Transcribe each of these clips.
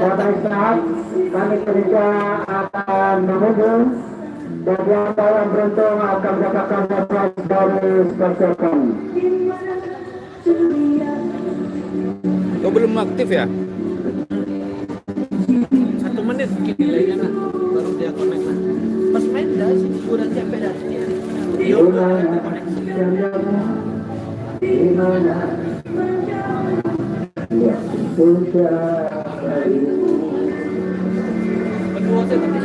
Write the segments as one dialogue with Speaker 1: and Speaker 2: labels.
Speaker 1: istirahat, kami kerja akan mengunjung dan yang paling beruntung akan mendapatkan dapat dari sponsor kami.
Speaker 2: Oh, belum aktif ya?
Speaker 3: 1 menit mungkin delaynya lah, baru dia connect lah. Pas main dah sini udah sampai dari dia. Dia udah terkoneksi.
Speaker 1: Di mana ya sudah
Speaker 3: Berdua saya tadi.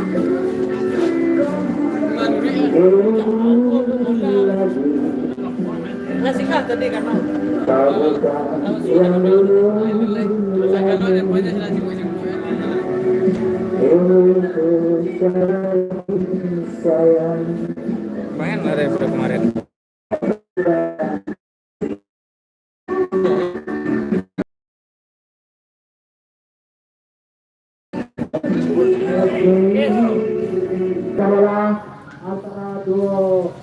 Speaker 3: Ngasih kan tadi karena
Speaker 1: sayang
Speaker 2: Main lah daripada kemarin.
Speaker 1: adalah antara duo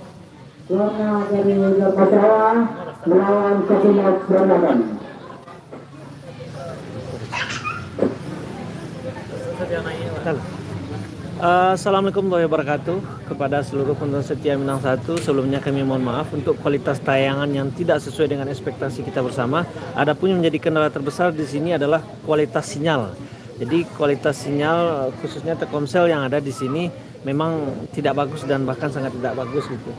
Speaker 1: warna dari Pasawa melawan Kopimas Beranakan.
Speaker 3: Assalamualaikum warahmatullahi wabarakatuh kepada seluruh penonton setia Minang 1. Sebelumnya kami mohon maaf untuk kualitas tayangan yang tidak sesuai dengan ekspektasi kita bersama. Adapun yang menjadi kendala terbesar di sini adalah kualitas sinyal. Jadi kualitas sinyal khususnya Telkomsel yang ada di sini memang tidak bagus dan bahkan sangat tidak bagus gitu.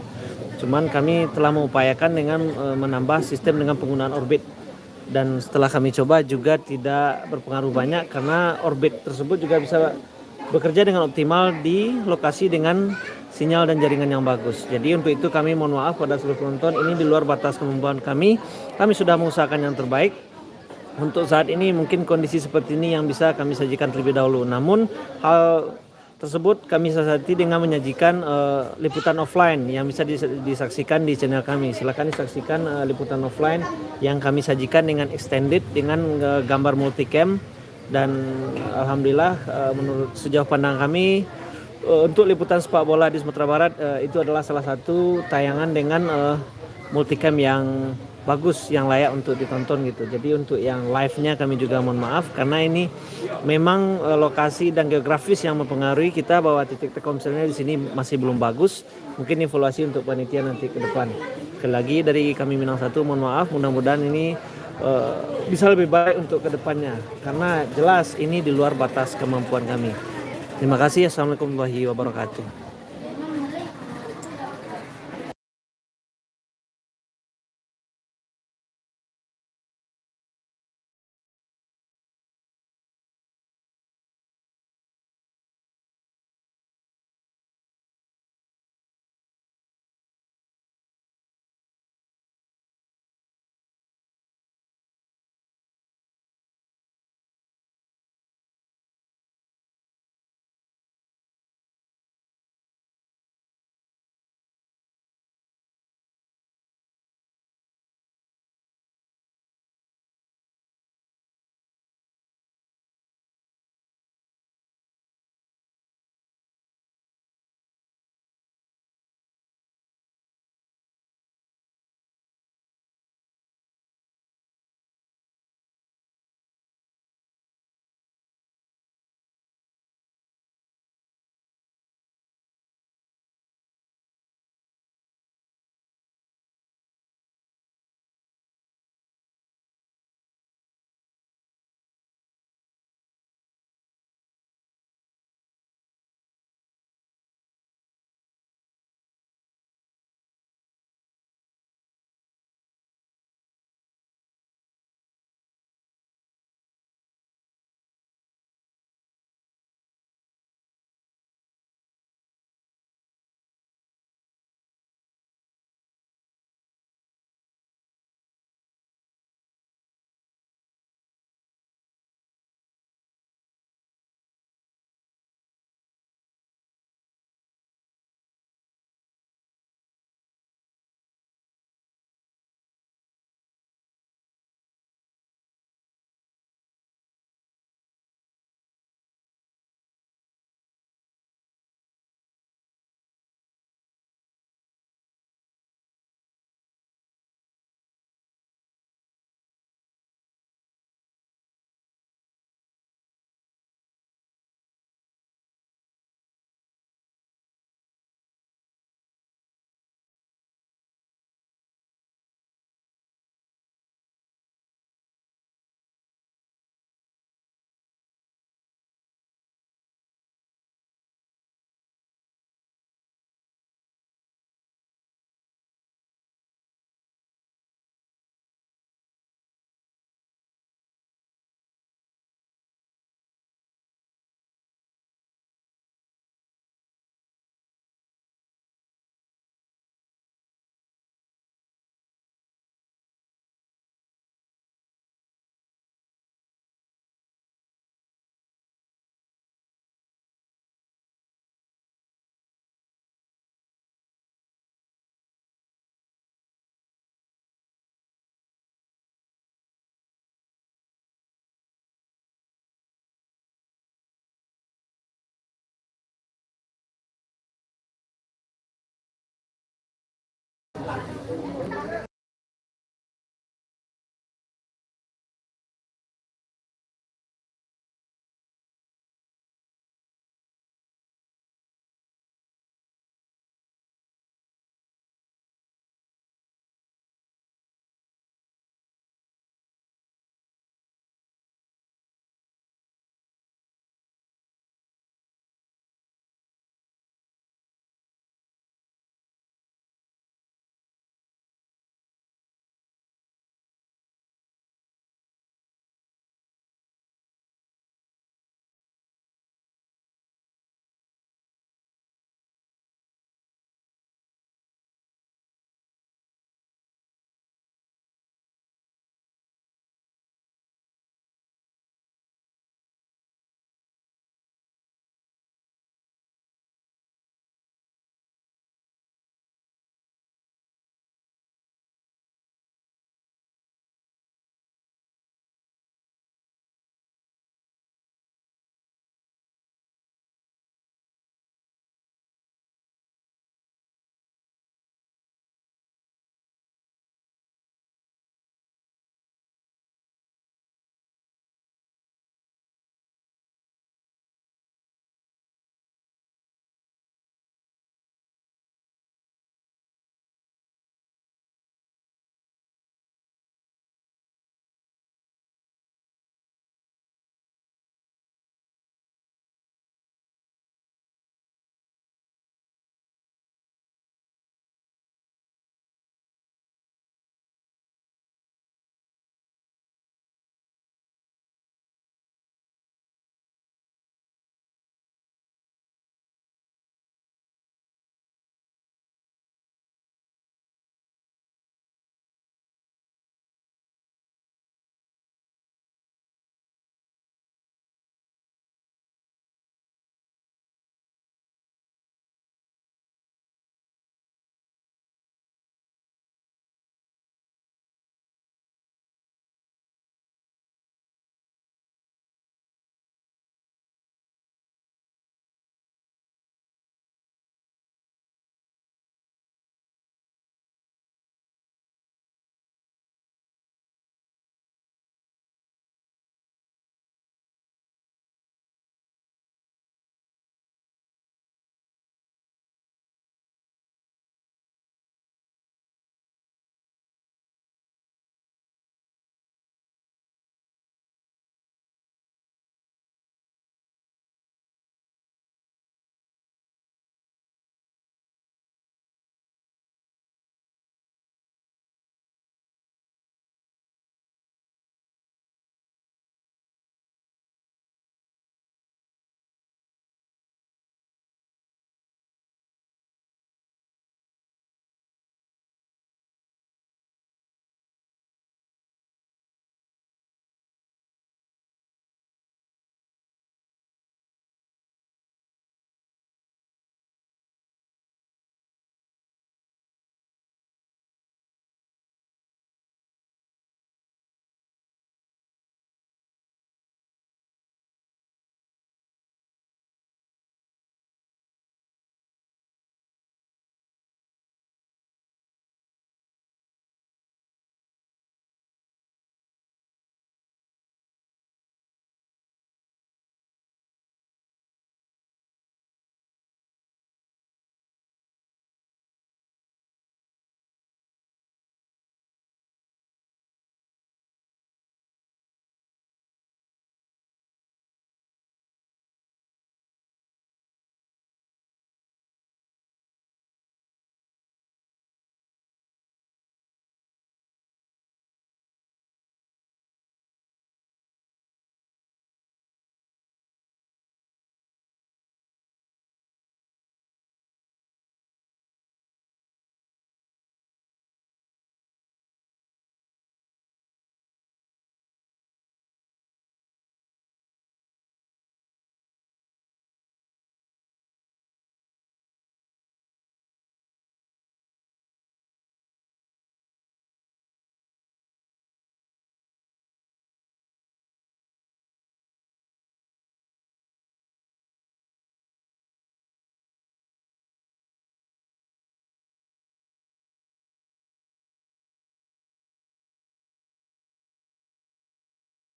Speaker 3: Cuman kami telah mengupayakan dengan menambah sistem dengan penggunaan orbit. Dan setelah kami coba juga tidak berpengaruh banyak karena orbit tersebut juga bisa bekerja dengan optimal di lokasi dengan sinyal dan jaringan yang bagus. Jadi untuk itu kami mohon maaf pada seluruh penonton, ini di luar batas kemampuan kami. Kami sudah mengusahakan yang terbaik. Untuk saat ini mungkin kondisi seperti ini yang bisa kami sajikan terlebih dahulu. Namun hal tersebut kami siasati dengan menyajikan liputan offline yang bisa disaksikan di channel kami. Silakan disaksikan liputan offline yang kami sajikan dengan extended dengan gambar multicam. Dan alhamdulillah menurut sejauh pandang kami untuk liputan sepak bola di Sumatera Barat itu adalah salah satu tayangan dengan multicam yang bagus, yang layak untuk ditonton gitu. Jadi untuk yang live-nya kami juga mohon maaf karena ini memang lokasi dan geografis yang mempengaruhi kita bahwa titik Telkomselnya di sini masih belum bagus. Mungkin evaluasi untuk panitia nanti ke depan. Sekali lagi dari kami Minang 1 mohon maaf, mudah-mudahan ini bisa lebih baik untuk kedepannya karena jelas ini di luar batas kemampuan kami. Terima kasih. Assalamualaikum warahmatullahi wabarakatuh.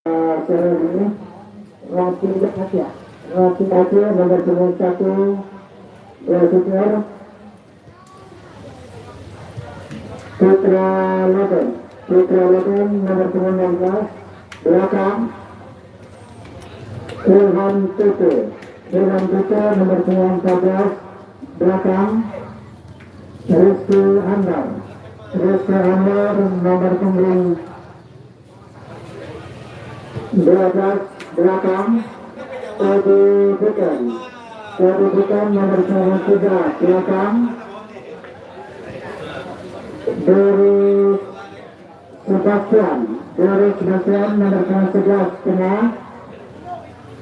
Speaker 1: sore ini Roti Asia. Roti Asia nomor punggung 1 Super Putra Loden. Putra Loden nomor punggung 16 belakang Ilham Tutu. Ilham Tutu nomor punggung 14 belakang Rizky Andar. Rizky Andar nomor punggung 12 belakang Edi Bukan. Edi Bukan nomor punggung 3 belakang Doris Sebastian. Doris Sebastian nomor punggung 11 tengah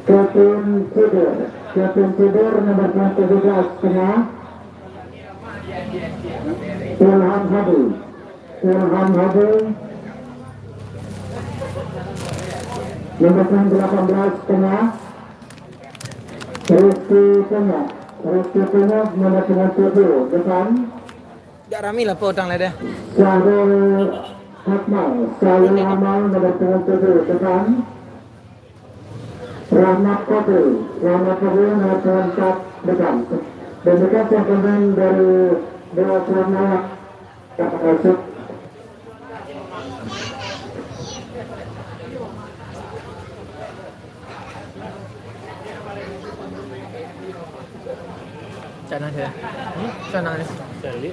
Speaker 1: Kevin Tidur. Kevin Tidur nomor punggung 17 tengah Ilham Hadi. Ilham Hadi nomor punggung 18 tengah Rizky Tengah. Rizky Tengah nomor punggung 7 depan
Speaker 2: Jak rami lah po tang lede.
Speaker 1: Syahrul Akmal. Syahrul Akmal nomor punggung 7 depan Rahmat Kopi. Rahmat Kopi nomor punggung 4 depan. Demikian sambutan dari Dewa Surabaya dapat masuk.
Speaker 2: Sana dia. Sana ni.
Speaker 3: Jadi,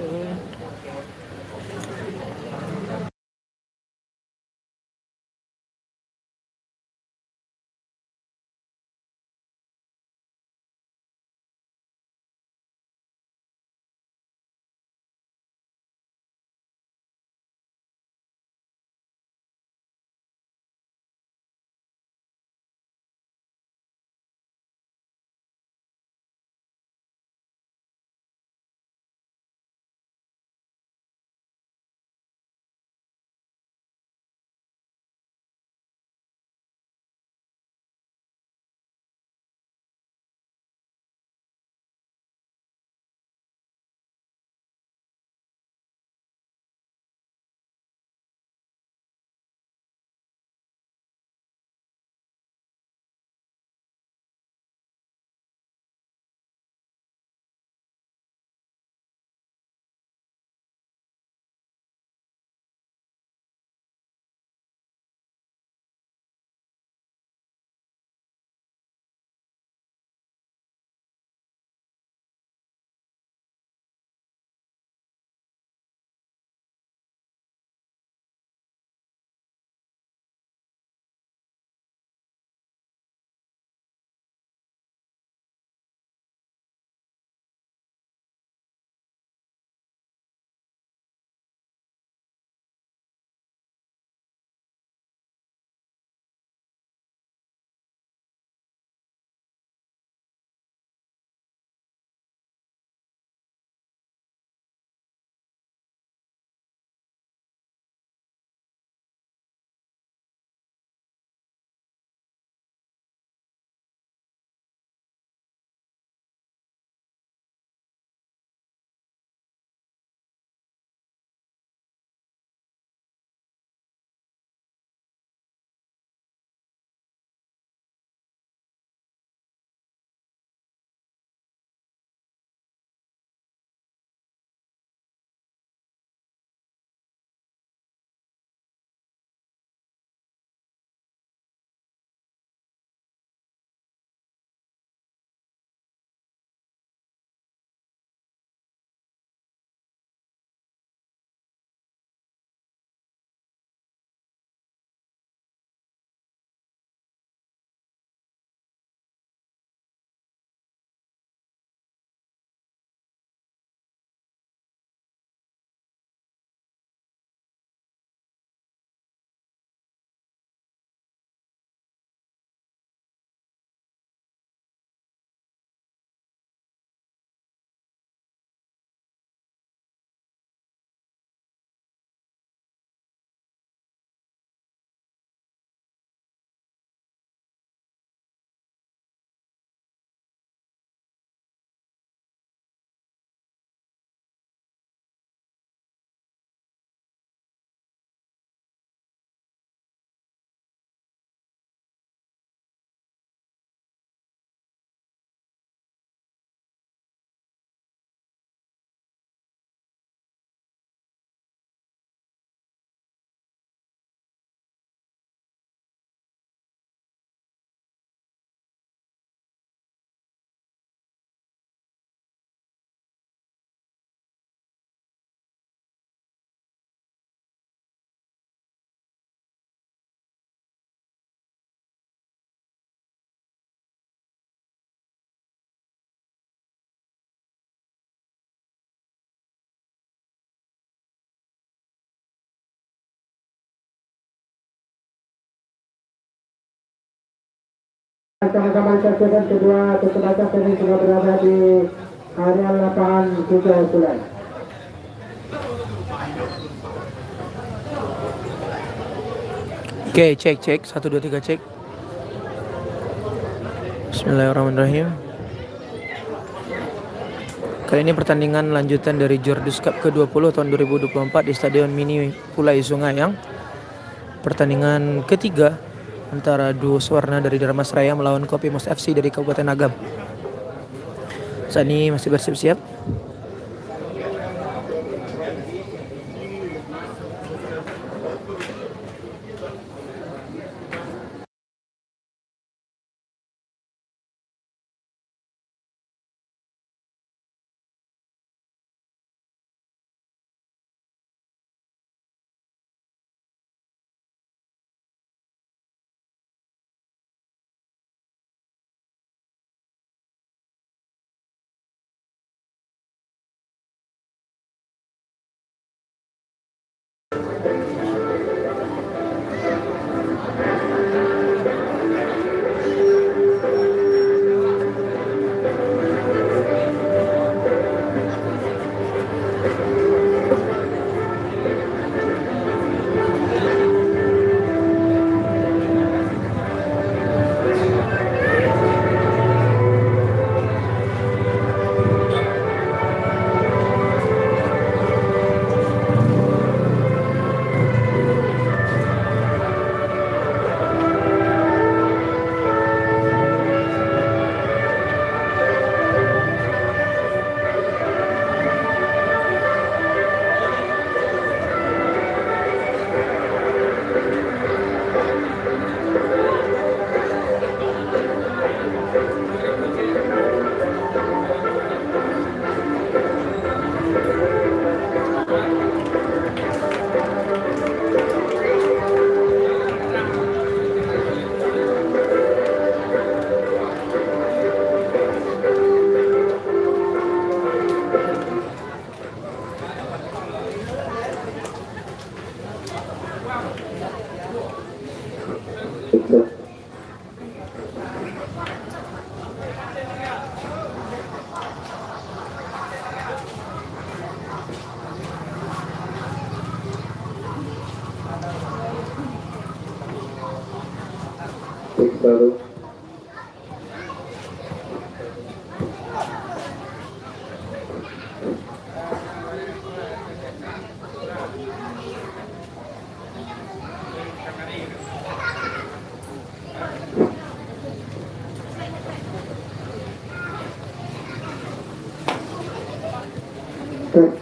Speaker 1: Sama-sama disaksikan kedua peserta ini sudah berada di area lapangan hijau Sulai.
Speaker 2: Oke, cek 1 2 3 cek. Bismillahirrahmanirrahim. Kali ini pertandingan lanjutan dari Jordus Cup ke-20 tahun 2024 di Stadion Mini Pulai Sungayang. Pertandingan ketiga antara duo Swarna dari Dharmasraya melawan Kopimos FC dari Kabupaten Agam. Saat ini masih bersiap-siap.
Speaker 1: Baru. Terus.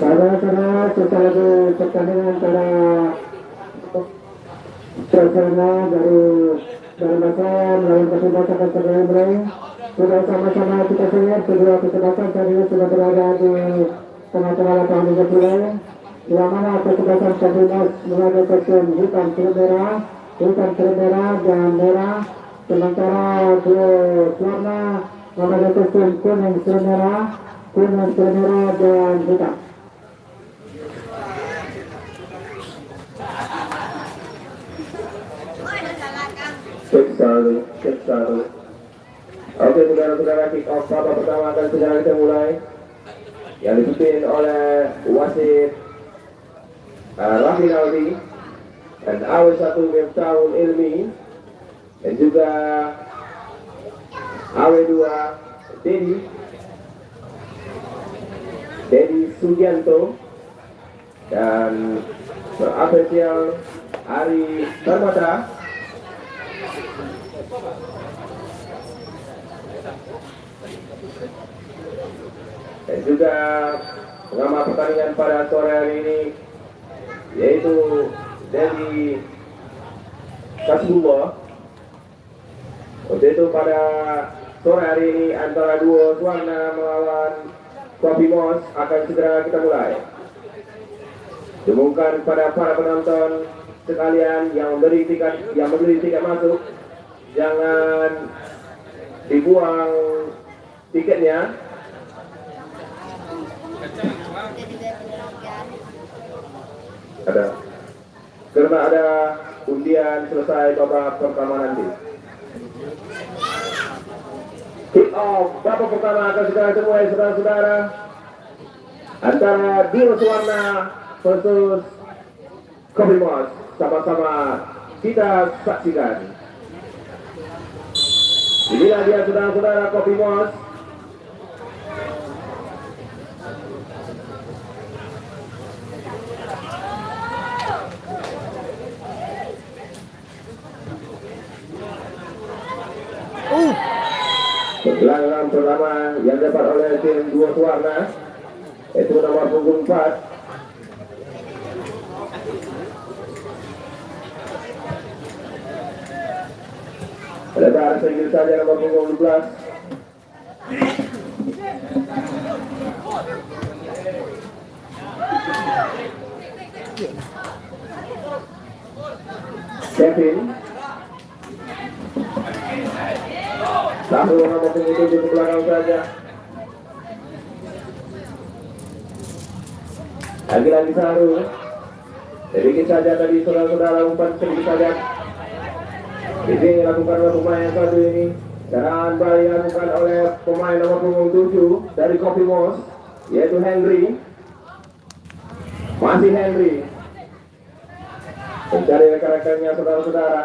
Speaker 1: Saudara-saudara, setelah itu pertandingan antara Persela dari Dharmasraya melawan Persibaya Kabupaten sudah sama-sama kita lihat kedua kesebelasan tadi sudah berada di tengah-tengah lapangan Liga Pulai, yang mana kesebelasan Kopimos mengajar kostume hitam serut merah dan merah, sementara duo Swarna mengajar kostume kuning serut merah dan hitam. Cek satu. Oke, saudara-saudara, kick off babak pertama akan segera kita mulai, yang dipimpin oleh wasit Raffi Naudi dan AW1 Miftahul Ilmi dan juga AW2 Dedi Sugianto dan berafisial Ari Permata. Dan juga pengamat pertandingan pada sore hari ini yaitu Dedi Kasbullah. Untuk itu pada sore hari ini antara duo Swarna melawan Kopimos akan segera kita mulai. Diumumkan pada para penonton sekalian yang membeli tiket masuk, jangan dibuang
Speaker 4: tiketnya. Ada. Karena ada undian selesai babak pertama nanti. Kick off babak pertama akan segera dimulai saudara-saudara. Antara Biru Suwarna versus Kopi Mos. Sama-sama kita saksikan. Inilah dia saudara-saudara Kopi Mos. Pelanggaran pertama yang dapat oleh tim Dua Suwarna, itu nomor punggung 4. Lebar singgil saja nomor punggung 12. Kevin Sahru nomor punggung 7 di belakang saja. Lagi-lagi Sahru. Sedikit saja tadi saudara-saudara umpan sedikit saja. Ini dilakukan oleh pemain yang satu ini. Dan balik dilakukan oleh pemain nomor punggung 7 dari Kopi Mos, yaitu Henry. Masih Henry. Mencari rekan-rekannya saudara-saudara.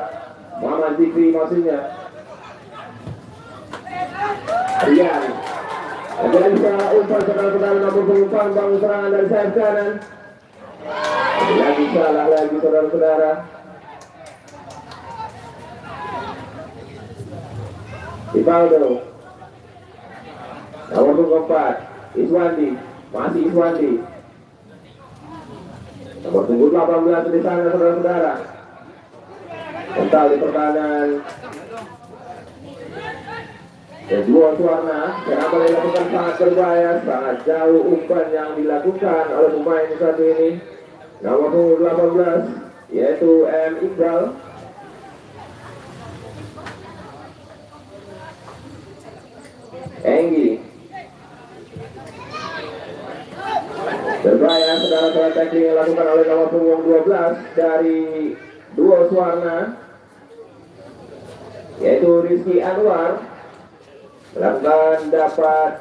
Speaker 4: Muhammad Zikri maksudnya. Rian. Lagi bisa umpan saudara-saudara nomor punggung 4 bangun serangan dari sayap kanan. Lagi salah lagi saudara-saudara. Rivaldo nomor punggung 4 Iswandi, masih Iswandi. Nomor punggung 18 di sana saudara-saudara. Mental di pertahanan. Dan Dua Suwarna yang melakukan sangat berbahaya, sangat jauh umpan yang dilakukan oleh pemain satu ini. Nomor punggung 18 yaitu M. Iqbal. Enggi berbahaya saudara-saudara, tackling yang dilakukan oleh nomor punggung 12 dari Dua Suwarna yaitu Rizky Anwar, melakukan dapat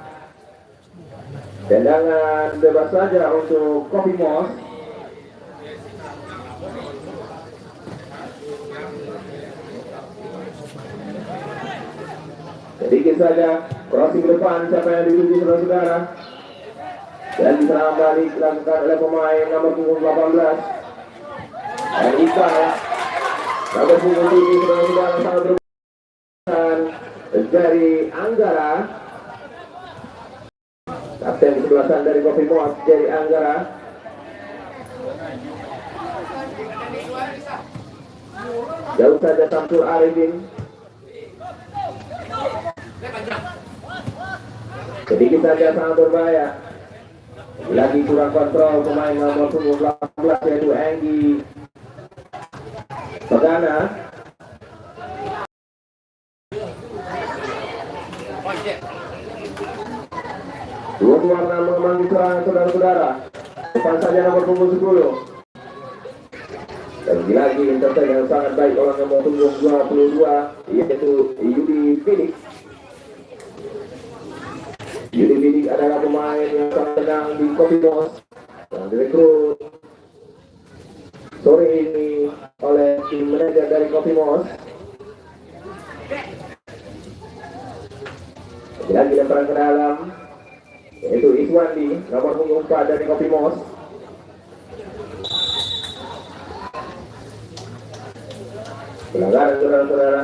Speaker 4: tendangan bebas saja untuk Kopi Mos. Sedikit saja crossing ke depan, siapa yang dituju saudara-saudara. Dan diserang balik dilakukan oleh pemain nomor punggung 18 dan Iqbal. Nomor punggung 7 saudara-saudara sangat berperan dari Anggara. Kapten kesebelasan dari Kopi Mos dari Anggara. Jauh saja Samsul Arifin. Sedikit saja sangat berbahaya. Lagi kurang kontrol pemain nomor punggung 18 yaitu Enggi Pegana. Dua Suwarna mengambil serangan saudara-saudara. Depan saja nomor punggung 10. Dan lagi intercept yang sangat baik oleh nomor punggung 22 yaitu Yudi Fidik. Yudi Fidik adalah pemain yang sangat tenang di Kopi Mos yang direkrut sore ini oleh tim manajer dari Kopi Mos. Lagi lemparan ke dalam yaitu Iswandi nomor punggung 4 dari Kopi Mos. Pelanggaran saudara-saudara.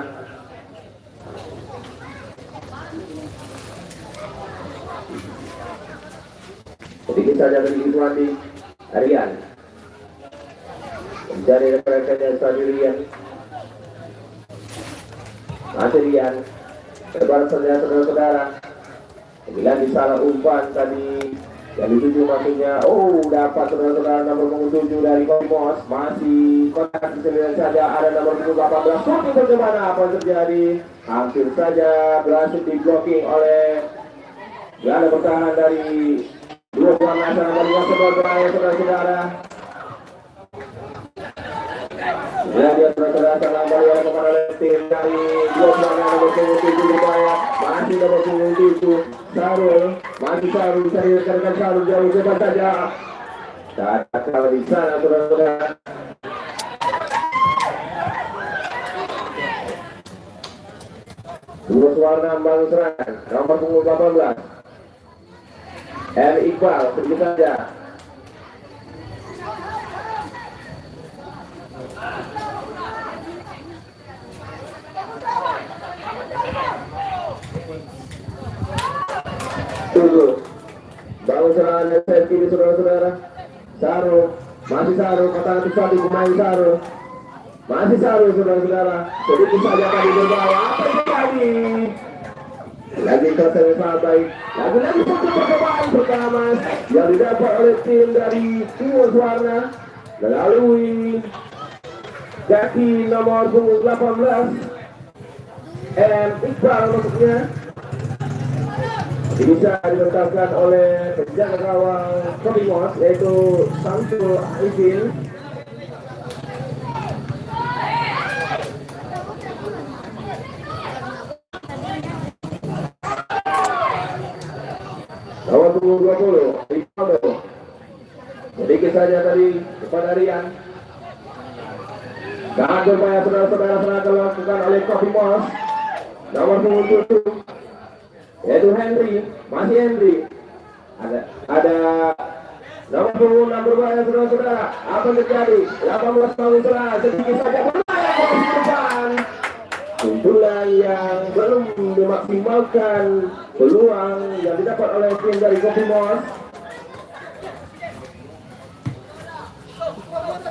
Speaker 4: Sedikit saja dari Iswandi. Arian mencari rekan-rekannya Rian. Masih Rian. Lebar saja saudara-saudara. Lagi salah umpan tadi yang dituju maksudnya. Oh, dapat saudara-saudara nomor punggung 7 dari Kopi Mos. Masih kontak disini saja ada nomor punggung 18. Tapi bagaimana apa yang terjadi? Hampir saja berhasil di blocking oleh Ganda bertahan dari dua warna sana dari wasit berbahaya saudara-saudara. Ya, dia saudara sana kembali oleh pemain tim dari dua warna nomor 7 berbahaya. Masih nomor 7 Sarul, masih Sarul bisa direkarkan Sarul jauh cepat saja. Tak kalau di sana saudara-saudara. Dua warna membangun serangan nomor punggung 18. M. Iqbal sedikit saja. Tunggu. Bangun serangan set kiri saudara-saudara. Sarul, masih Sarul, kata satu pemain Sarul. Masih Sarul saudara-saudara. Sedikit saja tadi berbahaya. Apa yang terjadi? Lagi selesai sangat baik. Lagi satu percobaan pertama yang didapat oleh tim dari Timur Warna melalui kaki nomor 18 M. Iqbal maksudnya. Bisa diletakkan oleh penjaga gawang Kopimos yaitu Samsul Aizin. Nomor 20 Rivaldo. Sedikit saja tadi kepada Rian. Dan berupaya saudara-saudara dilakukan oleh Kopimos. Nomor 7 yaitu Henry, masih Henry. Ada nomor 26 berbahaya saudara-saudara. Apa yang terjadi? 18 tahun setelah sedikit saja berbahaya ke depan. Kumpulan yang belum memaksimalkan peluang yang didapat oleh tim dari Kopimos.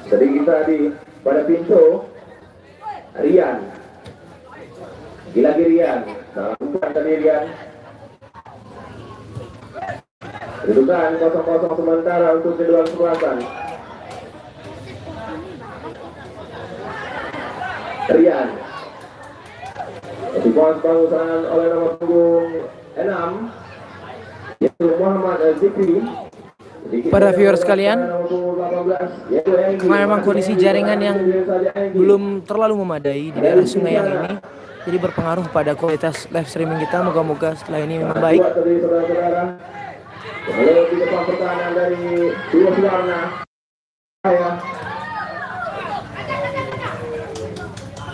Speaker 4: Sedikit tadi pada pintu Rian. Lagi Rian. Nah, bukan tadi Rian. Kedudukan 0-0 sementara untuk kedua kesempatan. Rian. Dibuat bangunan oleh nomor punggung 6 yaitu Muhammad Zikri.
Speaker 2: Para viewers sekalian, karena memang kondisi jaringan yang belum terlalu memadai di daerah Sungai Yang ini, jadi berpengaruh pada kualitas live streaming kita. Moga-moga setelah ini membaik.
Speaker 4: Lalu di depan pertahanan dari dua warna.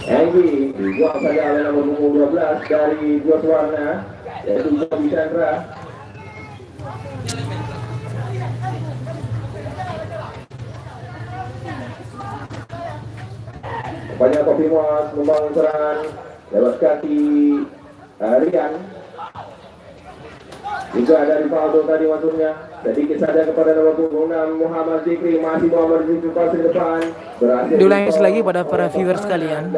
Speaker 4: Enggi dibuang saja oleh nomor punggung 12 dari dua warna yaitu Bobby Chandra. Banyak Kopimos membangun serangan lewat kaki Rian. Juga ada Rivaldo tadi masuknya. Sedikit saja kepada nomor punggung 6 Muhammad Zikri. Masih Muhammad Zikri pasir depan.
Speaker 2: Diulangi lagi pada para viewers sekalian,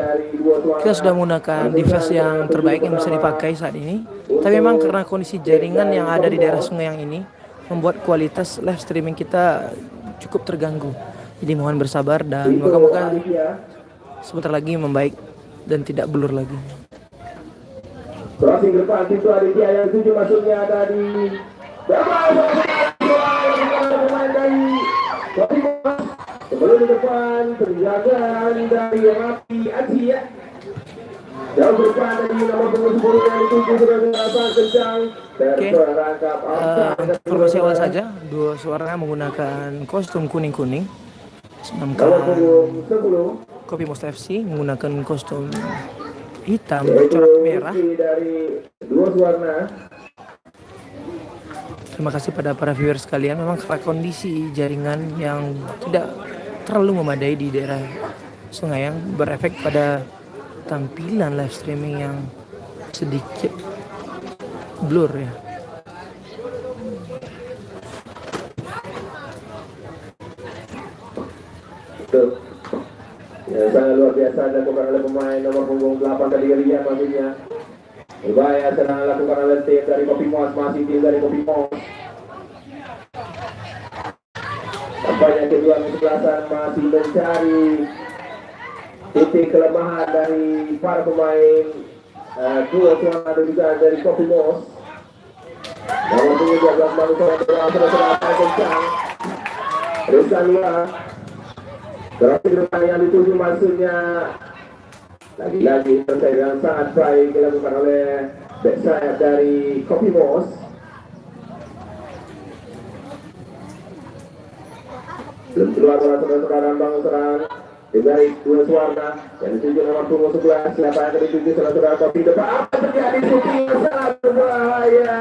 Speaker 2: kita sudah menggunakan device yang terbaik yang bisa dipakai saat ini. Tapi memang karena kondisi jaringan yang ada di daerah Sungai Yang ini membuat kualitas live streaming kita cukup terganggu. Jadi mohon bersabar dan moga-moga sebentar lagi membaik dan tidak blur lagi.
Speaker 4: Crossing depan pintu Aditya yang 7 masuknya tadi. Pemain dari Kopimos. Sebelum di depan penjagaan dari Rafi Aditya. Jauh depan dari nomor punggung 10 yang 7 sudah sangat kencang. Terperangkap
Speaker 2: informasi awal saja, dua suara menggunakan kostum kuning-kuning. Sedangkan
Speaker 4: nomor punggung 10
Speaker 2: Kopimos FC menggunakan kostum hitam bercorak merah.
Speaker 4: Dari dua warna.
Speaker 2: Terima kasih pada para viewers sekalian. Memang karena kondisi jaringan yang tidak terlalu memadai di daerah Sungai Yang berefek pada tampilan live streaming yang sedikit blur ya.
Speaker 4: Betul. Ya, sangat luar biasa dilakukan oleh pemain nomor punggung 8 tadi Rian maksudnya. Berbahaya sedang dilakukan oleh tim dari Kopimos, masih tim dari Kopimos. Tampaknya kedua kesebelasan masih mencari titik kelemahan dari para pemain dua suara dan juga dari Kopimos. Nomor Tentunya jaga Bang saudara-saudara kencang. Rizania berarti depan yang dituju maksudnya lagi-lagi selesai dengan sangat baik dilakukan oleh back sayap dari Kopi Mos. Belum keluar saudara-saudara Bang serang dari dua suara yang dituju nomor punggung 11. Siapa yang akan dituju saudara-saudara Kopi depan? Apa terjadi? Shooting yang sangat berbahaya.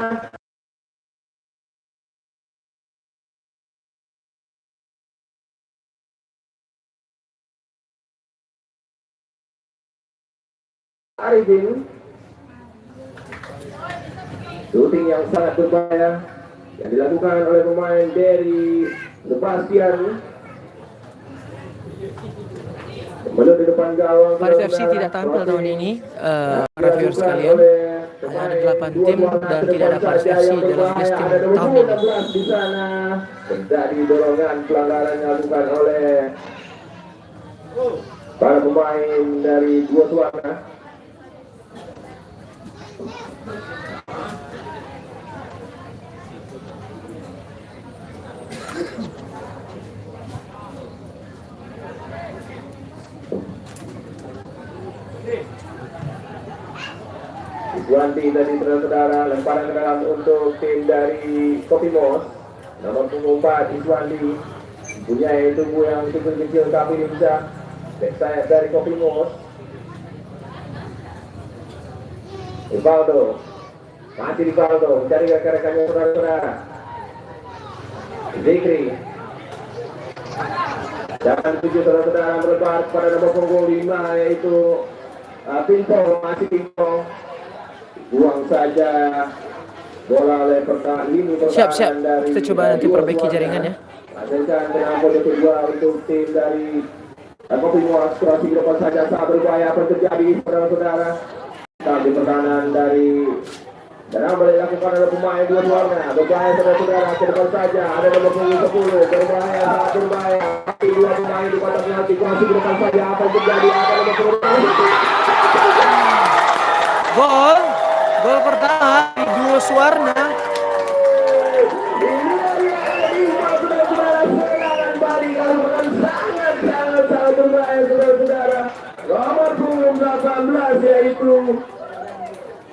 Speaker 4: Arifin, shooting yang sangat berbahaya yang dilakukan oleh pemain dari Sebastian. Menurut di depan gawang
Speaker 2: Paris FC tidak tampil tahun ini, para viewers sekalian. Hanya ada 8 tim dan tidak ada Paris FC dalam list tim tahun ini.
Speaker 4: Di sana terjadi dorongan pelanggaran yang dilakukan oleh para pemain dari dua suara. Iswanti tadi saudara-saudara lemparan ke dalam untuk tim dari Kopi Mos. Nomor punggung 4 Iswanti punya tubuh yang cukup kecil tapi bisa back sayap dari Kopi Mos. Rivaldo masih Rivaldo mencari rekan-rekannya saudara-saudara. Zikri jangan tuju saudara-saudara melebar pada nomor punggung 5 yaitu Pinto. Masih Pinto buang saja bola oleh pertahanan
Speaker 2: Siap.
Speaker 4: dari
Speaker 2: Kita coba nanti perbaiki jaringannya.
Speaker 4: hasilkan dengan poin kedua untuk tim dari Kopi Mos. Crossing ke depan saja sangat berbahaya. Apa terjadi saudara-saudara? Tapi pertahanan dari dan boleh dilakukan oleh pemain dua warna. Berbahaya saudara-saudara, ke depan saja ada nomor punggung 10. Berbahaya, sangat berbahaya. Dua pemain di kotak penalti. Crossing ke depan saja. Apa yang terjadi? Apa nomor punggung?
Speaker 2: Gol pertama di dua warna.
Speaker 4: Sangat berbahaya saudara-saudara. Nomor punggung 18 yaitu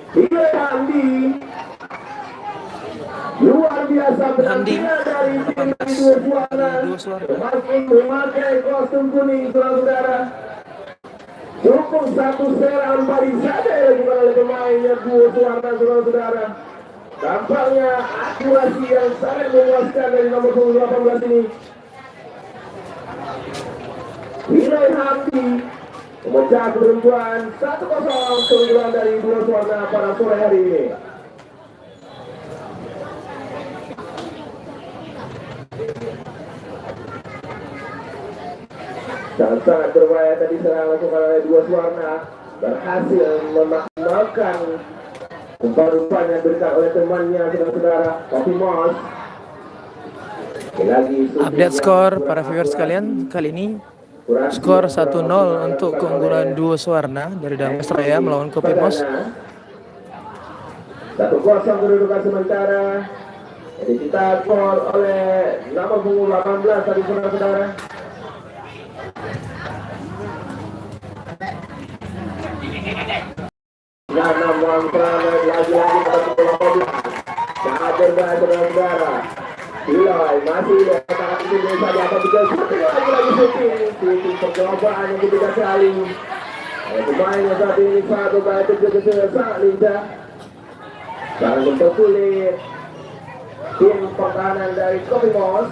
Speaker 4: Hidayat Hamdi. Luar biasa penampilan dari tim dua warna. Masih memakai kostum kuning saudara-saudara. Cukup satu serangan balik saja yang dilakukan oleh pemainnya dua warna saudara-saudara. Tampaknya akurasi yang sangat memuaskan dari nomor punggung 18 ini. Hidayat Hamdi memecah keberuntuan 1-0 keunggulan dari dua warna pada sore hari ini. Sangat berbahaya tadi serang lakukan oleh dua warna, berhasil memaksimalkan umpan-umpan yang diberikan oleh temannya saudara-saudara Kopi Mos.
Speaker 2: Update skor para viewers sekalian, kali ini skor 1-0 untuk keunggulan dua warna dari Damas Raya melawan Kopi Mos.
Speaker 4: 1-0 kedudukan sementara. Jadi kita gol oleh nomor punggung 18 tadi saudara-saudara. Namun lagi-lagi pada pukul 18. Sangat berbahaya saudara-saudara. Ilai masih sangat tinggi saja apa juga shooting lagi shooting percobaan yang ketiga kali. Pemain yang saat ini sangat berbahaya kecil-kecil sangat lincah. Sekarang mempersulit tim pertahanan dari Kopi Mos.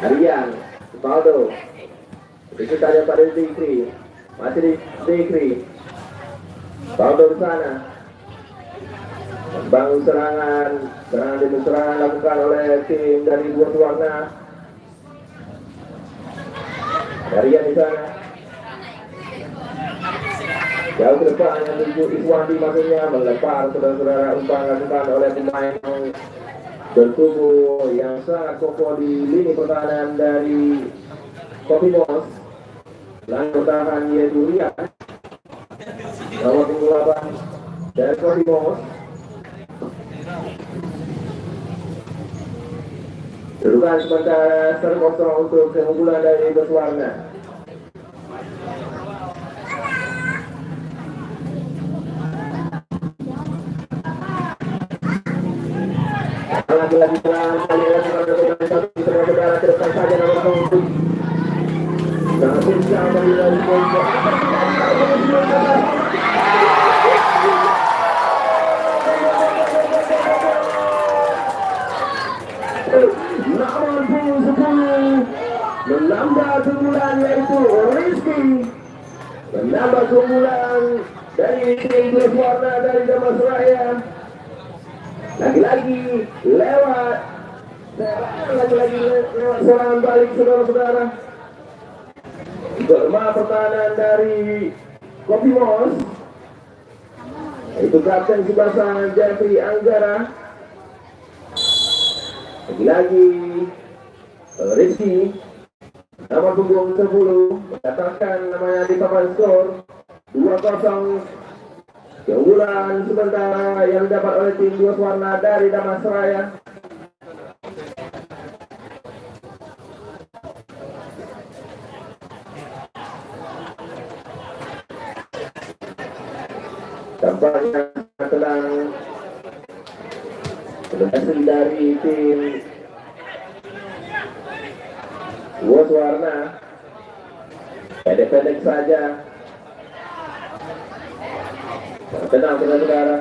Speaker 4: Rian, Rivaldo. Itu tadi pada Zikri. Masih di Zikri. Rivaldo di sana. Membangun serangan demi serangan lakukan oleh tim dari dua warna. Rian di sana. Jauh ke depan yang menuju Iswandi maksudnya melempar saudara-saudara umpan lakukan oleh pemain bertubuh yang sangat kokoh di lini pertahanan dari Kopi Mos. Lalu bertahan yaitu Rian. Nomor punggung 8 dari Kodimos. Kedudukan sementara 1-0 untuk keunggulan dari Berwarna. Lagi-lagi pelan kali saudara ke depan saja nomor punggung. Jangan bisa kembali dari punggung. Nomor punggung 10 menambah keunggulan yaitu Rizky, menambah keunggulan dari tim Berwarna dari Damasraya. Lagi-lagi lewat serangan balik saudara-saudara. Berma pertahanan dari Kopimos, itu kapten Subasa Jeffrey Anggara. Lagi-lagi Rizky, nomor punggung 10 mendapatkan namanya di papan skor 2-0. Keunggulan sementara yang didapat oleh tim Berwarna dari Damasraya. Tampaknya tenang berhasil dari tim Berwarna. Pendek-pendek saja. Tenang saudara-saudara.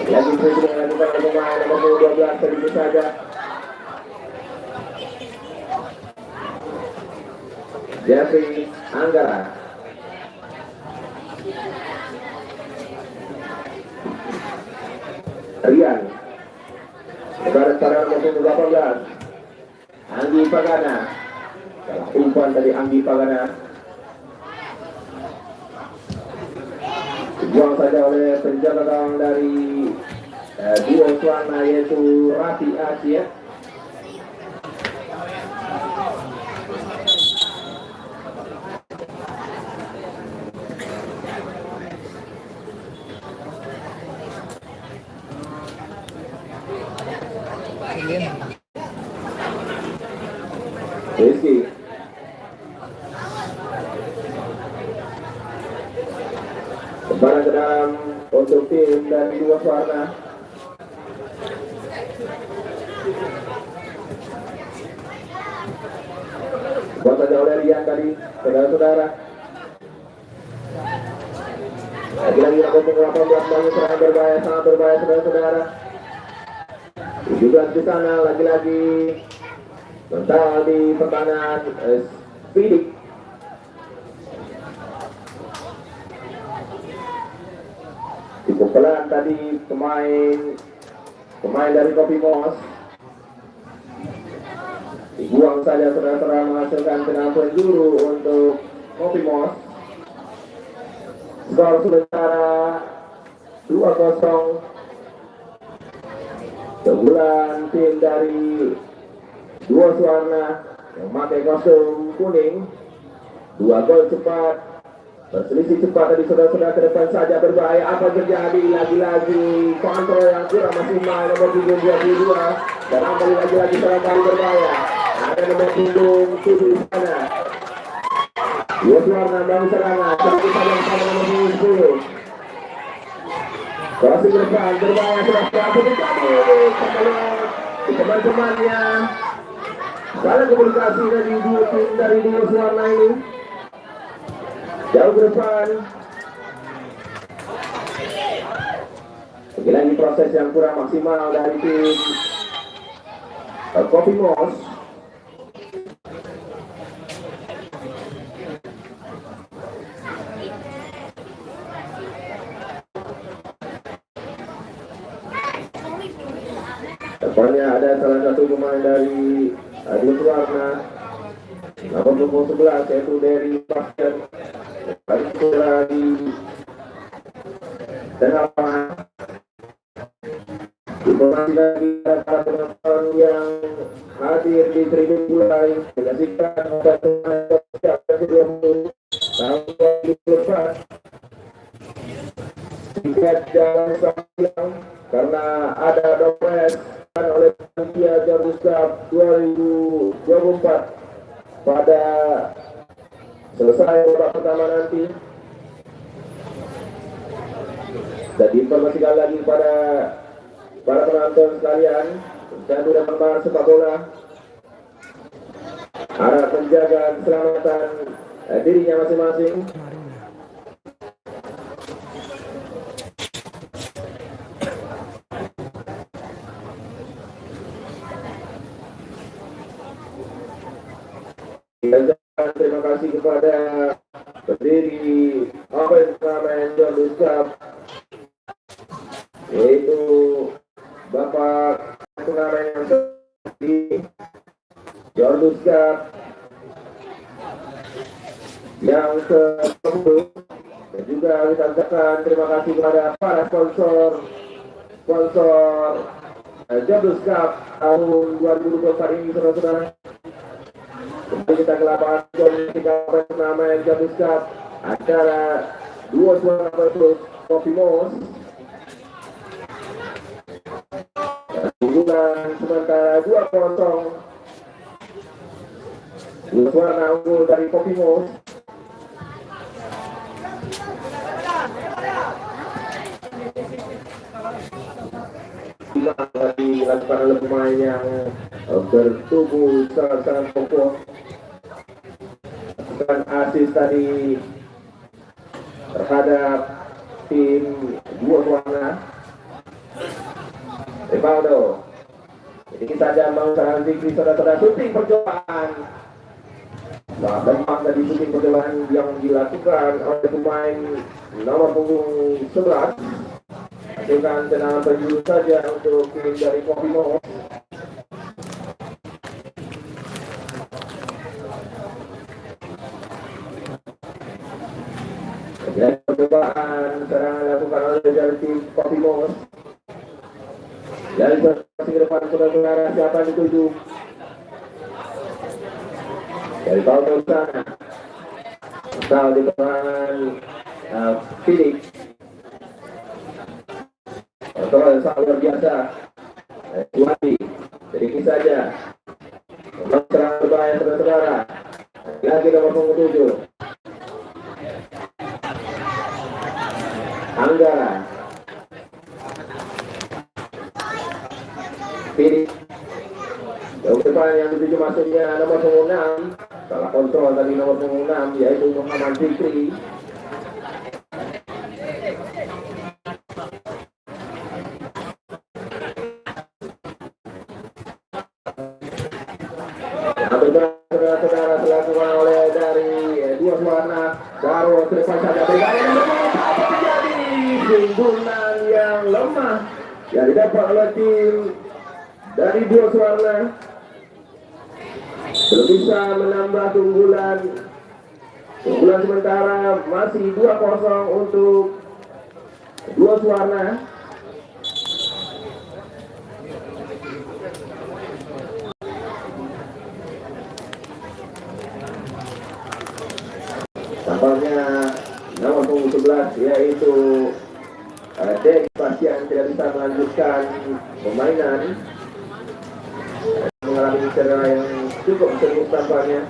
Speaker 4: Lagi sedikit dilakukan oleh pemain nomor 12 sedikit saja. Jeffrey Anggara. Rian. Saudara-saudara nomor 18. Anggi Pagana. Salah umpan dari Anggi Pagana. Dibuang saja oleh penjaga gawang dari duo Berwarna yaitu Rafi Asia. Rizky. Kembali ke dalam untuk tim dari Berwarna. Buat saja oleh Rian tadi, saudara-saudara. Lagi-lagi nomor punggung 18 bangun serangan berbahaya, sangat berbahaya saudara-saudara. 17 di sana, lagi-lagi mental di pertahanan Spidik. Cukup pelan tadi pemain dari Kopimos. Dibuang saja saudara-saudara, menghasilkan tendangan penjuru untuk Kopimos. Skor sementara 2-0. Keunggulan tim dari Berwarna yang memakai kostum kuning. 2 gol cepat, berselisih cepat dari saudara-saudara ke depan saja berbahaya. Apa terjadi? Lagi-lagi kontrol yang kurang maksimal nomor punggung 22 dan kembali lagi-lagi serangan kali berbahaya. Ada nomor punggung 7 di sana. Berwarna bangun serangan, sedikit saja bersama nomor punggung 10. Crossing ke depan berbahaya sudah terjadi. Teman-temannya salah komunikasi dari dua tim dari Berwarna ini. Jauh ke depan. Lagi-lagi proses yang kurang maksimal dari tim Kopimos. Depannya ada salah satu pemain dari Berwarna, nomor punggung 11 yaitu dari Basket. Lagi tengah lapangan. Informasi dari para penonton yang hadir di tribun mulai menyaksikan pertandingan tahun 2024 tiket jangan sayang karena ada dompet oleh panitia Jordus Cup 2024 pada selesai babak pertama nanti. Dan diinformasikan lagi pada para penonton sekalian dan sudah penggemar sepak bola harap menjaga keselamatan dirinya masing-masing. Dan terima kasih kepada pendiri Open Turnamen Jordus Cup, yaitu Bapak Turnamen yang di Jordus Cup yang ke-10. Dan juga kita ucapkan terima kasih kepada para sponsor Jordus Cup tahun 2024 ini, saudara-saudara. Kembali kita ke lapangan ketika turnamen Jordus Cup antara dua suara versus Kopi Mos. Hubungan sementara 2-0. Dua suara unggul dari Kopi Mos. Dilakukan oleh pemain yang bertubuh sangat kokoh. Dan asis tadi terhadap tim dua warna Rivaldo. Ini saja mau serangan tinggi, saudara-saudara. Syuting percobaan. Nah, dampak dari syuting percobaan yang dilakukan oleh pemain nomor punggung 11. Hasilkan tendangan penjuru saja untuk tim dari Kopi Mos. Dan percobaan serangan dilakukan oleh dari tim Kopi Mos. Dari posisi ke depan, saudara-saudara, siapa yang dituju? Dari Paulo sana. Asal di depan Felix. Kontrol yang sangat luar biasa. Suwati. Jadi ini saja. Serangan berbahaya, saudara-saudara. Lagi nomor punggung 7. Anggara. Pilih jauh depan yang dituju masuknya nomor punggung 6. Salah kontrol tadi nomor punggung 6, yaitu Muhammad Fikri. Yang bergerak saudara-saudara dilakukan oleh dari dua warna baru ke depan saja. Terjadi sundulan yang lemah yang didapat oleh tim dari dua warna. Belum bisa menambah keunggulan. Keunggulan sementara masih 2-0 untuk dua warna. Tampaknya nomor punggung 11 yaitu Dek Bastian tidak bisa melanjutkan permainan, mengalami cedera yang cukup serius tampaknya.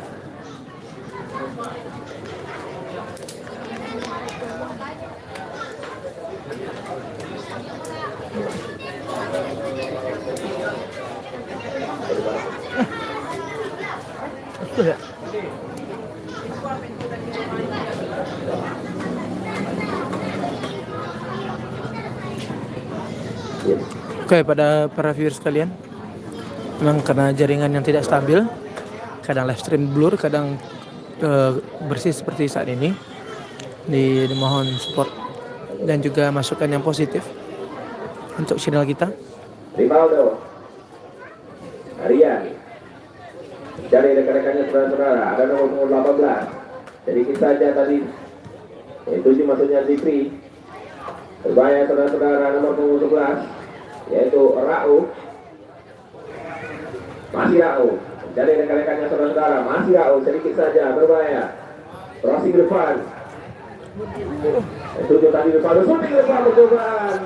Speaker 2: Betul ya? Oke, pada para viewers sekalian, memang karena jaringan yang tidak stabil, kadang live stream blur, kadang bersih seperti saat ini. Dimohon support dan juga masukan yang positif untuk channel kita.
Speaker 4: Rivaldo, Aryan, dari rekan-rekannya saudara-saudara, ada nomor 18. Jadi kita saja tadi, itu maksudnya Zikri. Berbahaya saudara-saudara nomor 11. Yaitu Rauf, masih Rauf, dari rekan-rekannya saudara-saudara, masih Rauf, sedikit saja berbahaya, crossing depan, Tujuh tadi Rivaldo shooting lepas percobaan.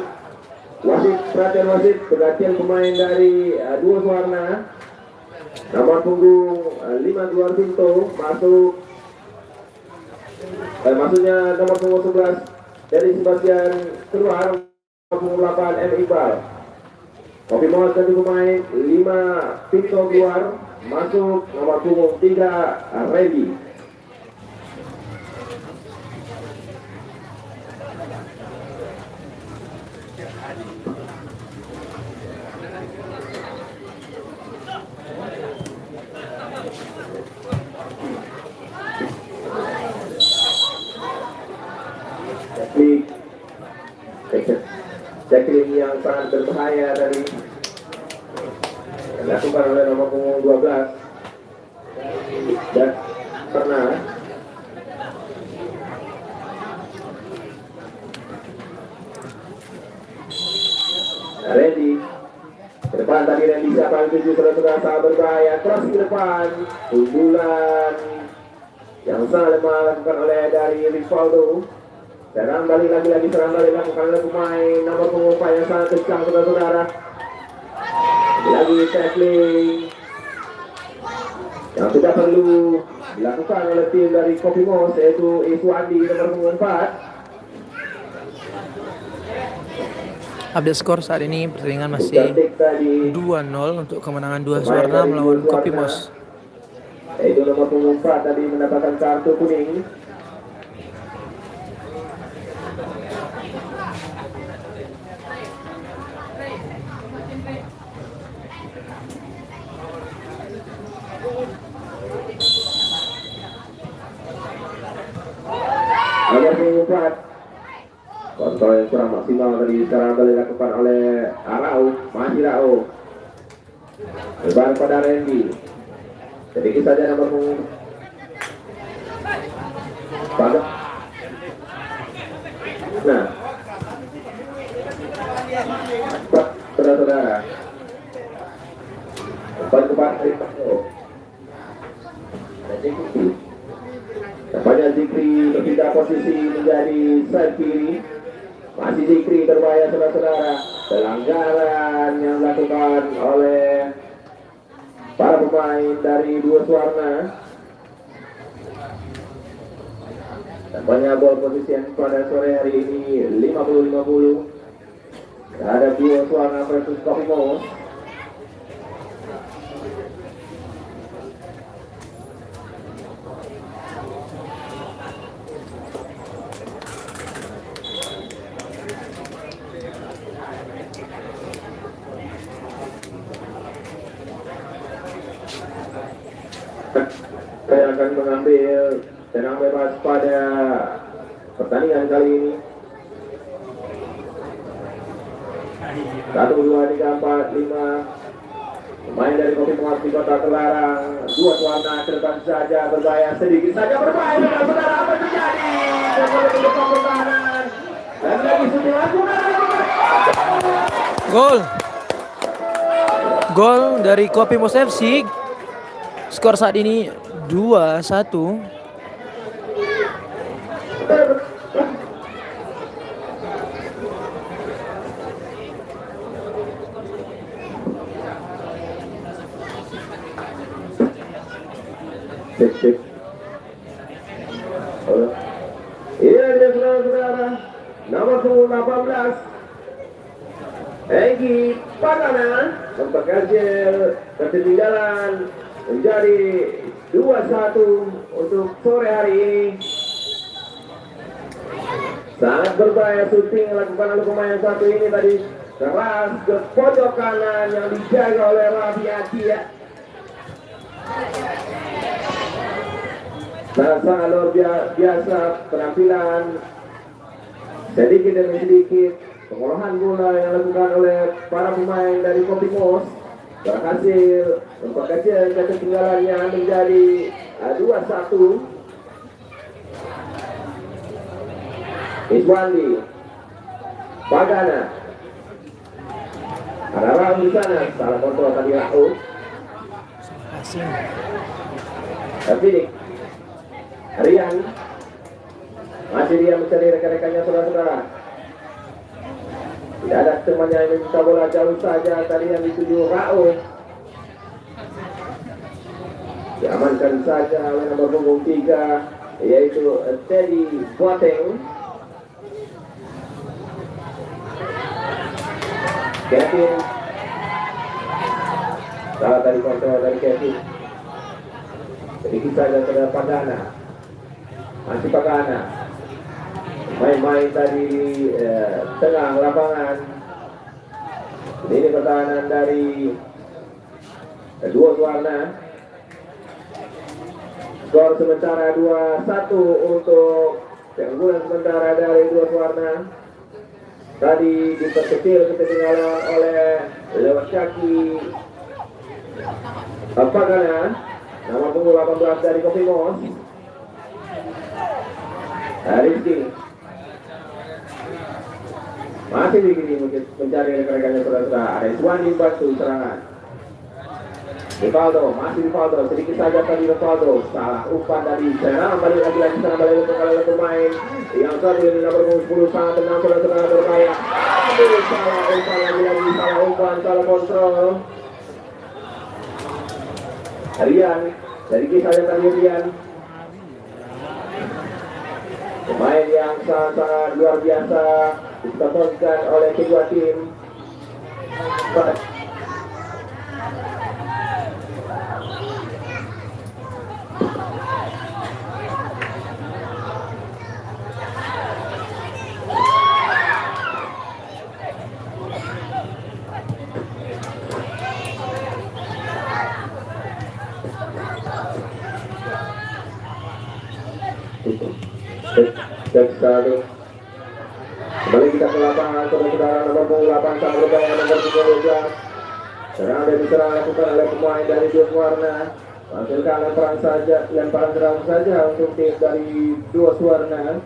Speaker 4: Wasit, perhatian wasit, perhatian pemain dari dua warna. Nomor punggung 5 keluar pintu masuk. Maksudnya nomor punggung 11 dari Sebastian keluar. Nomor punggung 8 M Iqbal. Kopi Mos ganti pemain 5 pintu keluar masuk nomor punggung 3 Randy. Tackling yang sangat berbahaya tadi dilakukan oleh nomor punggung 12 dan pernah Randy ke depan tadi Randy siapa yang tuju saudara-saudara sangat berbahaya cross ke depan sundulan yang sangat lemah dilakukan oleh dari Rivaldo. Serang balik lagi serang balik lakukan oleh pemain nomor punggung 4 yang sangat kencang saudara-saudara. Lagi tackling yang tidak perlu dilakukan oleh tim dari Kopi Mos yaitu Iswandi nomor punggung 4.
Speaker 2: Update skor saat ini pertandingan masih 2-0 untuk kemenangan dua Suwarna melawan Kopi Mos.
Speaker 4: Yaitu nomor punggung 4 tadi mendapatkan kartu kuning. Nomor punggung 4 kontrol yang kurang maksimal tadi sekarang kali dilakukan oleh Rao, masih Rao lebar pada Randy. Sedikit saja nomor punggung pada nah saudara-saudara depan kepada Rivaldo. Nampaknya Zikri berpindah posisi menjadi side kiri. Masih Zikri berbahaya saudara-saudara. Pelanggaran yang dilakukan oleh para pemain dari dua Suwarna. Nampaknya ball position pada sore hari ini 50-50 terhadap dua Suwarna versus Kopi Mos. Saya akan mengambil tenang bebas pada pertandingan kali ini. 1, 2, 3, 4, 5 pemain dari Kopi Mos di kota terlarang. Dua Suwarna ke depan saja berbahaya, sedikit saja berbahaya saudara-saudara. Apa terjadi? Depan pertahanan dan lagi sudah dilakukan.
Speaker 2: Gol dari Kopi Mos FC. Skor saat ini 2-1.
Speaker 4: Sip. Iya dia saudara-saudara. Nomor punggung 18 Egy Pagana memperkecil ketinggalan menjadi 2-1 untuk sore hari ini. Sangat berbahaya shooting dilakukan oleh pemain satu ini tadi. Keras ke pojok kanan yang dijaga oleh Raffi Atia. Sangat luar biasa penampilan. Sedikit demi sedikit pengolahan bola yang dilakukan oleh para pemain dari Kopi Mos berhasil memperkecil ketinggalannya menjadi 2-1. Iswandi Pagana ada Raul di sana, salah kontrol tadi Raul. Tapi Rian Masih dia mencari rekan-rekannya saudara-saudara. Tidak ada temannya yang meminta bola jauh saja. Tadi yang dituju Raul. Diamankan saja oleh nomor punggung 3, yaitu Teddy Boateng. Kevin. Salah tadi kontrol dari Kevin. Sedikit saja kepada Pagana. Masih Pagana. Main-main tadi tengah lapangan. Ini pertahanan dari dua warna. Skor sementara 2-1 untuk keunggulan sementara dari dua warna. Tadi diperkecil ketinggalan oleh lewat kaki Pagana, nomor punggung 18 dari Kopimos. Rizky masih begini mencari rekan-rekannya saudara-saudara. Ada Iswandi bantu serangan. Rivaldo, masih Rivaldo, sedikit saja tadi Rivaldo, salah umpan dari serang, balik lagi sana, balik untuk kalian pemain yang satu ini nomor 10 sangat tenang saudara-saudara berbahaya. Aduh, salah umpan lagi, salah umpan, salah kontrol. Rian, sedikit saja tadi Rian, pemain yang sangat luar biasa ditontonkan oleh kedua tim. Satu. Kembali kita ke lapangan saudara-saudara, nomor punggung 8 sang berbahaya nomor 12. Serangan dan diserang lakukan oleh pemain dari dua warna. Hasilkan lemparan serang saja untuk tim dari dua warna.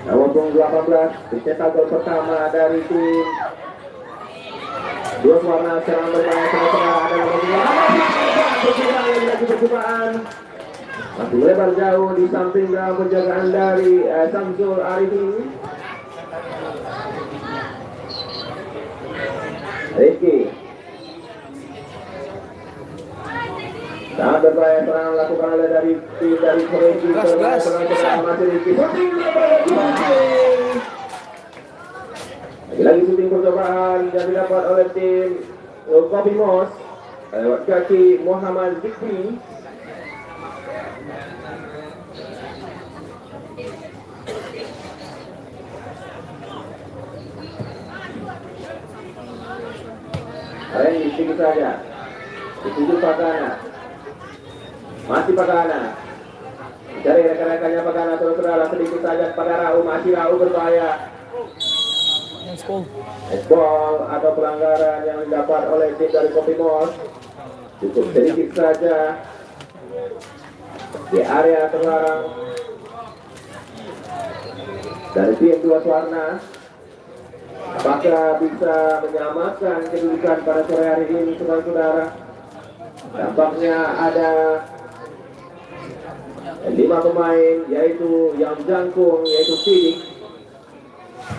Speaker 4: Nomor punggung 18 mencetak gol pertama dari tim dua warna. Serangan berbahaya saudara-saudara, ada nomor 2 lagi percobaan masih melebar jauh di samping dalam penjagaan dari Samsul Arifin. Rizky sangat berbahaya serangan lakukan oleh dari tim dari Rizky. Masih Rizky lagi syuting percobaan yang didapat oleh tim Kopimos lewat kaki Muhammad Zikri. Randy sedikit saja dituju Pagana, masih Pagana mencari rekan-rekannya Pagana saudara-saudara, sedikit saja pada Rau, masih Rau berbahaya. Ball atau pelanggaran yang didapat oleh tim dari Kopimos. Cukup sedikit saja di area terlarang dari tim dua warna. Apakah bisa menyamakan kedudukan pada sore hari ini saudara-saudara? Tampaknya ada 5 pemain, yaitu yang jangkung, yaitu Fidik.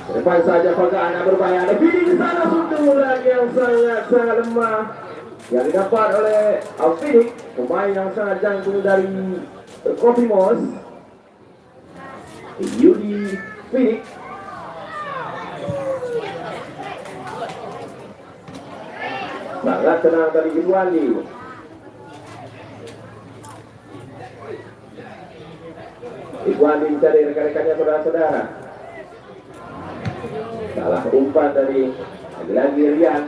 Speaker 4: Depan saja Pagana berbahaya, ada Fidik di sana, sundulan yang sangat lemah yang didapat oleh Fidik, pemain yang sangat jangkung dari Kopimos, Yudi Fidik. Sangat tenang dari Irwandi. Irwandi mencari rekan-rekannya saudara-saudara. Salah umpan dari lagi-lagi Rian.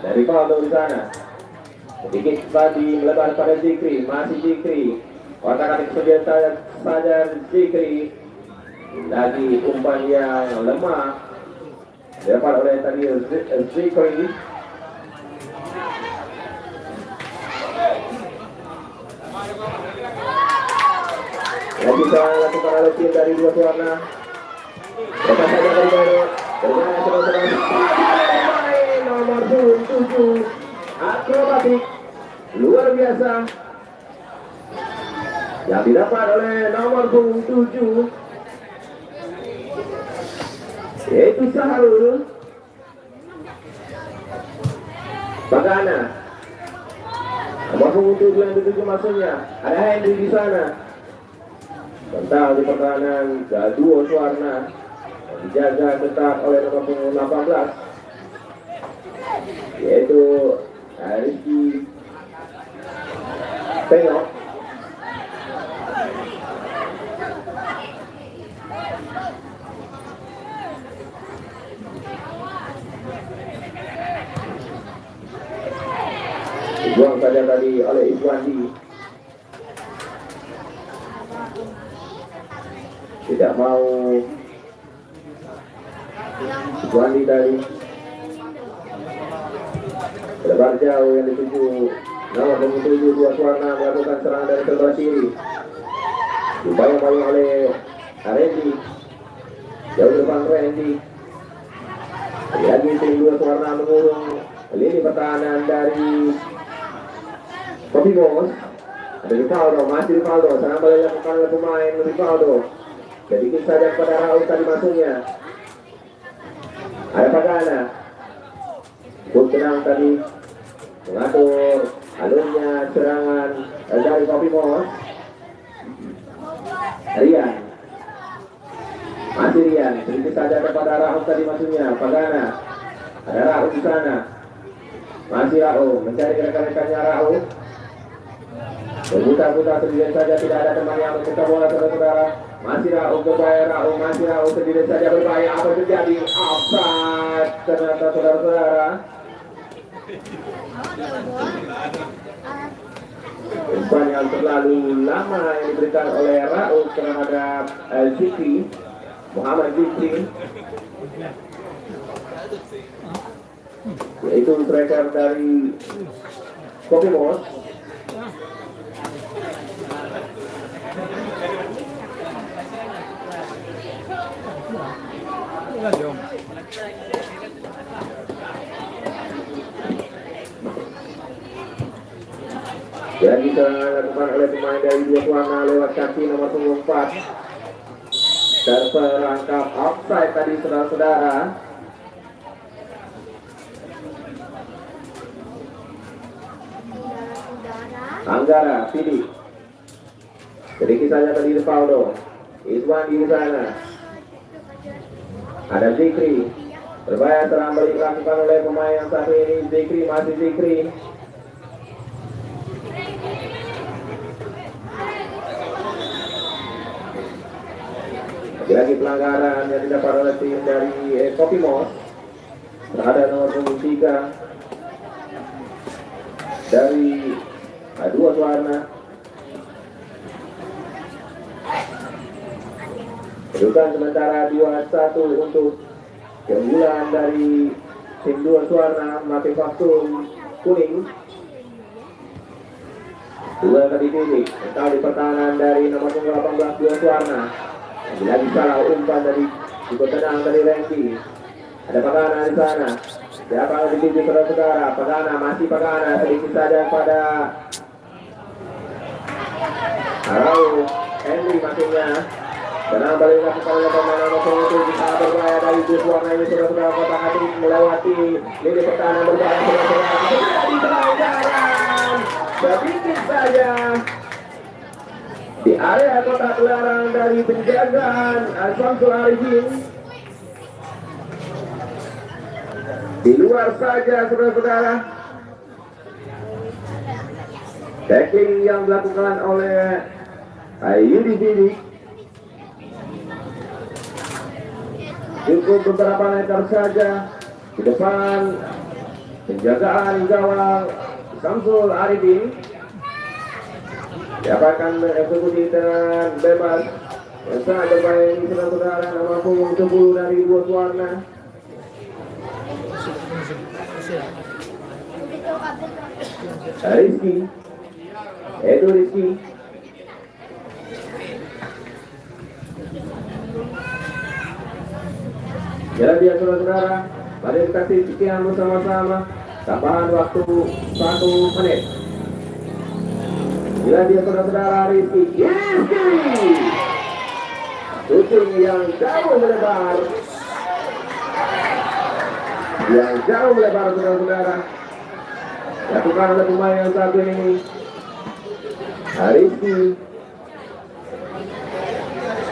Speaker 4: Dari Valdo di sana. Sedikit tadi melebar pada Zikri, masih Zikri. Otak-atik senjata saja Zikri. Lagi umpan yang lemah didapat oleh tadi Zikri. Yang bisa lakukan oleh tim dari dua warna. Lepas saja dari Bayrut. Bermain saudara-saudara. Nomor 7 akrobatik luar biasa yang didapat oleh nomor 7 yaitu Saharul Bagana. Nomor 7 yang dituju maksudnya ada Henry di sana. Tentang di pertahanan duo Suwarna yang dijaga tetap oleh nomor 18 yaitu Rizky Penyok. Dibuang saja tadi oleh Iswandi. Tidak mau Iswandi tadi. Lebar jauh yang dituju nomor 7 dua Suwarna melakukan serangan dari sebelah kiri. Dibayang-bayang oleh Randy. Jauh depan Randy. Lagi tim dua Suwarna mengurung lini pertahanan dari Kopi Bos. Ada Rivaldo, masih Rivaldo. Serangan balik dilakukan oleh pemain Rivaldo. Sedikit saja kepada Raul tadi masuknya. Ada Pagana. Pun tenang tadi mengatur alurnya serangan dari Kopi Bos. Rian. Masih Rian. Sedikit saja kepada Raul tadi masuknya. Pagana. Ada Raul di sana. Masih Raul mencari rekan-rekannya Raul. Berputar-putar sendirian saja, tidak ada teman yang memutar bola saudara-saudara. Masih Raul berbahaya, masih Raul sendirian saja berbahaya. Apa yang terjadi? Offside ternyata saudara-saudara. Umpan yang terlalu lama yang diberikan oleh Raul terhadap Zikri, Muhammad Zikri, yaitu striker dari Kopi Bos. Jadi serangan dilakukan oleh pemain dari dua Suwarna lewat kaki nomor 4. Terperangkap offside tadi saudara-saudara. Anggara, Fidi. Sedikit saja tadi Rivaldo. Iswan di sana. Ada Zikri. Berbahaya serangan balik dilakukan oleh pemain yang satu ini. Zikri, masih Zikri. Lagi pelanggaran yang didapat oleh tim dari Kopi Mos terhadap nomor 3 dari dua Suwarna. Kedudukan sementara 2-1 untuk keunggulan dari tim dua Suwarna memakai vaksin kuning. Dua kali titik mental di pertahanan dari nomor 18 dua Suwarna. Lagi salah umpan dari juga tenang dari Randy. Ada Pagana di sana. Siapa yang dituju saudara-saudara? Pagana, masih Pagana. Sedikit saja pada Raul. Henry masuknya. Tenang balik dilakukan oleh pemain nomor 7 bisa berbahaya dari dua Suwarna ini saudara-saudara. Kota Hati melewati lini pertahanan berbahaya saudara-saudara. Di pelanggaran sedikit saja di area kotak larang dari penjagaan Samsul Arifin. Di luar saja saudara-saudara. Tackling yang dilakukan oleh Yudi Didi. Cukup beberapa meter saja di depan penjagaan gawang Samsul Arifin. Siapa akan mengeksekusi dengan bebas yang sangat bermain saudara-saudara nomor punggung 10 dari dua Suwarna. Rizky, itu Rizky. Jadi dia saudara-saudara, mari kita saksikan bersama-sama tambahan waktu 1 menit. Bila dia saudara-saudara Rizky shooting yang jauh melebar, saudara-saudara, lakukan oleh pemain yang satu ini Rizky.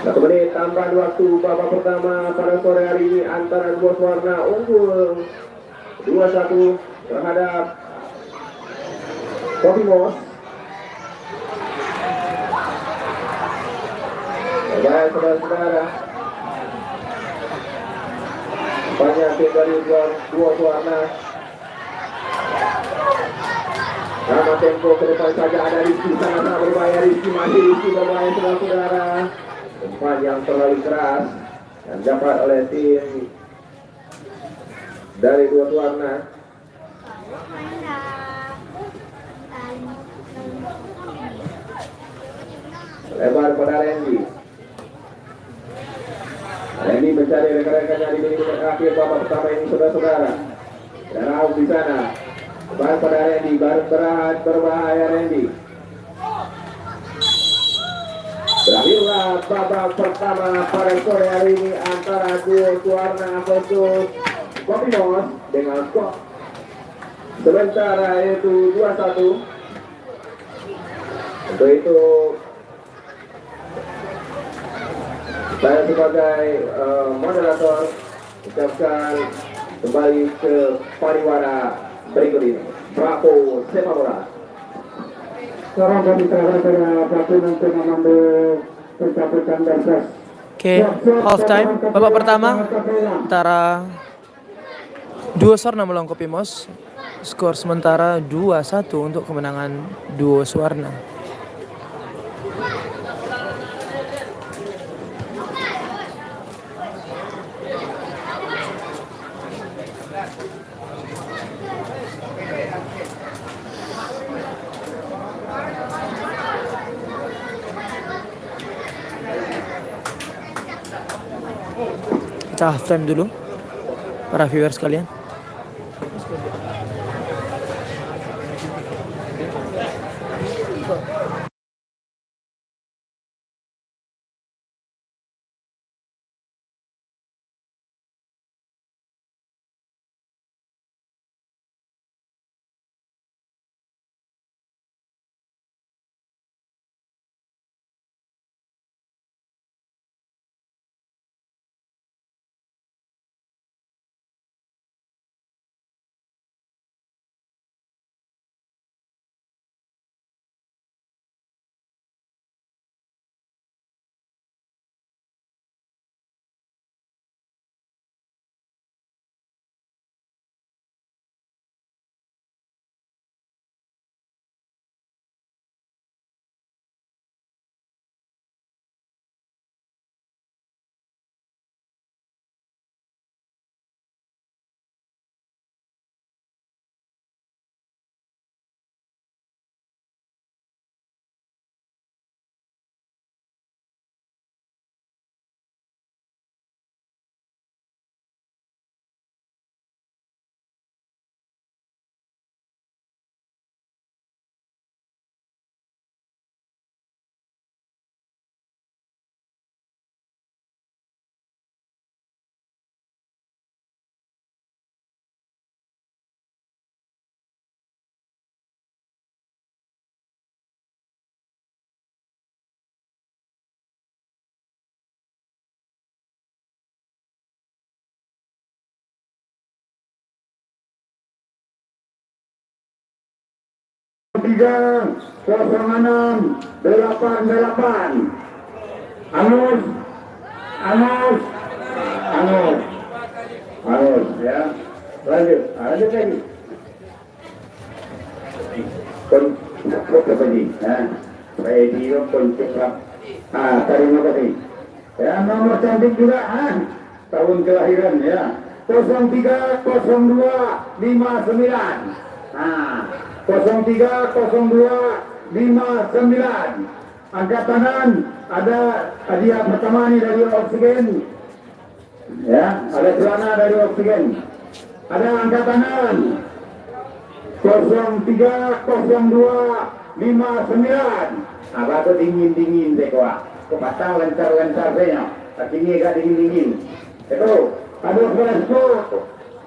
Speaker 4: 1 menit tambahan waktu babak pertama pada sore hari ini antara dua warna unggul 2-1 terhadap Kopimos. Baik saudara-saudara, banyak tim dari dua warna. Nama tempo ke depan saja ada Rizky, sangat berbahaya. Rizky masih berbahaya saudara-saudara. Umpan yang terlalu keras yang dapat oleh tim dari dua warna. Lebar pada Randy. Randy mencari rekan-rekannya di menit akhir babak pertama ini saudara-saudara. Dan Raul di sana. Lebar pada Randy, baru berbahaya Randy. Berakhirlah babak pertama pada sore hari ini antara dua warna versus Kopimos dengan skor sementara yaitu 2-1. Untuk itu saya sebagai moderator ucapkan kembali ke pariwara berikut ini. Bravo sepak bola.
Speaker 1: Sekarang kami serahkan pada Bakun untuk mengambil pencabutan berkas.
Speaker 2: Oke, half time babak pertama antara Duo Swarna melawan Kopimos. Skor sementara 2-1 untuk kemenangan Duo Swarna. Kita half time dulu para viewers kalian.
Speaker 1: Tiga 06 88 Anus ya, lanjut lagi apa ini radio koncepat terima kasih ya. Nomor cantik juga tahun kelahiran ya 030259 030259. Angkat tangan. Ada hadiah pertama nih dari Oksigen
Speaker 5: Ya, ada celana dari oksigen. Ada angkat tangan 030259. Apa tuh dingin deh kok. Kepatang lancar saya. Tinggi gak dingin. Itu ada Fresco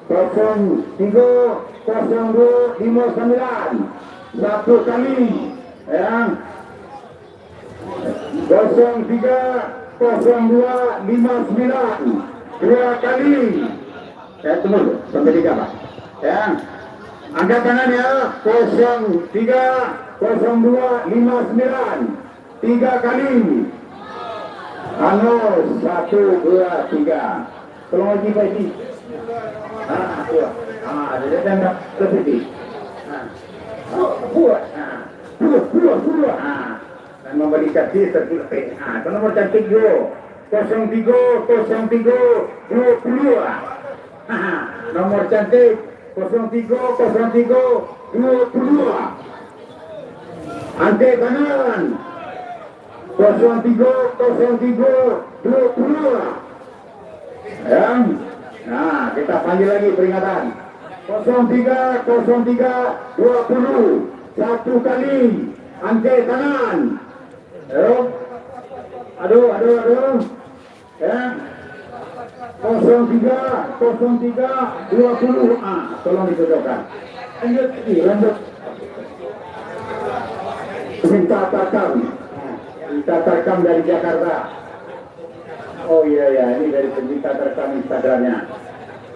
Speaker 5: 030259. Satu kali ya. 030259 dua kali. Tunggu sampai 3 Pak. Ya. Angkat tangan ya. 030259 3 kali. 1, 2, 3. Tolong lagi Pak Iji. Ada tembak ke sini. Buat. Dan memberikan sisa tertulis. Nomor cantik yo. 030320. Nomor cantik 030320. Angkat kanan 030320. Ya. Nah, kita panggil lagi peringatan 030320. Satu kali angkat kanan. Aduh. Ya. 030320. Tolong dicocokkan. Lanjut. Minta tarkam dari Jakarta. Oh iya, ini dari pencipta tarkam Instagramnya.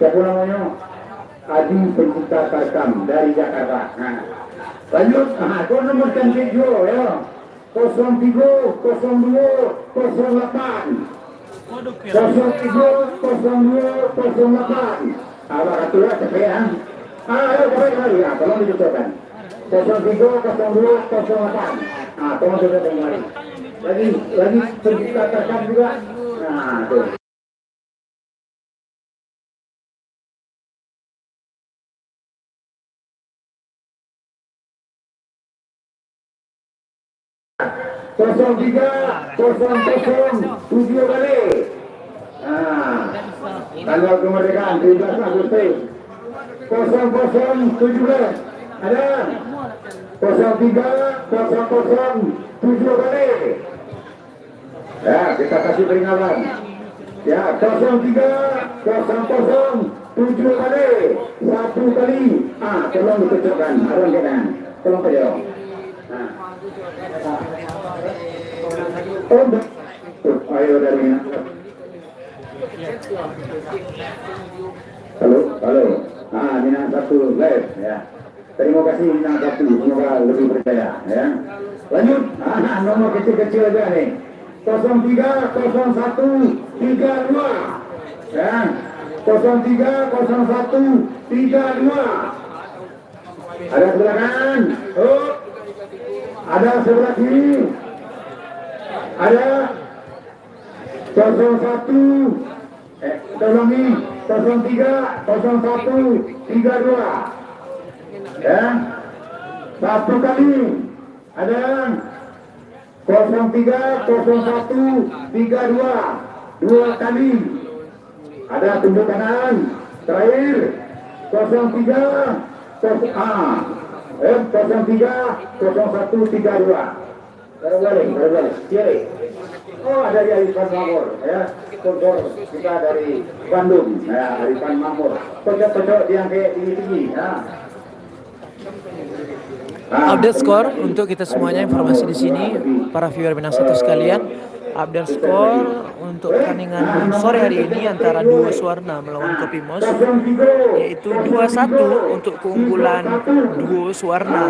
Speaker 5: Siapa namanya? Adi pencipta tarkam dari Jakarta. Lanjut. Itu nomor cantik juga ya. 030208. 030208. Apa aturan cepetan? Ayo cepetan ya, tolong dicocokkan. 030208. Tolong dicocokkan lagi. Lagi pencipta tarkam juga. Tuh. Kosong 7 kali. Tanggal kemerdekaan 17 Agustus 0017. Ada 030007 kali. Ya, kita kasih peringatan. Ya, 030007 kali. 1 kali. Tolong dicocokkan. Arang kita. Tolong pejalan. Ayo dari halo. Minang 1 live ya. Terima kasih Minang 1, semoga lebih percaya ya. Lanjut. Nomor kecil-kecil aja nih. 030132 ya. 030132. Ada sebelah kanan. Ada sebelah kiri. Ada 01 ulangi 030132 ya. 1 kali. Ada 030132 2 kali. Ada tunjuk kanan. Terakhir 030132. Berbalik. Kiri. Ada di Arifan Mamur ya. Sponsor kita dari Bandung ya, Arifan Mamur. Pojok-pojok yang kayak tinggi ya.
Speaker 2: Update skor untuk kita semuanya, informasi di sini para viewer Minang 1 sekalian. Update skor untuk pertandingan sore hari ini antara Duo Suwarna melawan Kopimos, yaitu 2-1 untuk keunggulan Duo Suwarna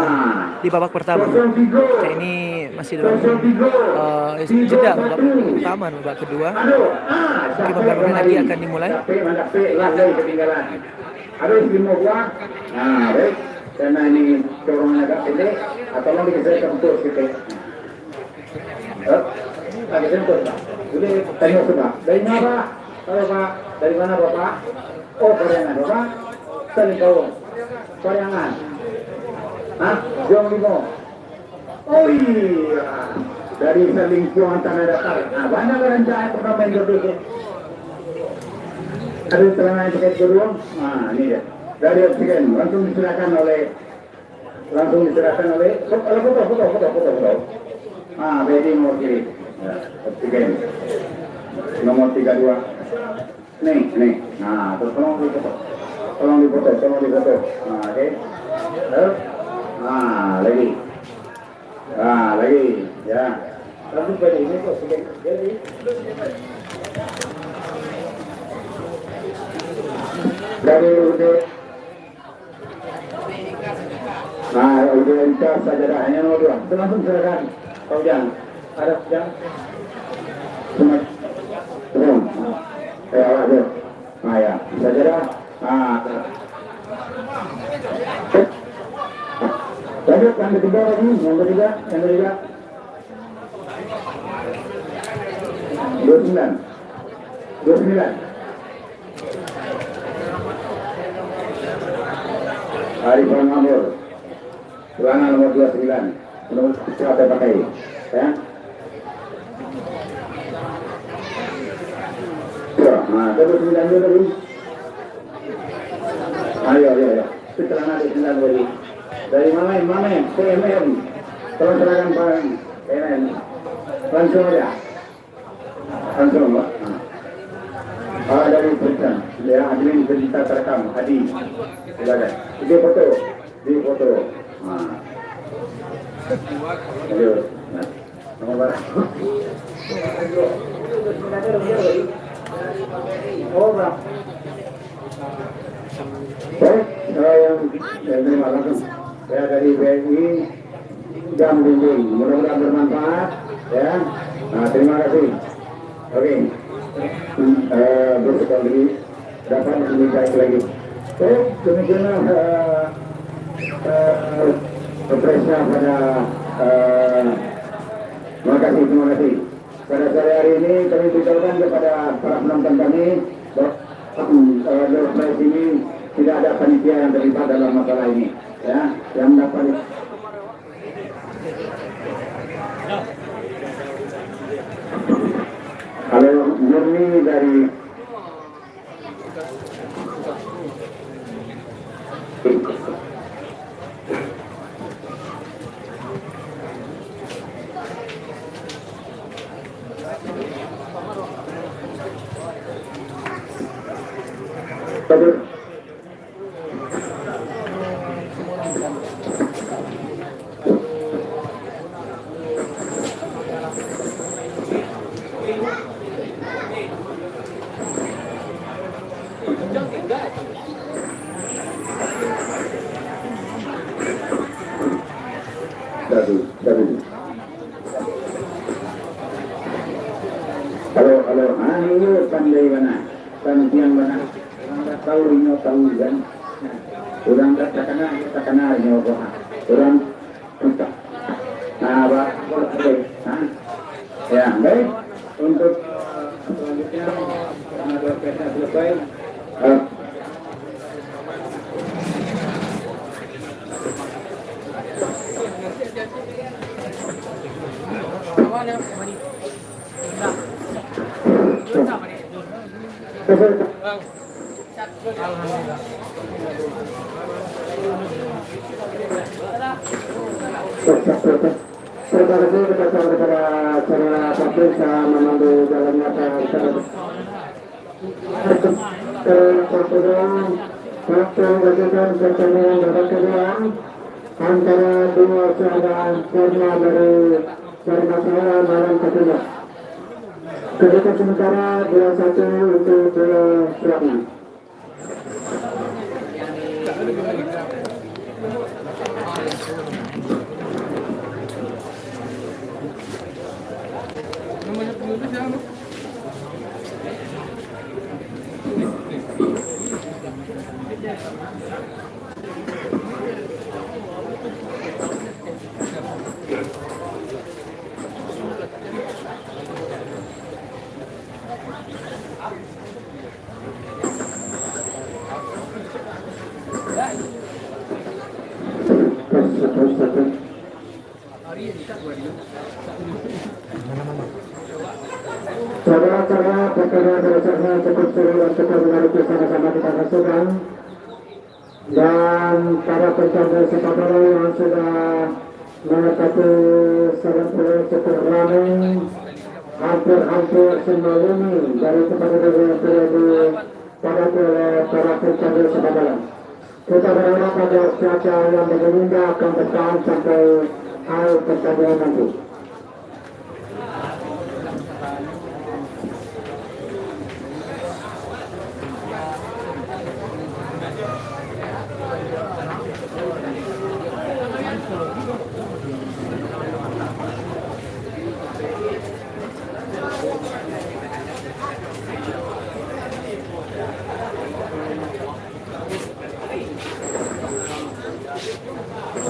Speaker 2: di babak pertama. Ini masih dalam jeda babak pertama, babak kedua. Mungkin beberapa menit lagi akan dimulai.
Speaker 5: Baik, karena ini dorongan agak pendek, atau mau dikasih untuk kita. Lagi sentuh Pak. Udah tanya Pak. Dari mana Pak? Halo Pak. Dari mana Bapak? Oh, Pariangan Bapak. Saling kau. Pariangan. Jong Limo. Oh iya. Dari Selingkuhan Tanah Datar. Banyak rencana pernah main berdua. Ada celana yang pakai kedua. Nah, ini dia. Dari oksigen langsung diserahkan oleh foto. Ah, BD nomor kiri. Ya, oksigen. Nomor 32. Nih. Nah, terus tolong difoto. Nah, oke. Terus. Lagi. Lagi. Ya. Langsung BD ini oksigen. Jadi dari udah lintas saja dah, hanya nomor 2. Itu langsung silakan. Kau jangan. Ada yang cuma belum. Awak tu. Ya. Saja dah. Lanjut yang ketiga lagi, yang ketiga. 29. Arifan Amur, celana nomor 29, nomor siapa pakai, ya? Terus 9 dulu tadi. Ayo. Itu celana 9 tadi. Dari mana? PMM. Tolong serahkan Pak PMM. Langsung aja. Langsung, Pak. Dari Perintah, ya, admin berita terekam, Hadi. Silakan. Di foto. Ayo. Nomor berapa? Oh, berapa? Yang terima langsung. Saya dari BNI Jam Bimbing. Mudah-mudahan bermanfaat, ya. Terima kasih. Oke. Bersekali dapat meningkat lagi. Demikianlah presnya pada terima kasih. Pada sore hari ini kami beritahukan kepada para penonton kami bahwa Doorpress ini tidak ada panitia yang terlibat dalam masalah ini, ya, yang dapat. Kalau murni dari Halo, ini pandai mana? Pantiang mana? Anda tahu kan? Orang takana ini apa? Orang kita. Pak, boleh. Ya, baik. Untuk selanjutnya karena Doorpressnya selesai. Terima kasih kepada saudara Kapolres yang memandu jalannya waktu berdasarkan pertandingan babak kedua antara dua saudara Karna dari Sarmasaya malam ketiga. Kedudukan sementara 2-1 untuk bola Suratna.
Speaker 1: Saudara-saudara, pertandingan dasarnya cukup seru dan cukup menarik sama-sama kita saksikan. Dan para pencari sepak bola yang sudah menepati 70 cukup ramai, hampir semua ini dari pertandingan yang sudah dipadati oleh para pencari sepak bola. Kita berharap pada cuaca yang berbeda akan bertahan sampai akhir pertandingan nanti.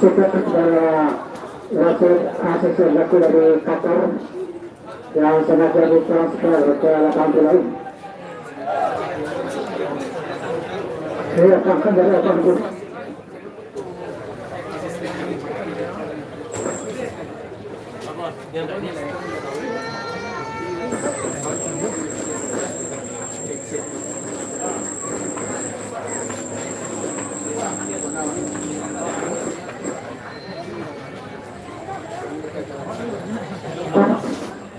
Speaker 1: Kita kepada Rasul Asis Laku dari Qatar yang sengaja ditransfer ke lapangan lain. Saya akan dari lapangan itu.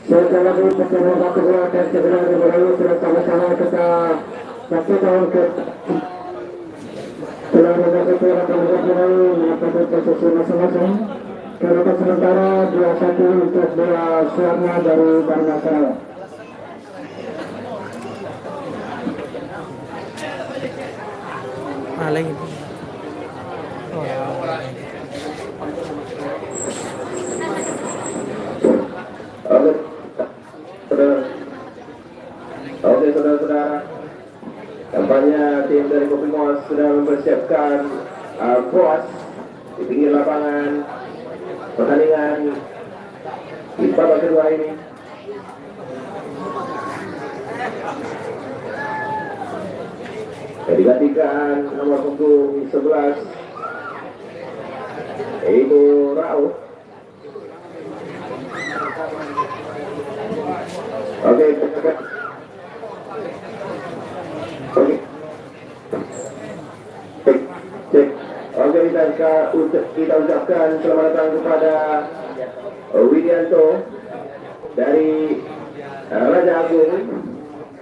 Speaker 1: Setelah itu pertemuan kedua dan segera dimulai sudah sama-sama kita saksikan ke telah memasuki akan dimulai menapati posisi masing-masing. Kedudukan sementara 2-1 untuk bola suaranya dari Barna Sarawak.
Speaker 2: Malay.
Speaker 4: Oke, saudara-saudara, tampaknya tim dari Kopi Mos sudah mempersiapkan pos di pinggir lapangan pertandingan di babak kedua ini. Digantikan nomor punggung 11 yaitu Rauf. Oke. Cek. Oke, kita ucapkan selamat datang kepada Widianto dari Raja Agung,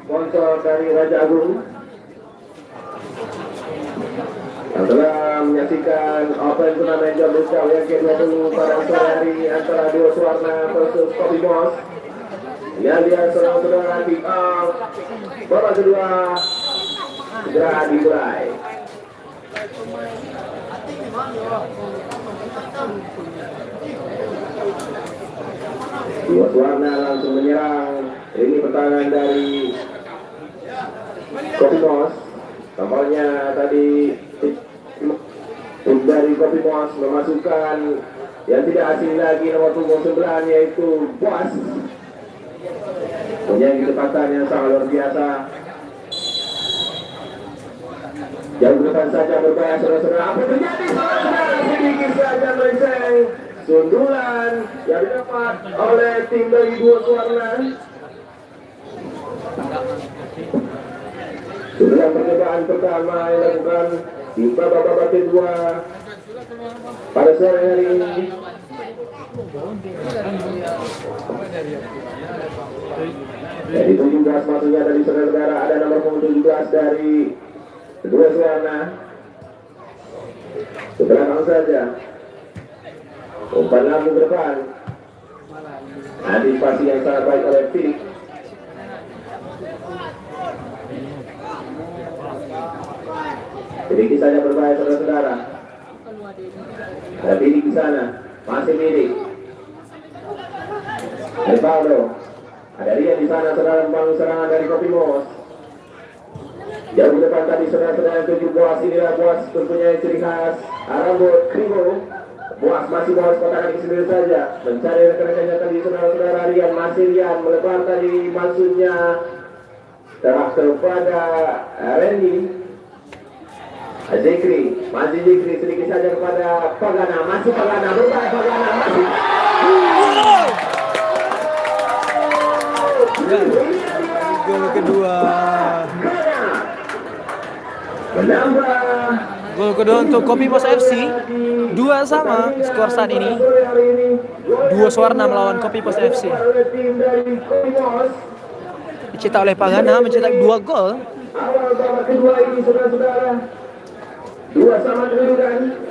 Speaker 4: sponsor dari Raja Agung, yang telah menyaksikan Open Turnamen Jordan Cup yang ke-20 pada sore hari antara Dua Suwarna versus Kopi Mos. Yang dia saudara-saudara kick off babak kedua segera dimulai. Dua Suwarna langsung menyerang. Ini pertahanan dari Kopi Mos. Tampaknya tadi dari Kopi Mos memasukkan yang tidak asing lagi nomor punggung 9 yaitu Boas. Punya kecepatan yang sangat luar biasa. Jauh ke depan saja berbahaya saudara-saudara. Apa terjadi saudara-saudara? Sedikit saja melenceng. Sundulan yang didapat oleh tim dari Dua Suwarna. Sundulan percobaan pertama yang dilakukan di babak kedua pada sore hari ini. Jadi 17 maksudnya dari saudara-saudara, ada nomor punggung 17 dari Dua Suwarna. Sebelakang saja. Umpan lambung ke depan. Antisipasi yang sangat baik oleh Philip. Sedikit saja berbahaya saudara-saudara. Ada Philip di sana. Masih miring. Ada Paulo. Ada Rian di sana, saudara, membangun serangan dari Kopi Mos. Jauh ke depan tadi saudara-saudara yang 7 Boas. Inilah Boas mempunyai ciri khas rambut kribo. Boas masih Boas kotak kaki sendiri saja. Mencari rekan-rekannya tadi saudara-saudara. Rian masih Rian melebar tadi maksudnya terah kepada Randy. Zikri, masih Zikri sedikit saja kepada Pagana. Masih Pagana, berbahaya Pagana masih.
Speaker 2: Gol kedua.
Speaker 4: Menambah
Speaker 2: Gol kedua untuk Kopi Pos FC. 2 sama skor saat ini. 2 Suwarna melawan Kopi Pos FC.
Speaker 4: tim dari Koimos.
Speaker 2: Dicetak oleh Pagana mencetak 2 gol.
Speaker 4: Awal babak kedua ini saudara-saudara, 2 sama kedudukan.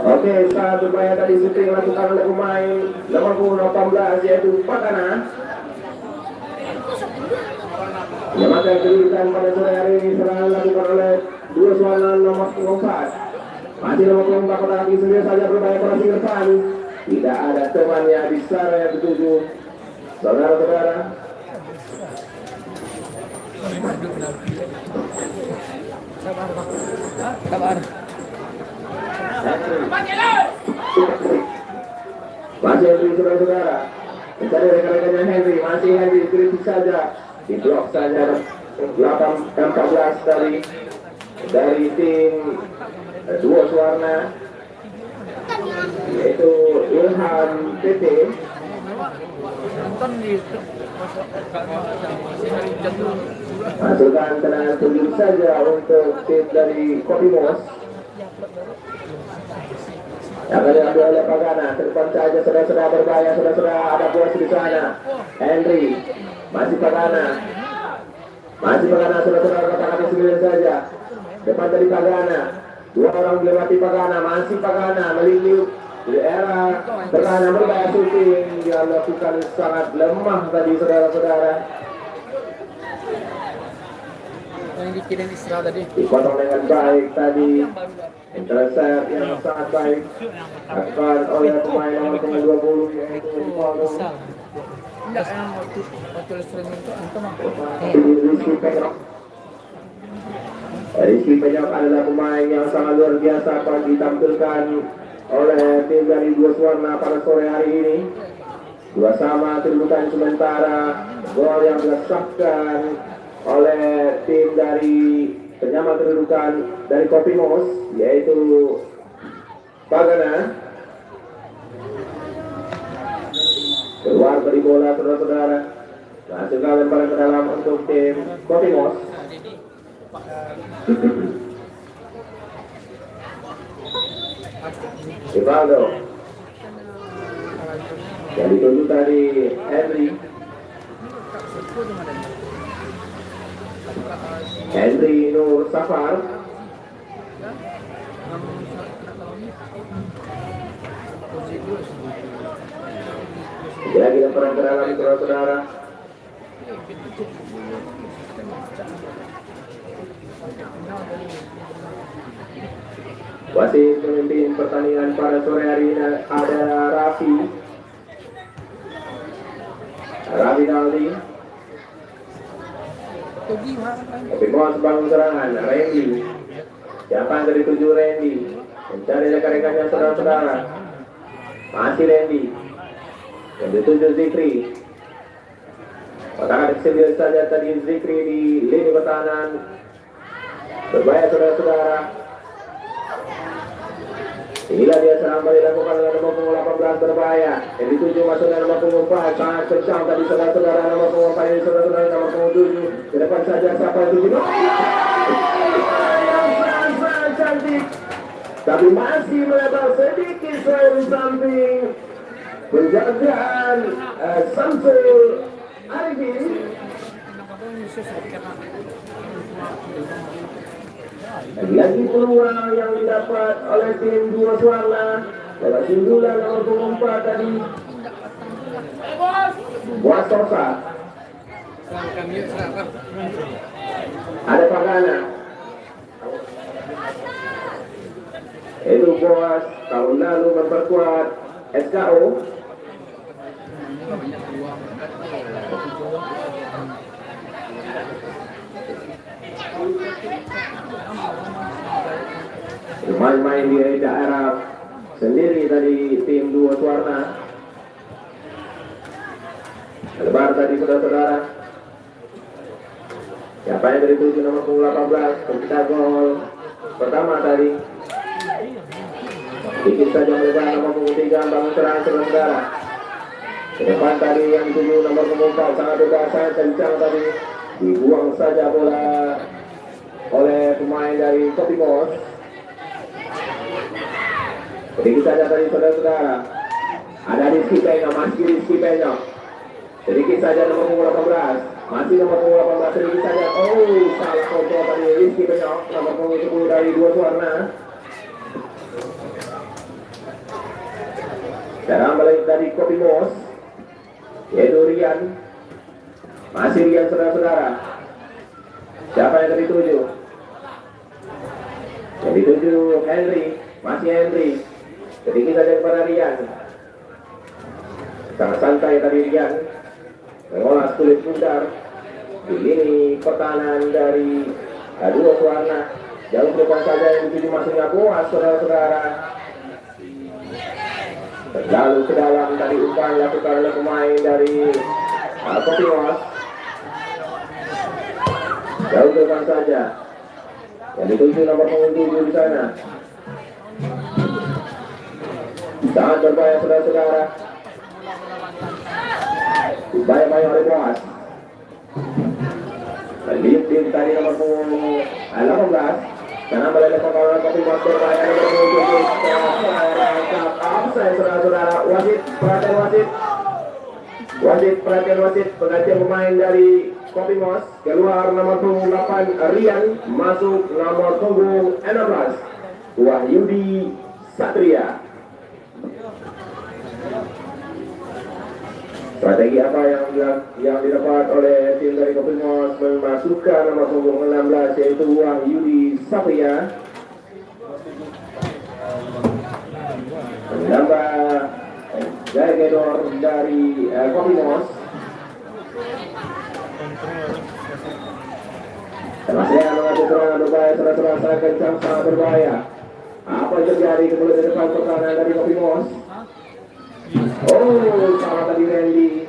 Speaker 4: Oke, saat bermain tadi syuting dilakukan oleh pemain nomor punggung 18 yaitu Pagana. Yang akan diberikan pada sore hari ini serangan dilakukan oleh 2 Suwarna nomor punggung 4. Masih nomor punggung 4 pada kaki sendiri saja bermain pada ke depan. Tidak ada temannya di sana yang dituju. Saudara-saudara,
Speaker 2: Kabar.
Speaker 4: masih Henry saudara-saudara mencari rekan-rekannya Henry, masih Henry kritik saja, diblok saja 14 dari tim 2 Suwarna yaitu Ilham PT. Masukkan tendangan tunjuk saja untuk tim dari Koimos. Yang akan diambil oleh Pagana, ke depan saja saudara-saudara berbahaya, saudara-saudara ada bola di sana. Henry, masih Pagana, saudara-saudara katakan 9 saja. Depan dari Pagana, 2 orang melewati Pagana, masih Pagana meliliuk di era pertahanan berbahaya syuting. Dia lakukan sangat lemah tadi saudara-saudara.
Speaker 2: Yang dikirim istirahat tadi.
Speaker 4: Dipotong dengan baik tadi. Intercept yang sangat baik akan oleh pemain nomor 20 yaitu Rivaldo.
Speaker 2: Enggak, yang waktu streaming itu antum
Speaker 4: Rizky Penyok. Rizky Penyok adalah pemain yang sangat luar biasa akan ditampilkan oleh tim dari 2 Suwarna pada sore hari ini. 2 sama kedudukan sementara. Gol yang disahkan oleh tim dari penyama kedudukan dari Koimos yaitu Pagana. Keluar dari bola saudara-saudara, masukkan lemparan ke dalam untuk tim Koimos. Rivaldo yang dituju tadi Henry Nur Safar. Lagi lemparan ke dalam saudara-saudara. Wasit pemimpin pertandingan pada sore hari ini ada Raffi Naldi. Koimos bangun serangan, Randy. Siapa yang dari 7 Randy? Mencari rekan-rekannya saudara-saudara. Masih Randy. Yang dituju Zikri. Kotakan sendiri saja tadi Zikri di lini pertahanan. Berbahaya saudara-saudara. Inilah dia serang balik dilakukan oleh nomor punggung 18 berbahaya. Yang dituju masuk dengan nomor punggung 4. Sangat kencang tadi saudara-saudara. Nomor punggung 4 ini saudara-saudara nomor punggung 7. Ke depan saja siapa yang tuju. Yang sangat cantik. Tapi masih melebar sedikit selain samping. Penjagaan Samsul Arifin. Lagi peluang yang didapat oleh tim 2 Suwarna lewat sundulan nomor punggung 4 tadi. Buat Sosa. Ada Pagana. Itu Boas tahun lalu memperkuat SKO. Main-main di daerah sendiri tadi tim 2 Suwarna. Lebar tadi saudara-saudara. Siapa yang dari 7 nomor punggung 18 kita gol pertama tadi. Sedikit saja melebar nomor punggung 3 bangun serangan saudara-saudara. Ke depan tadi yang dituju nomor punggung 4 sangat bebas, sangat kencang tadi. Dibuang saja bola oleh pemain dari Kopi Mos. Sedikit saja tadi saudara-saudara. Ada Rizky Penyok, masih Rizky Penyok. Sedikit saja nomor punggung 18. Masih nomor punggung 18 sedikit saja. Oh, salah kontrol tadi Rizky Penyok. Nomor punggung 10 dari Dua Suwarna. Sekarang balik dari Kopi Mos, yaitu Rian. Masih Rian saudara-saudara. Siapa yang dituju? Yang dituju Henry. Masih Henry. Sedikit saja kepada Rian. Sangat santai tadi Rian mengolah kulit bundar di lini pertahanan dari Dua Suwarna. Jauh depan saja yang dituju masuknya Boas saudara-saudara. Lalu ke dalam tadi umpan dilakukan oleh pemain dari Kopi Mos. Jauh depan saja yang dituju nomor punggung 7 di sana. Sangat berbahaya saudara-saudara. Bahaya-bahaya oleh Boas. Lihat tadi nomor punggung 18. Karena meletakkan oleh Kopi Mos berbahaya nomor punggung 7. Offside saudara-saudara. Wasit, perhatian wasit. Wasit, perhatian wasit. Penggantian pemain dari Kopi Mos. Keluar nomor punggung 8 Rian. Masuk nomor punggung 16 Wahyudi Satria. Strategi apa yang didapat oleh tim dari Kopi Mos memasukkan nomor punggung 16 yaitu Wahyudi Satria. Menambah gaya gedor dari Kopi Mos. Masih mengatur serangan berbahaya, saudara-saudara, sangat kencang, sangat berbahaya. Apa yang terjadi kemudian di depan pertahanan dari Kopi Mos? Oh, salah tadi Randy.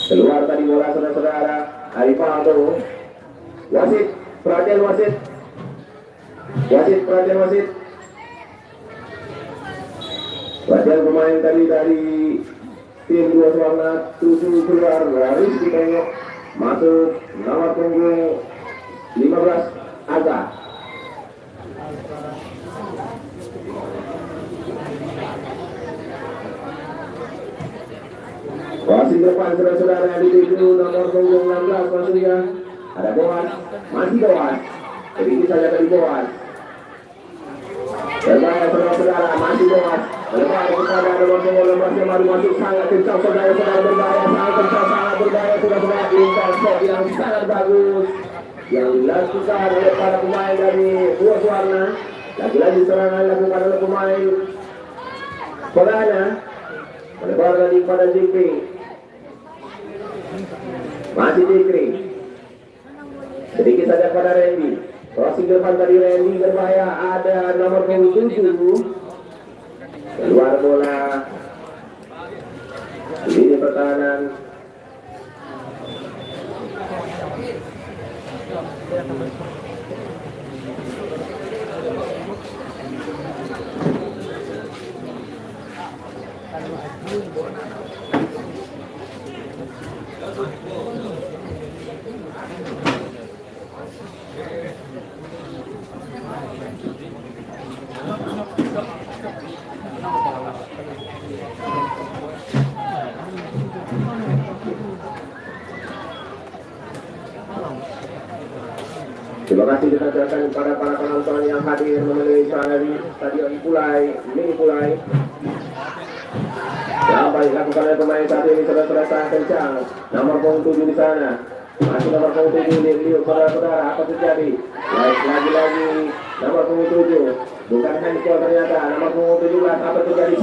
Speaker 4: Keluar tadi bola saudara-saudara. Arifanto. Wasit, perhatian wasit. Wasit, perhatian wasit. Perhatian pemain tadi dari tim Dua Suwarna 7 keluar. Rizky Penyok masuk nomor punggung 15 Aga. Wasit depan saudara-saudara yang dituju nomor punggung 16 maksudnya. Ada Boas, masih Boas. Sedikit saja tadi Boas. Berbahaya saudara-saudara, masih Boas. Berbahaya kepada nomor punggung 16 yang baru masuk, sangat kencang saudara-saudara, berbahaya, sangat kencang, sangat berbahaya saudara-saudara. Intercept yang sangat bagus yang dilakukan oleh para pemain dari Dua Suwarna. Lagi-lagi serangan dilakukan oleh pemain Polana. Melebar lagi pada Zikri. Masih Zikri. Sedikit saja pada Randy. Crossing depan tadi Randy berbahaya. Ada nomor punggung 7. Keluar bola. Lini pertahanan. Terima kasih kita ucapkan kepada para penonton yang hadir memenuhi Stadion Pulai, Mini Pulai. Yang baik dilakukan oleh pemain saat ini saudara-saudara sangat kencang. Nomor punggung 7 di sana. Masih nomor punggung 7 Liu saudara-saudara, apa terjadi? Lagi-lagi nomor punggung 7. Bukan handball ternyata. Nomor punggung 17, apa terjadi?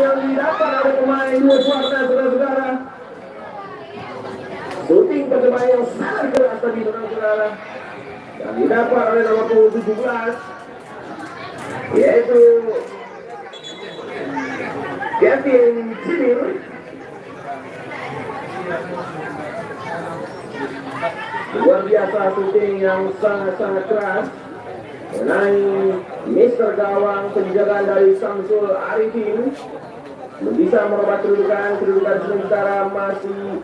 Speaker 4: Yang didapat oleh pemain Dua Suwarna saudara-saudara. Shooting percobaan yang sangat keras tadi saudara-saudara. Yang didapat oleh nomor punggung 17. yaitu Kevin Cibir. Luar biasa shooting yang sangat-sangat keras mengenai Mister Gawang penjagaan dari Samsul Arifin. Bisa merubah kedudukan sementara masih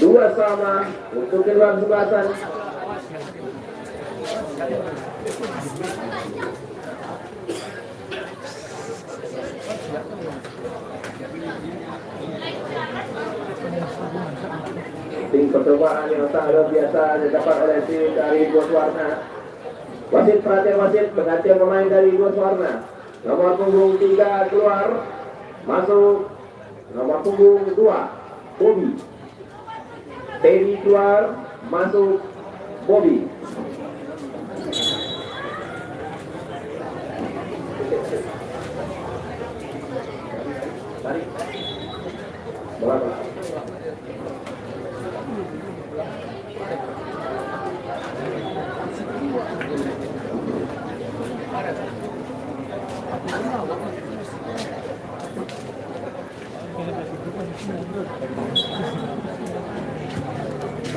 Speaker 4: 2 sama untuk kedua kesebelasan. Tim percobaan yang sangat luar biasa didapat oleh tim dari Dua Warna. Wasit perhatian wasit, perhatian pemain dari Dua Warna. Nomor punggung 3 keluar, masuk nomor punggung 2 Bobby. Teddy keluar, masuk Bobby. Tarik. Bola.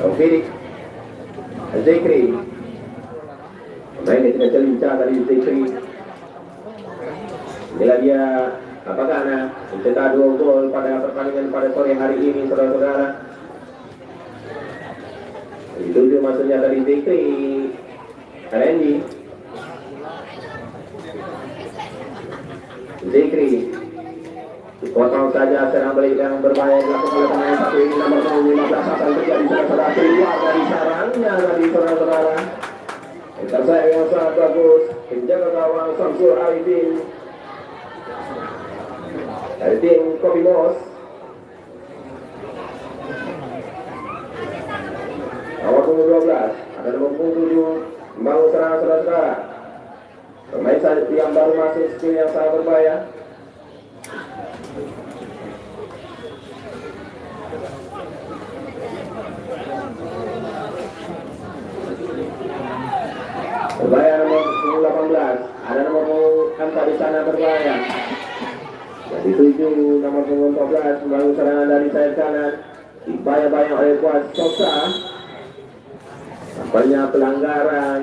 Speaker 4: Oke, Zekri. Pemain yang tidak lincah dari Zekri. Inilah dia apakah mencetak 2 gol pada pertandingan pada sore hari ini, saudara-saudara. Itu dia maksudnya dari Zekri. Randy. Zekri. Potong saja serang balik yang berbahaya dilakukan oleh pemain satu ini nomor 15 akan terjadi saudara keluar dari sarangnya tadi saudara-saudara. Intercept yang sangat bagus penjaga gawang Samsul Arifin dari tim Kopi Mos. Nomor punggung 12 ada nomor punggung 7 membangun serangan saudara-saudara. Pemain yang baru masuk skill yang sangat berbahaya. Berbahaya nomor 18, ada nomor punggung di sana berbahaya. Jadi 7 nomor punggung 14 membangun serangan dari sayap kanan. Dibayang-bayang oleh Kuat Sosa. Nampaknya pelanggaran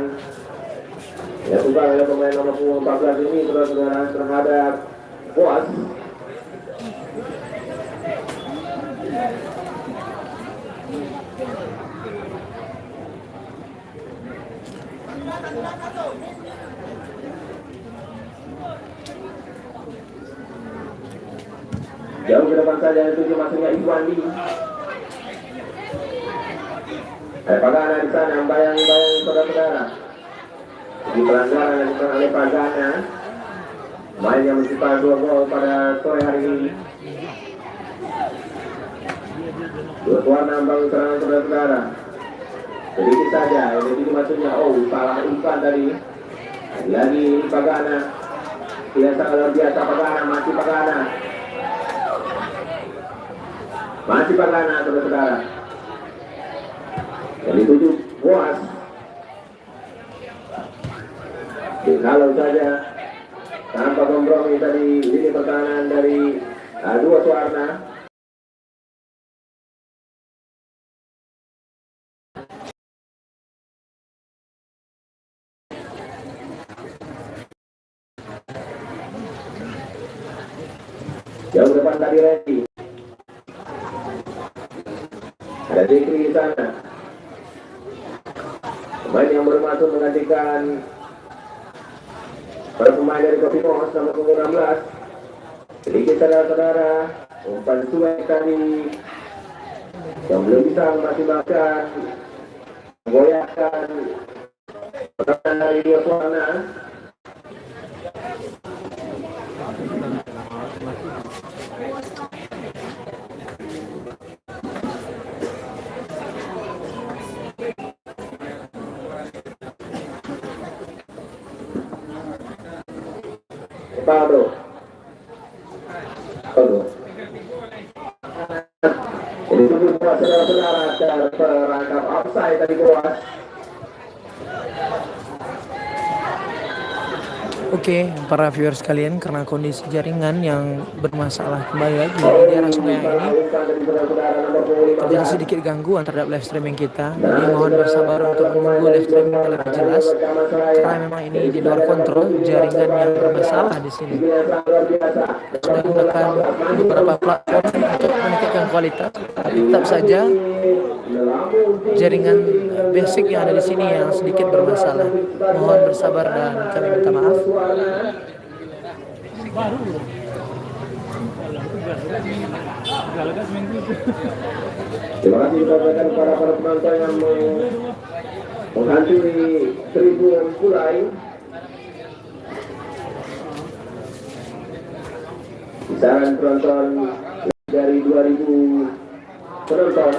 Speaker 4: yang dilakukan oleh pemain nomor punggung 14 ini saudara-saudara terhadap Kuat. Jauh ke depan saja itu masuknya Iwan Lee. Pagana di sana bayang-bayang saudara-saudara. Di pelanggaran yang dilakukan oleh Pagana. Main yang menciptakan 2 gol pada sore hari ini. Dua Warna membangun serangan saudara-saudara. Sedikit saja, ini maksudnya salah umpan tadi. Lagi Pagana. Tidak sangat luar biasa Pagana, masih Pagana. Masih Pagana saudara-saudara. Yang dituju Boas. Kalau saja tanpa kompromi tadi ini pertahanan dari Dua Warna. Jauh depan tadi Randy. Ada Zekri di sana. Pemain yang baru masuk menggantikan para pemain dari Kopi Mos nomor punggung 16. Sedikit saudara-saudara, umpan suai tadi yang belum bisa mengakibatkan menggoyahkan pertahanan dari Dua Warna. Pablo. Ini semua saudara-saudara terperangkap offside tadi Boas.
Speaker 2: Oke, para viewers sekalian, karena kondisi jaringan yang bermasalah kembali lagi di daerah Sungai Yang ini terjadi sedikit gangguan terhadap live streaming kita. Jadi mohon bersabar untuk menunggu live streaming yang lebih jelas, karena memang ini di luar kontrol jaringan yang bermasalah di sini. Sudah gunakan beberapa platform untuk meningkatkan kualitas, tapi tetap saja jaringan basic yang ada di sini yang sedikit bermasalah. Mohon bersabar dan kami minta maaf.
Speaker 4: Terima kasih disampaikan kepada para penonton yang menghantui tribun mulai. Kisaran penonton dari 2000 penonton.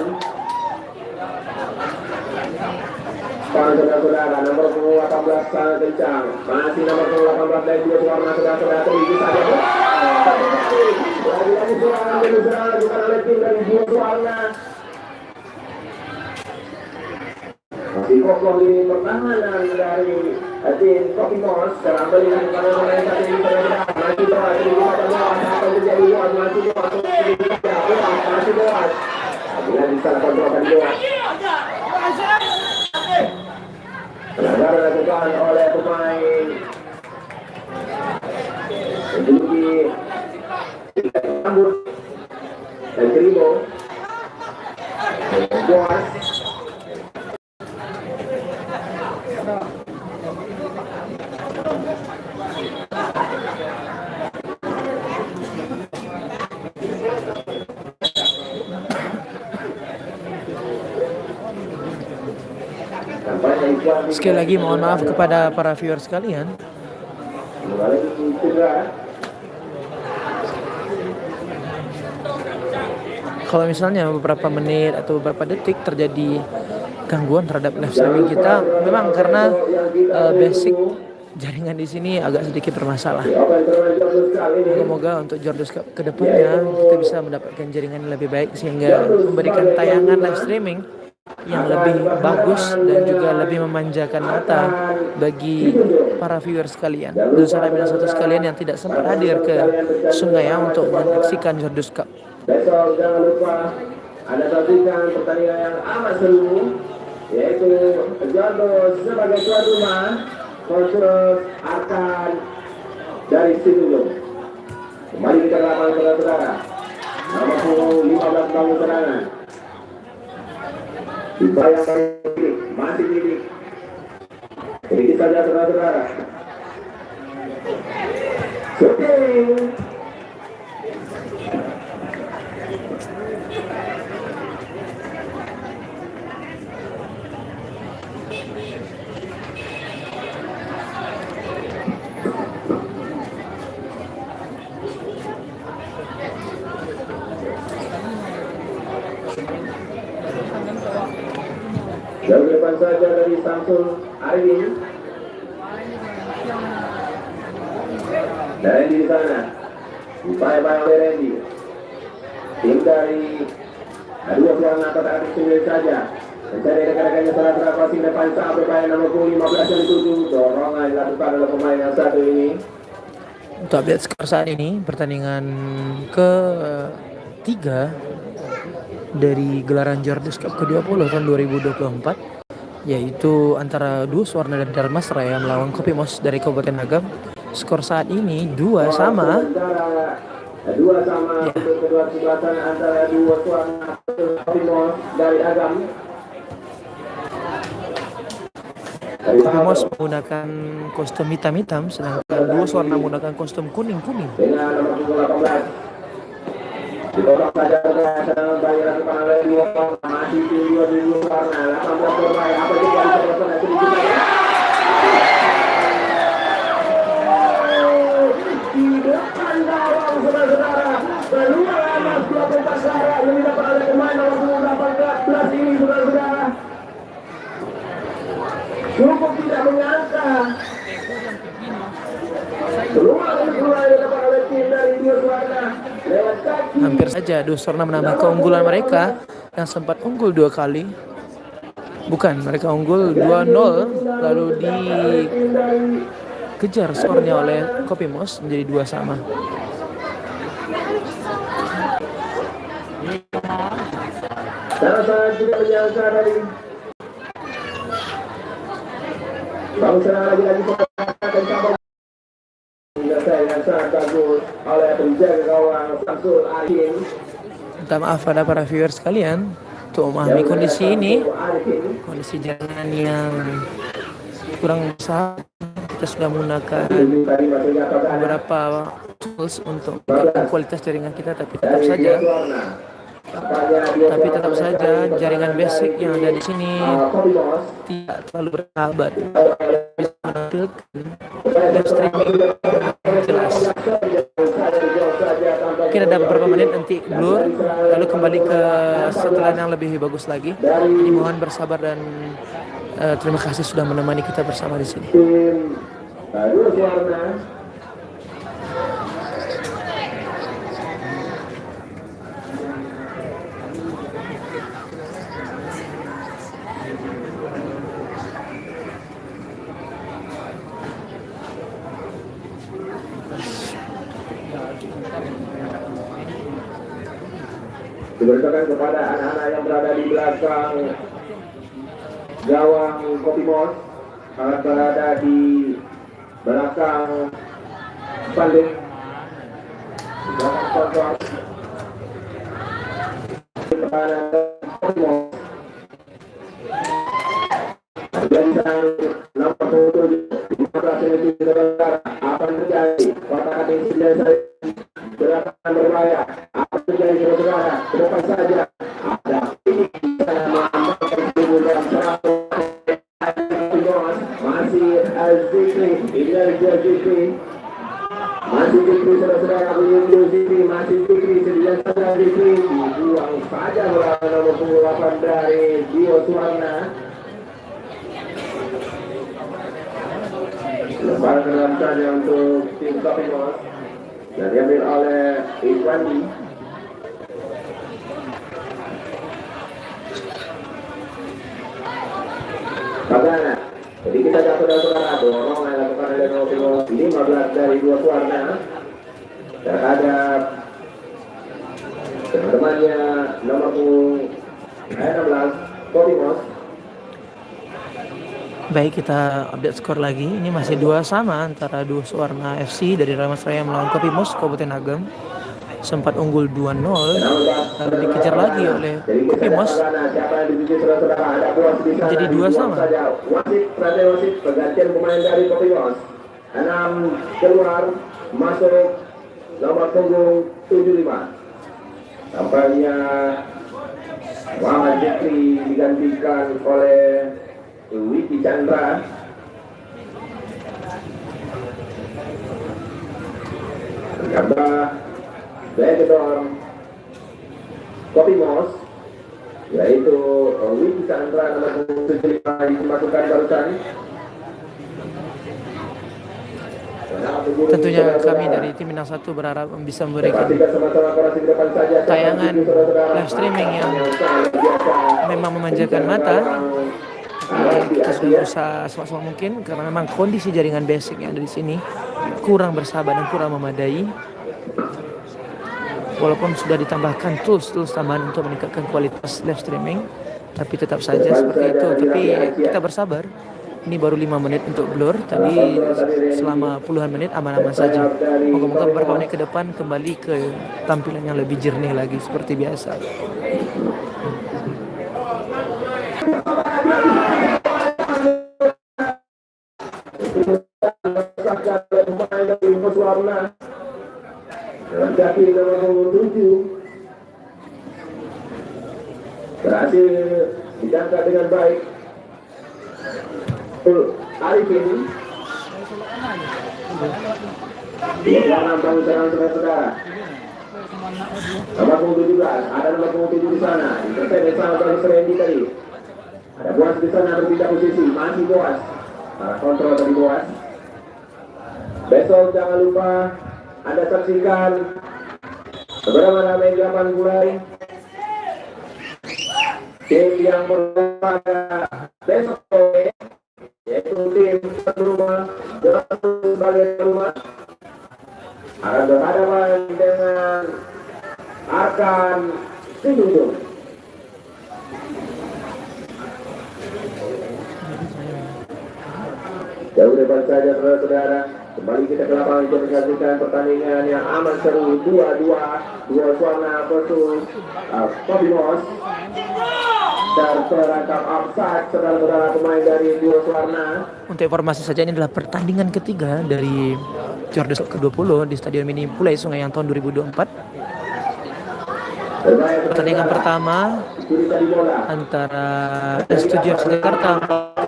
Speaker 4: Para saudara-saudara, nomor 18 sangat kencang. Masih nomor 18 dari dua warna saudara-saudara terhijau saja. Lagi-lagi serangan dilakukan oleh tim dari dua warna. Masih kokoh ini pertahanan dari tim Kopi Mos. Sekarang beri pada pemain satu ini saudara. Masih Boas, apa menjadi Boas, masih Boas, masih Boas. Lagi salah kontrolkan Boas. Pelanggaran dilakukan oleh pemain menduduki rambut dan Krimo Boas.
Speaker 2: Sekali lagi mohon maaf kepada para viewers sekalian. Kalau misalnya beberapa menit atau beberapa detik terjadi gangguan terhadap live streaming kita, memang karena basic jaringan di sini agak sedikit bermasalah. Semoga untuk Jordus Cup kedepannya kita bisa mendapatkan jaringan yang lebih baik sehingga memberikan tayangan live streaming yang lebih bagus dan juga lebih memanjakan mata bagi para viewers sekalian dan saudara bina satu sekalian yang tidak sempat hadir ke Sungai Yang untuk menyaksikan Jordus Cup.
Speaker 4: Besok jangan lupa ada saksikan pertandingan yang amat seru, yaitu Jordus sebagai tuan rumah versus akan dari Situjung. Kembali kita ke lapangan saudara-saudara. Nomor 15 bangun serangan. Dibayang masih didik. Sedikit saja saudara-saudara. Shooting. Jauh depan saja dari Samsul Arifin. Dan Randy di sana. Upaya-upaya oleh Randy. Tim dari dua peluang atau aktif sendiri saja. Mencari rekan-rekannya salah passing depan sampai pada nomor 15 yang dituju. Dorongan dilakukan oleh pemain yang satu ini.
Speaker 2: Untuk update skor saat ini, pertandingan ke-3 dari gelaran Jordus Cup ke-20 tahun 2024, yaitu antara Duos Warna dan Darmas Raya melawan Kopi Mos dari Kabupaten Agam. Skor saat ini 2 sama.
Speaker 4: Dua sama untuk kedua sebelasan antara Duos Warna Kopi Mos dari Agam.
Speaker 2: Kopi Mos menggunakan kostum hitam-hitam, sedangkan Duos Warna menggunakan kostum kuning-kuning.
Speaker 4: Dengan nomor 18 ditolak saja sedang bayar lakukan oleh dua masih dua warna 18 bermain apa juga diperlukan sedikit di depan gawang saudara-saudara keluar amas 24 suara yang didapat oleh pemain nomor 18 ini saudara-saudara. Cukup tidak menyangka keluar yang didapat oleh tim dari dua warna.
Speaker 2: Hampir saja Duos Warna menambah keunggulan mereka yang sempat unggul 2 kali. Bukan, mereka unggul 2-0 lalu dikejar skornya oleh Kopimos menjadi 2-2.
Speaker 4: Sangat tidak menyangka tadi. Baru serang lagi akan cabang. Yang sangat bagus oleh penjaga gawang Samsul Arifin.
Speaker 2: Minta maaf pada para viewers sekalian untuk memahami kondisi ini, kondisi jaringan yang kurang besar. Kita sudah menggunakan beberapa tools untuk meningkatkan kualitas jaringan kita, tapi tetap saja jaringan basic yang ada di sini tidak terlalu bersahabat. Bisa menampilkan live streaming jelas. Mungkin ada beberapa menit nanti blur, lalu kembali ke setelan yang lebih bagus lagi. Jadi mohon bersabar dan terima kasih sudah menemani kita bersama di sini.
Speaker 4: Diberitakan kepada anak-anak yang berada di belakang gawang Kopimos, sangat berada di belakang spanduk di belakang sponsor kepada Kopimos. Dan nomor 7 15 menit akan terjadi kotak ini sudah gerakan berbahaya. Apa terjadi saudara? Ke depan saja ada ini masih Zikri, ini Zikri, masih Zikri saudara-saudara, masih Zikri, sedia saja Zikri, dibuang saja bola nomor 28 dari Dio Suwarna. Lepas dalam saja untuk tim Kopimos dan diambil oleh Iwandi. Pagana. Jadi kita jatuh saudara, dorong yang dilakukan oleh Kopimos 15 dari Dio Suwarna terhadap teman-temannya nomor 16 Kopimos.
Speaker 2: Baik, kita update skor lagi. Ini masih 2-2 antara Duo Suwarna FC dari Ramasraya melawan Kopimos Kabupaten Agam. Sempat unggul 2-0, lalu dikejar lagi oleh Kopimos menjadi 2-2.
Speaker 4: Wasit pergantian pemain dari Kopimos. 6 keluar, masuk nomor punggung 75. Tampaknya Muhammad Zikri digantikan oleh Wiki Chandra. Gambar Begedor Kopimos, yaitu Wiki Chandra nomor 75 dimasukkan barusan.
Speaker 2: Tentunya kami dari tim Minang 1 berharap bisa memberikan tayangan live streaming yang memang memanjakan mata. Kita sudah berusaha semaksimal mungkin karena memang kondisi jaringan basic yang ada di sini kurang bersahabat dan kurang memadai. Walaupun sudah ditambahkan tools tambahan untuk meningkatkan kualitas live streaming, tapi tetap saja seperti itu. Tapi kita bersabar. Ini baru 5 menit untuk blur. Tadi selama puluhan menit aman-aman saja. Moga-moga beberapa menit ke depan kembali ke tampilan yang lebih jernih lagi seperti biasa.
Speaker 4: Jaki nomor 7 berhasil dijangka dengan baik. Arifin di dalam bangunan saudara-saudara. Nomor 17, ada nomor 7 di sana. Intervensi sama dari Serendi tadi. Ada Boas di sana berpindah posisi, masih Boas. Kontrol dari Boas. Besok jangan lupa Anda saksikan bagaimana megapan mulai tim yang berpada besok, yaitu tim rumah kembali ke rumah. Akan berhadapan dengan Arkan Situjung. Jauh depan saja saudara-saudara. Kembali kita ke lapangan untuk menyaksikan pertandingan yang amat seru. 2-2 Dua Suwarna versus Kopimos. Dan terangkap offside saudara-saudara pemain dari Dua Suwarna.
Speaker 2: Untuk informasi saja, ini adalah pertandingan ketiga dari Jordus ke-20 di Stadion Mini Pulai Sungai yang tahun 2024. Pertandingan pertama antara Studio Jakarta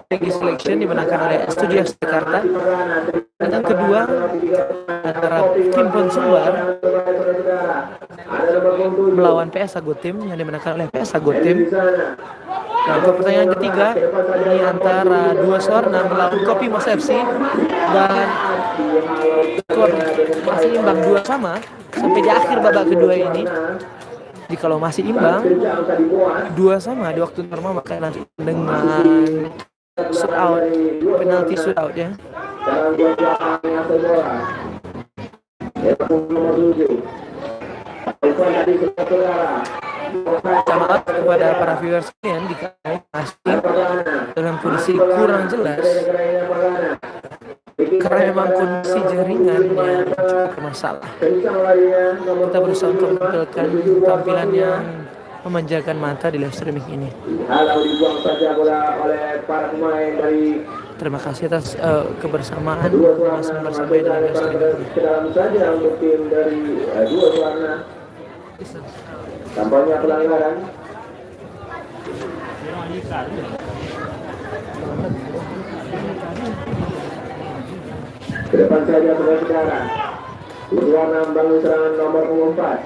Speaker 2: Peggy Selection dimenangkan oleh Studio Jakarta. Pertandingan kedua antara tim Sumbar melawan PS Agotim yang dimenangkan oleh PS Agotim. Dan untuk pertandingan ketiga ini antara Dua Suwarna melawan Kopimos FC dan skor masih imbang 2-2 sampai di akhir babak kedua ini. Jikalau masih imbang 2-2 di waktu normal, maka nanti dengan shootout, penalti shootout ya. Maaf kepada para viewers sekalian jika masih dalam kondisi kurang jelas karena memang kondisi jaringannya cukup bermasalah. Kita berusaha untuk menampilkan tampilan yang memanjakan mata di live streaming ini. Terima kasih atas kebersamaan sampai dengan live streaming.
Speaker 4: Untuk tim dari Dua Suwarna. Tampaknya pelanggaran. Ke depan saja saudara-saudara. Dua Suwarna membangun serangan nomor 4.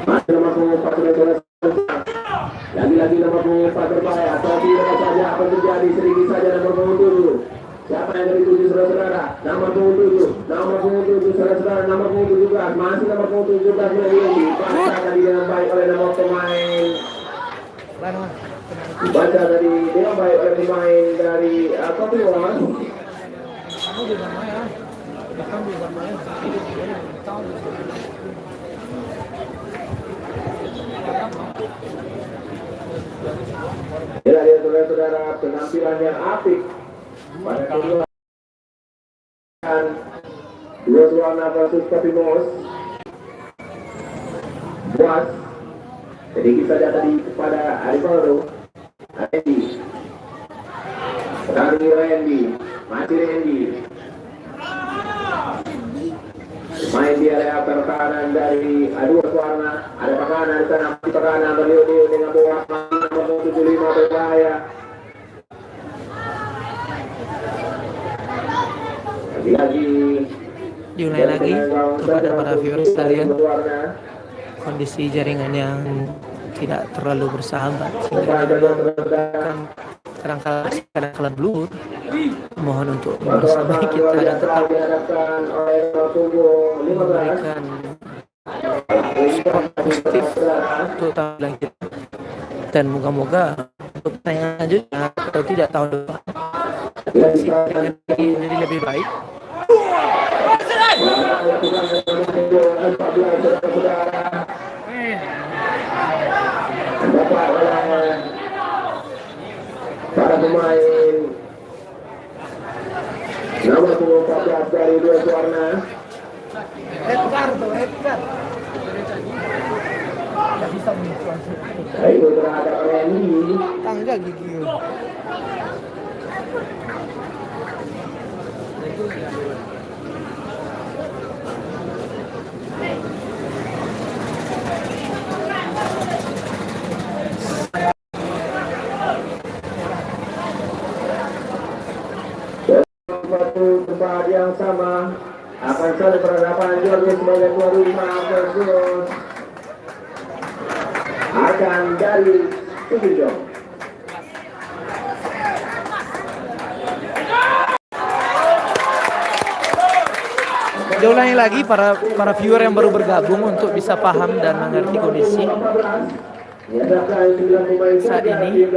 Speaker 4: Masih nomor 4 saudara-saudara. Lagi-lagi nomor 4 berbahaya. Tapi dekat saja apa terjadi, sedikit saja nomor 7. Siapa yang dari 7 saudara-saudara? Nomor 7 saudara-saudara, nomor 17. Masih nomor 17 ini dibaca tadi dengan baik oleh nomor pemain. Dibaca tadi dengan baik oleh pemain dari Kopimos. Ya, saudara-saudara, penampilan yang apik pada kedua Dua Suwarna versus Kopimos. Buas sedikit saja tadi kepada Arivaldo Randy. Masih Randy main di area pertahanan dari Dua Suwarna. Ada pertahanan di sana, pertahanan beliau dengan bola nomor 75 berbahaya. Lagi
Speaker 2: Diulangi lagi kepada para viewers sekalian, kondisi jaringan yang tidak terlalu bersahabat sehingga kadang-kala blur. Mohon untuk bersabar kita dan tetap memberikan support positif untuk tampilan kita, dan moga-moga untuk pertanyaan selanjutnya atau tidak tahun depan jadi lebih baik.
Speaker 4: Para pemain nomor 14 dari Dua Suwarna. Itu terhadap Randy.
Speaker 2: Tangga gigi.
Speaker 4: Satu tempat yang sama akan saling berhadapan Jordus sebagai tuan rumah versus akan dari Situjung.
Speaker 2: Diulangi lagi para viewer yang baru bergabung untuk bisa paham dan mengerti kondisi saat ini.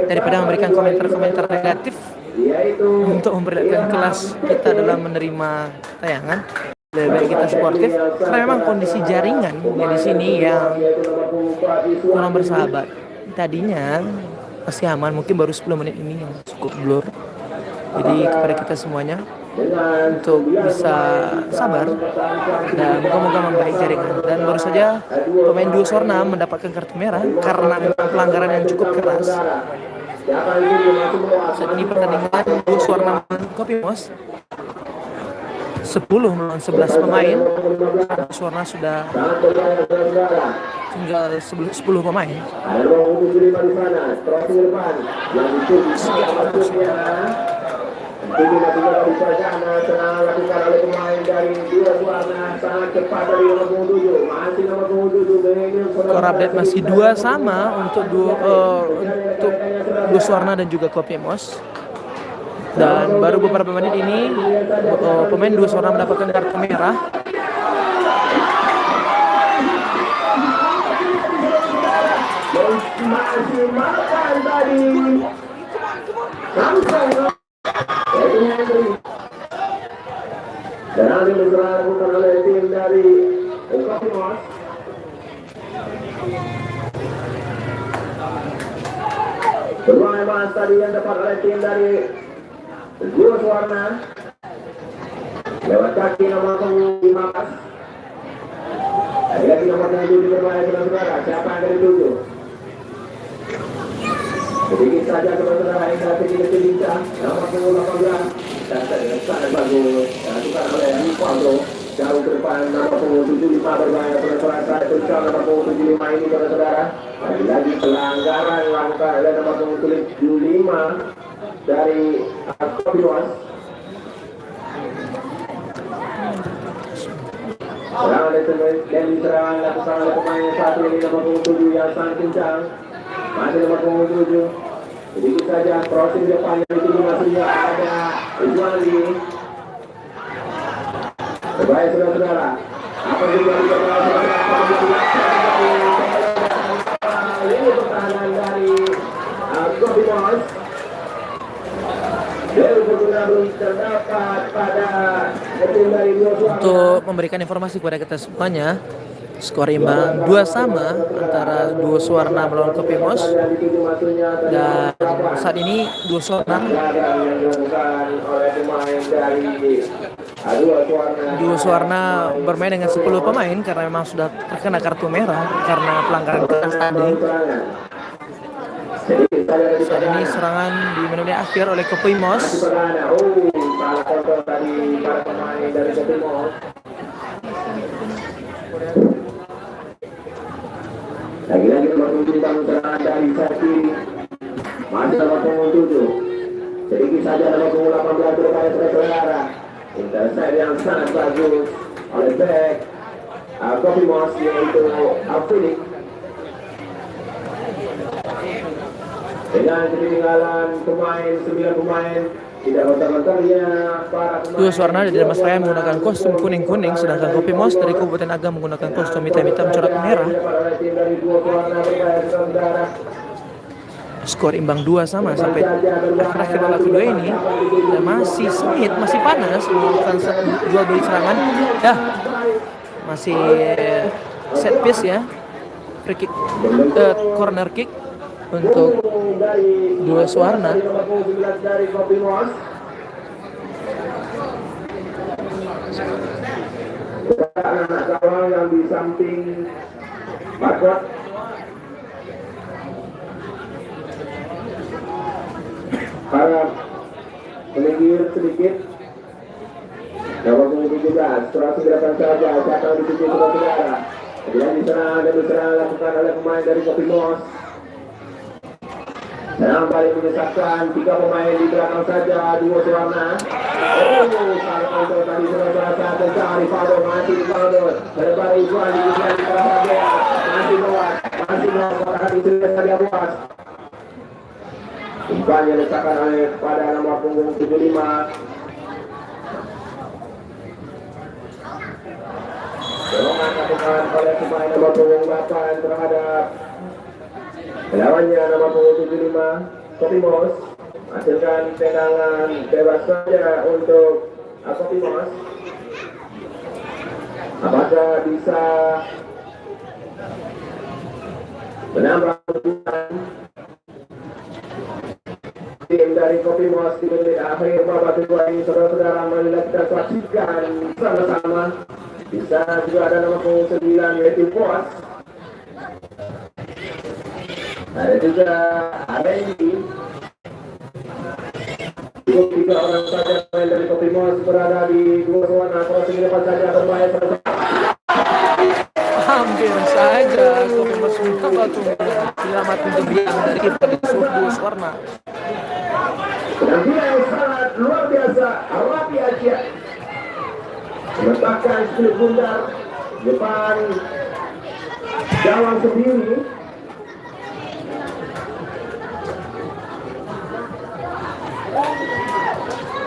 Speaker 2: Daripada memberikan komentar-komentar negatif,
Speaker 4: yaitu
Speaker 2: untuk memperlihatkan kelas kita dalam menerima tayangan. Lebih baik kita sportif karena memang kondisi jaringan di sini yang kurang bersahabat. Tadinya masih aman, mungkin baru 10 menit ini yang cukup blur. Jadi kepada kita semuanya untuk bisa sabar dan moga-moga membaik jaringan. Dan baru saja pemain Duo Sorna mendapatkan kartu merah karena pelanggaran yang cukup keras. Saat ini pertandingan Duo Sorna melawan Kopimos 10 melawan 11 pemain. Sorna sudah tinggal 10 pemain.
Speaker 4: Ada nomor 75 di sana, crossing ke depan yang dituju masuknya. Tujuh juga bisa sana, serangan lakukan oleh pemain dari Duo Sorna, sangat cepat dari nomor 7. Masih nomor 7.
Speaker 2: Skor update masih 2 sama untuk Duo Sorna dan juga Kopimos. Dan baru beberapa menit ini pemain Duo Sorna mendapatkan kartu merah.
Speaker 4: Masih makan tadi. Langsung yaitu Henry. Dan nanti dilakukan oleh tim dari Kopimos. Peluang emas tadi yang dapat oleh tim dari Duo Sorna. Lewat kaki nomor 15. Lagi nomor 7 dipermainkan saudara-saudara. Siapa yang dari 7? Sedikit saja saudara-saudara yang dari Indonesia. Nomor 18. Dan sangat bagus. Dilakukan oleh Rivaldo. Jauh ke depan nomor 75 berbahaya saudara-saudara. Tulisan nomor 75 ini saudara-saudara. Lagi pelanggaran dilakukan oleh nomor 75 dari Kopimos. Serangan dan diserang lakukan oleh pemain satu ini nomor 7 yang sangat kencang. Masih nomor 7. Sedikit saja crossing depan yang dituju masuknya ada Izwandi. Baik saudara-saudara. Apa juga ini pertahanan dari Kopimos.
Speaker 2: Untuk memberikan informasi kepada kita semuanya, skor imbang 2 sama antara Duo Sorna melawan Kopimos. Dan saat ini Duo Sorna bermain dengan 10 pemain karena memang sudah terkena kartu merah karena pelanggaran keras tadi. Saat ini serangan di menit akhir oleh Kopimos.
Speaker 4: Salah kontrol tadi para pemain dari Kopimos. Lagi-lagi nomor 7 dibangun serangan dari Saki. Masih nomor 7. Sedikit saja nomor 18 berupaya saudara-saudara. Intercept yang sangat bagus oleh back Kopimos yaitu Alfinik. Dengan ketinggalan pemain 9 pemain tidak bentar-bentarnya para pemain.
Speaker 2: Duo Sorna dari Damasraya menggunakan kostum kuning-kuning, sedangkan Kopimos dari Kabupaten Agam menggunakan kostum hitam-hitam corak merah. Skor imbang 2 sama sampai akhir babak kedua ini. Dan masih sengit, masih panas melakukan dua gol serangan. Ya, masih set piece ya, free kick, corner kick untuk Duo Sorna.
Speaker 4: Anak kawal yang di samping Margot. Harap menginggir sedikit. Nomor 17, kurasi gerakan saja. Siapa yang dituju saudara-saudara. Kemudian diserang dan diserang lakukan oleh pemain dari Kopimos. Yang paling menyesatkan 3 pemain di belakang saja Duo Sorna. Salah kontrol tadi saudara-saudara saat kencang Rivaldo masih Rivaldo berlebar Izuan di ujian di bawah bagian masih Noah hati sudah saja puas. Umpan yang diletakkan oleh pada nomor punggung 75. Dorongan lakukan oleh pemain nomor punggung 8 terhadap lawannya nomor punggung 75 Kopimos. hasilkan tendangan bebas saja untuk Kopimas. Apakah bisa menambah kedudukan tim dari Kopimas di menit akhir babak kedua ini? Saudara-saudara, marilah kita saksikan sama-sama. Bisa juga ada nama punggung 9 yaitu Boas. Ada juga Randy. Cukup 3 orang saja main dari Kopimas berada di dua zona. Crossing di depan saja berbahaya.
Speaker 2: Hampir saja Kopimas mencoba untuk selamat untuk biang dari kiper Dua Suwarna.
Speaker 4: Penampilan yang sangat luar biasa, Rapi Asia meletakkan skill bundar depan gawang sendiri.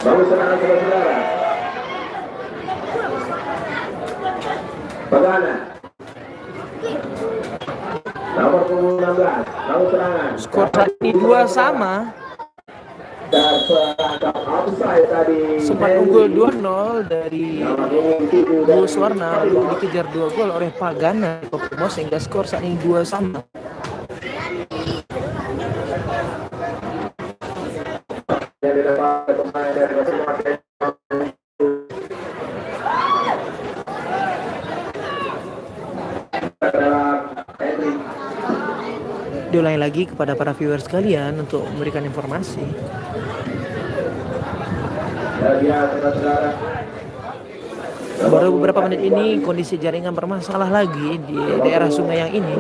Speaker 4: Bagus serangan saudara-saudara. Pagana nomor punggung 16, bagus serangan.
Speaker 2: Skor saat ini 2 sama.
Speaker 4: Dan serangkap offside tadi.
Speaker 2: Sempat unggul 2-0 dari Dua Suwarna, lalu dikejar 2 gol oleh Pagana Kopimas sehingga skor saat ini 2 sama.
Speaker 4: Yang didapat pemain dari masing-masing.
Speaker 2: Diulangi lagi kepada para viewers sekalian untuk memberikan informasi. Baru beberapa menit ini kondisi jaringan bermasalah lagi di daerah sungai yang ini.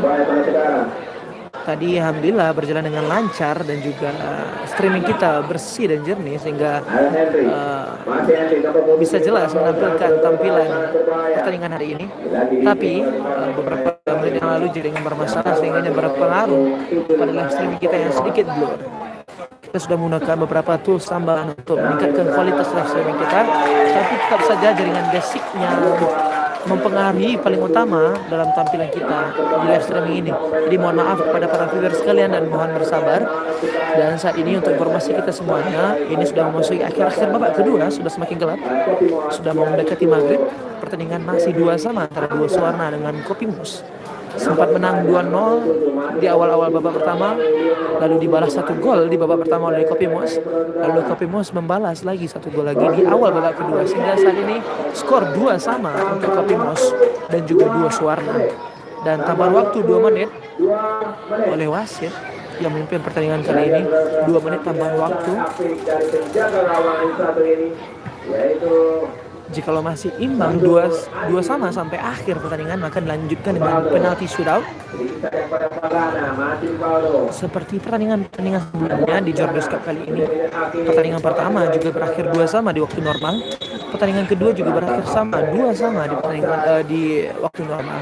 Speaker 2: Tadi alhamdulillah berjalan dengan lancar dan juga streaming kita bersih dan jernih sehingga bisa jelas menampilkan tampilan pertandingan hari ini. Tapi beberapa menit yang lalu jaringan bermasalah sehingga berpengaruh pada live streaming kita yang sedikit blur. Kita sudah menggunakan beberapa tools tambahan untuk meningkatkan kualitas live streaming kita, tapi tetap saja jaringan basicnya mempengaruhi paling utama dalam tampilan kita di live streaming ini. Jadi mohon maaf kepada para viewers sekalian dan mohon bersabar. Dan saat ini untuk informasi kita semuanya, ini sudah memasuki akhir-akhir babak kedua, sudah semakin gelap, sudah mau mendekati maghrib. Pertandingan masih 2 sama antara Dua Suwarna dengan Kopimas. Sempat menang 2-0 di awal-awal babak pertama, lalu dibalas 1 gol di babak pertama oleh Kopimas, lalu Kopimas membalas lagi 1 gol lagi di awal babak kedua, sehingga saat ini skor 2 sama untuk Kopimas dan juga Dua Suwarna. Dan tambahan waktu 2 menit oleh wasit yang memimpin pertandingan kali ini. 2 menit tambahan waktu. Jikalau masih imbang 2 sama sampai akhir pertandingan, maka dilanjutkan dengan penalti shootout. Seperti pertandingan sebelumnya di Jordan Cup kali ini, pertandingan pertama juga berakhir 2 sama di waktu normal. Pertandingan kedua juga berakhir sama 2 sama di pertandingan di waktu normal.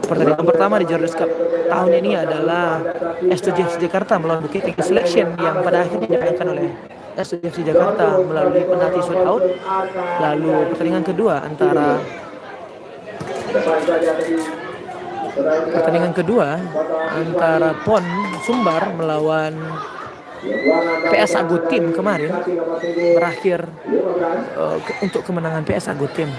Speaker 2: Pertandingan pertama di Jordan Cup tahun ini adalah S2FC Jakarta melawan Bukit Tinggi Selection yang pada akhirnya dimenangkan oleh S2FC Jakarta melalui penalti shootout. Lalu pertandingan kedua antara PON Sumbar melawan PS Agutim kemarin berakhir untuk kemenangan PS Agutim.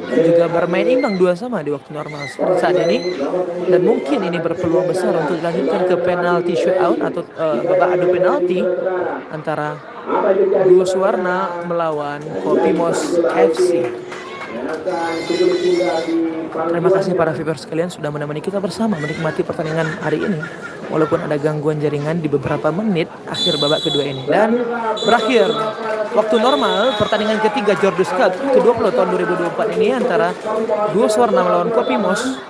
Speaker 2: Juga bermain imbang 2 sama di waktu normal seperti saat ini, dan mungkin ini berpeluang besar untuk dilanjutkan ke penalti shootout atau babak adu penalti antara Dua Suwarna melawan Kopimas FC. Terima kasih para viewers sekalian sudah menemani kita bersama menikmati pertandingan hari ini, walaupun ada gangguan jaringan di beberapa menit akhir babak kedua ini. Dan berakhir waktu normal pertandingan ketiga Jordan Cup ke-20 tahun 2024 ini antara Dua Suwarna melawan Kopimas.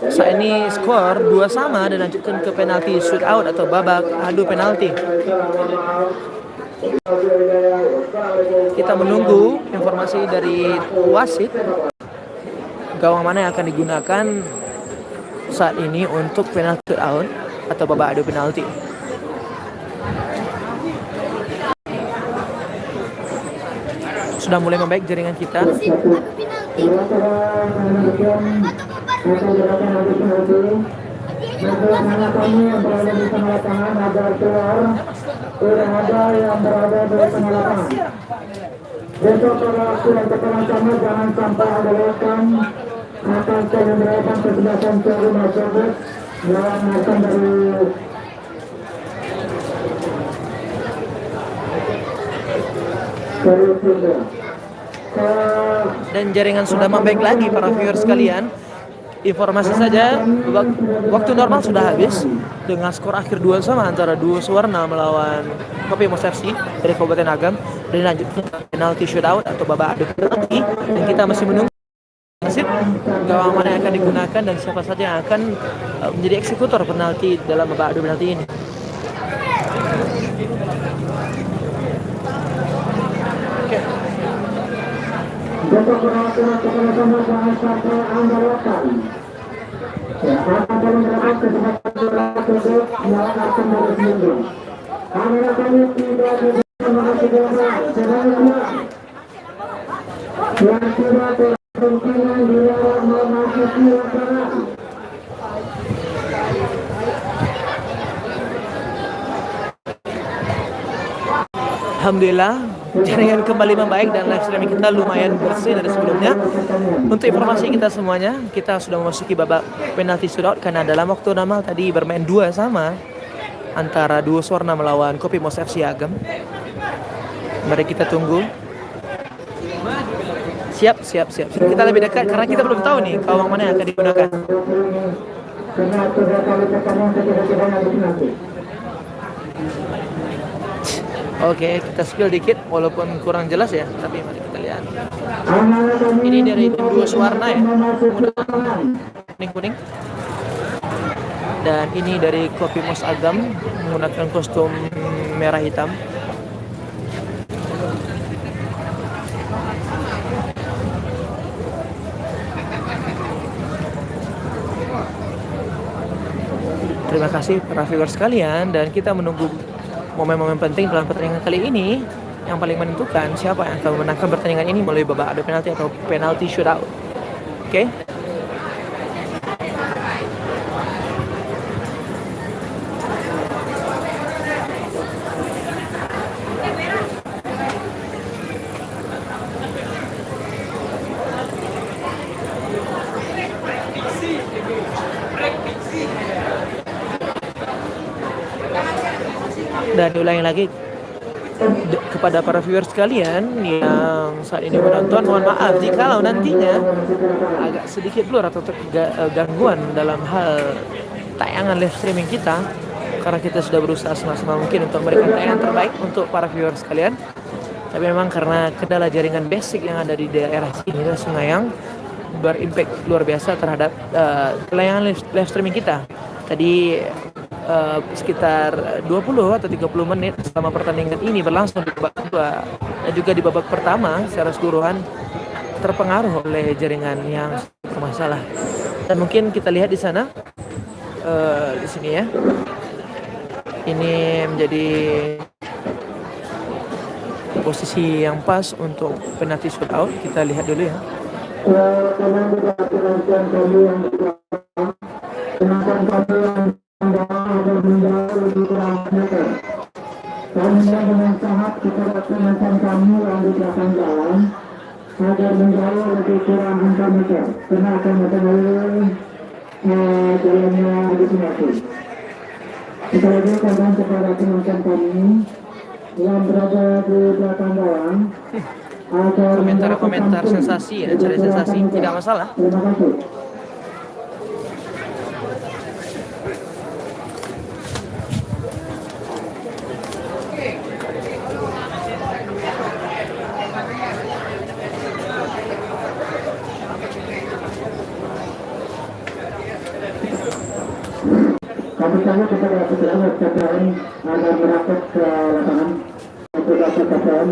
Speaker 2: Saat ini skor 2 sama dan lanjutkan ke penalti shootout atau babak adu penalti. Kita menunggu informasi dari wasit gawang mana yang akan digunakan saat ini untuk penalti shootout atau babak adu penalti. Sudah mulai membaik jaringan kita.
Speaker 1: Bagaimana kami yang berada di tengah lapangan agar keluar, tidak ada yang berada di tengah lapangan. Besok pada waktu yang pertama jangan sampai ada lewatkan akan menyebabkan kesebelasan ke rumah tersebut yang akan dari
Speaker 2: Dan jaringan sudah membaik lagi para viewers sekalian. Informasi saja, waktu normal sudah habis dengan skor akhir 2-2 antara Duo Suwarna melawan Kopi Mos FC dari Kabupaten Agam, dan lanjutnya penalti shootout atau babak adu penalti, dan kita masih menunggu nasib gawang mana yang akan digunakan dan siapa saja yang akan menjadi eksekutor penalti dalam babak adu penalti ini.
Speaker 1: Besok perhatian sama jangan sampai anda lewatkan. Akan mendapatkan kesempatan tersebut yang akan dari seminggu. Kamera kami tidak bisa mengasih gambar sebenarnya yang tidak berkemungkinan dilarang memasuki lapangan.
Speaker 2: Alhamdulillah jaringan kembali membaik dan live streaming kita lumayan bersih dari sebelumnya. Untuk informasi kita semuanya, kita sudah memasuki babak penalti shootout karena dalam waktu normal tadi bermain 2-2 antara Duo Suwarna melawan Kopi Mos FC Agam. Mari kita tunggu. Siap. Kita lebih dekat karena kita belum tahu nih gawang mana yang akan digunakan. Oke, kita spill dikit walaupun kurang jelas ya, tapi mari kita lihat. Ini dari tim Duo Suwarna ya, kuning. Dan ini dari Kopi Mos Agam menggunakan kostum merah hitam. Terima kasih para viewers sekalian, dan kita menunggu momen-momen penting dalam pertandingan kali ini yang paling menentukan siapa yang akan memenangkan pertandingan ini melalui babak adu penalti atau penalti shootout. Oke. Dan diulangi lagi kepada para viewers sekalian yang saat ini menonton, mohon maaf jikalau nantinya agak sedikit blur atau gangguan dalam hal tayangan live streaming kita, karena kita sudah berusaha semaksimal mungkin untuk memberikan tayangan terbaik untuk para viewers sekalian. Tapi memang karena kendala jaringan basic yang ada di daerah sini, Sungayang, berimpact luar biasa terhadap tayangan live streaming kita. Tadi sekitar 20 atau 30 menit selama pertandingan ini berlangsung di babak kedua dan juga di babak pertama secara keseluruhan terpengaruh oleh jaringan yang bermasalah. Dan mungkin kita lihat di sana, di sini ya, ini menjadi posisi yang pas untuk penalti shootout. Kita lihat dulu ya.
Speaker 1: Kami dengan sangat kepada teman-teman kami yang di belakang jalan agar menjauh lebih kurang 4 meter karena akan mempengaruhi jalannya di sini. Kita lagi kadang kepada teman-teman kami yang berada di belakang jalan agar
Speaker 2: komentar sensasi ya, cari sensasi tidak masalah.
Speaker 1: Terima kasih. Kami sangat kepada petugas KPM agar merapat ke lapangan. Petugas KPM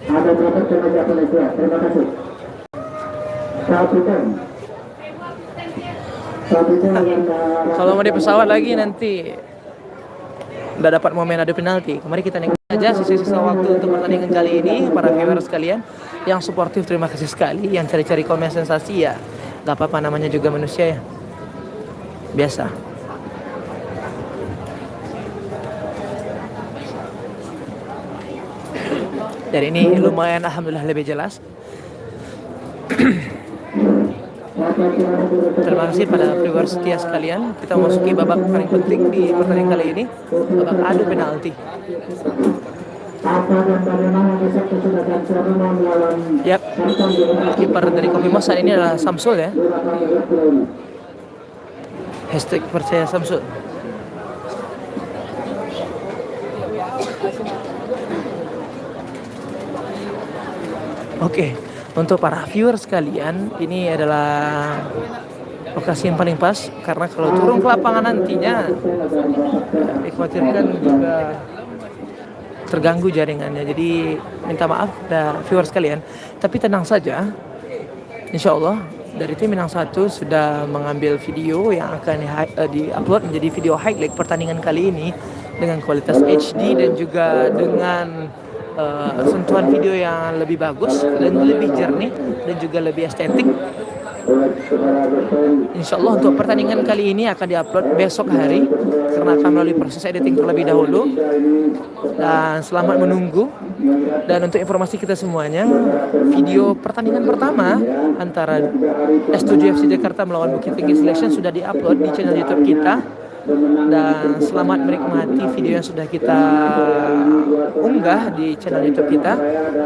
Speaker 1: ada merapat ke meja penelitian. Terima kasih.
Speaker 2: Kalau mau di pesawat lagi nanti udah dapat momen adu penalti. Kemarin kita nikmati saja sisa-sisa waktu untuk pertandingan kali ini. Para viewers sekalian yang suportif, terima kasih sekali. Yang cari-cari komen sensasi ya, gak apa-apa, namanya juga manusia ya. biasa. Jadi ini lumayan alhamdulillah lebih jelas. Terima kasih pada viewers setia sekalian. Kita memasuki babak paling penting di pertandingan kali ini, babak adu penalti. Yap, kiper dari Kopimos saat ini adalah Samsul ya. Hashtag percaya Samsul. Oke, untuk para viewers sekalian, ini adalah lokasi yang paling pas karena kalau turun ke lapangan nantinya dikhawatirkan juga terganggu jaringannya. Jadi minta maaf pada viewers sekalian, tapi tenang saja. Insya Allah dari tim Minang 1 sudah mengambil video yang akan di-upload menjadi video highlight pertandingan kali ini dengan kualitas HD dan juga dengan sentuhan video yang lebih bagus dan lebih jernih dan juga lebih estetik. Insya Allah untuk pertandingan kali ini akan diupload besok hari karena akan melalui proses editing terlebih dahulu. Dan selamat menunggu. Dan untuk informasi kita semuanya, video pertandingan pertama antara S7 FC Jakarta melawan Bukit Tinggi Selection sudah diupload di channel YouTube kita. Dan selamat menikmati video yang sudah kita unggah di channel YouTube kita.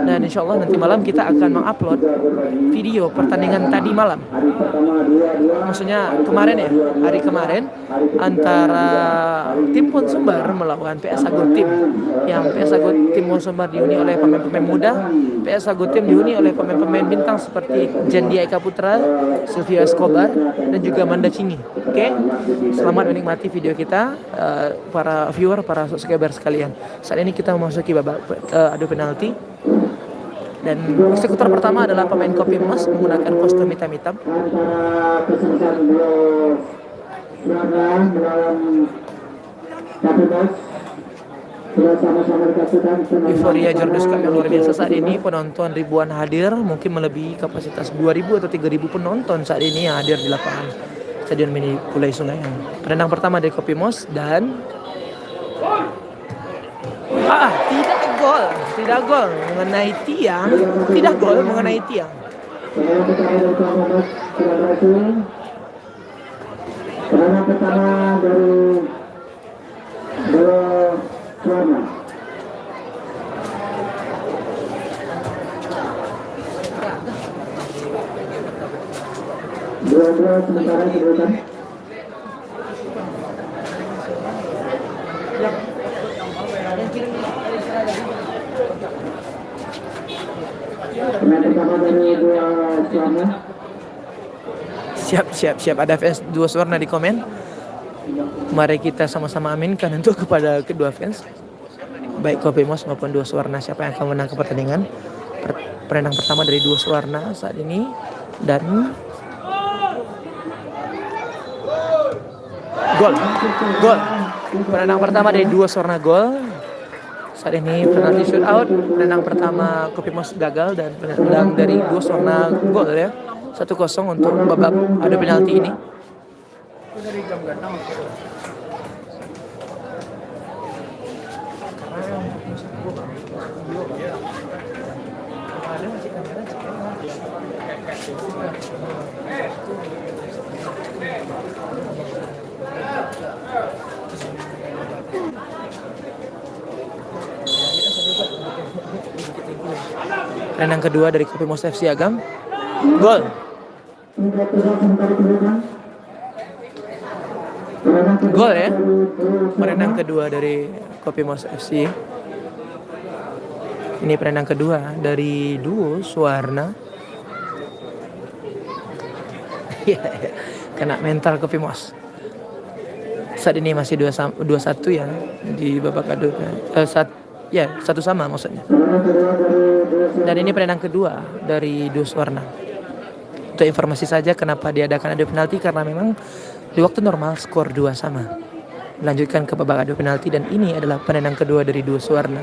Speaker 2: Dan insya Allah nanti malam kita akan mengupload video pertandingan tadi malam. Maksudnya kemarin ya, hari kemarin antara tim Pon Sumbar melawan PS Ago Tim. Yang PS Ago Tim Pon Sumbar dihuni oleh pemain-pemain muda, PS Ago Tim dihuni oleh pemain-pemain bintang seperti Jandia Eka Putra, Silvio Escobar, dan juga Manda Cingi. Oke, selamat menikmati video kita, para viewer, para subscriber sekalian. Saat ini kita memasuki babak adu penalti. Dan eksekutor pertama adalah pemain Kopimos menggunakan kostum hitam-hitam.
Speaker 1: Antara kesempatan dua Suara melawan Kopimos sudah sama-sama dikasihkan
Speaker 2: Euforia Jordus Cup yang luar biasa saat ini. Penonton ribuan hadir, mungkin melebihi kapasitas 2.000 atau 3.000 penonton saat ini yang hadir di lapangan Stadion Mini Pulai Sungaiang. Penendang pertama dari Kopimos dan tidak gol mengenai tiang, tidak gol mengenai tiang.
Speaker 1: Penendang pertama dari Suarna. Dua sementara kedudukan. Pemain pertama dari dua Suarna.
Speaker 2: Siap. Ada fans dua Suarna di komen. Mari kita sama-sama aminkan untuk kepada kedua fans, baik Kopimos maupun dua Suarna, siapa yang akan menang ke pertandingan. Penendang pertama dari dua Suarna saat ini dan gol. Penendang pertama dari dua Suarna gol. Saat ini penalti shoot out. Penendang pertama Kopimos gagal dan penendang dari dua Suarna gol ya. 1-0 untuk babak adu penalti ini. Penendang kedua dari Kopimos FC Agam. Gol. Gol ya. Penendang kedua dari Kopimos FC. Ini penendang kedua dari duo Suarna. Kena mental Kopimos. Saat ini masih 2-1 ya di babak adu. 1-1 maksudnya. Dan ini penendang kedua dari duo Suarna. Untuk informasi saja kenapa diadakan adu penalti, karena memang di waktu normal skor 2-2. Melanjutkan ke babak adu penalti dan ini adalah penendang kedua dari duo Suarna.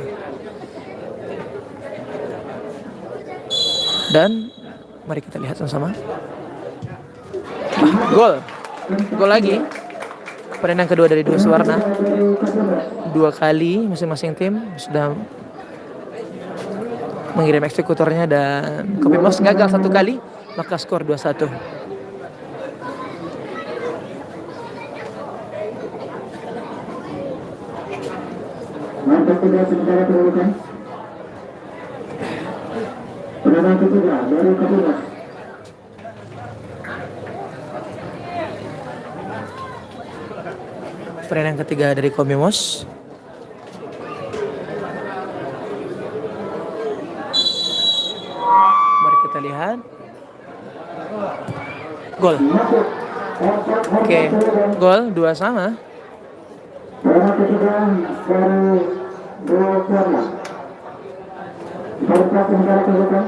Speaker 2: Dan mari kita lihat sama-sama. Gol lagi. Pertandingan kedua dari dua warna. 2 kali masing-masing tim sudah mengirim eksekutornya dan Kopi Mos gagal 1 kali, maka skor 2-1.
Speaker 1: Mantap tidak sementara terlalukan. Penanganan ketiga dari Kapimas.
Speaker 2: Pertandingan ketiga dari Kopi Mos. Mari kita lihat. Gol. Oke, gol 2-2.
Speaker 1: Penanganan ketiga dari dua warna. Kualitas sementara terlalukan.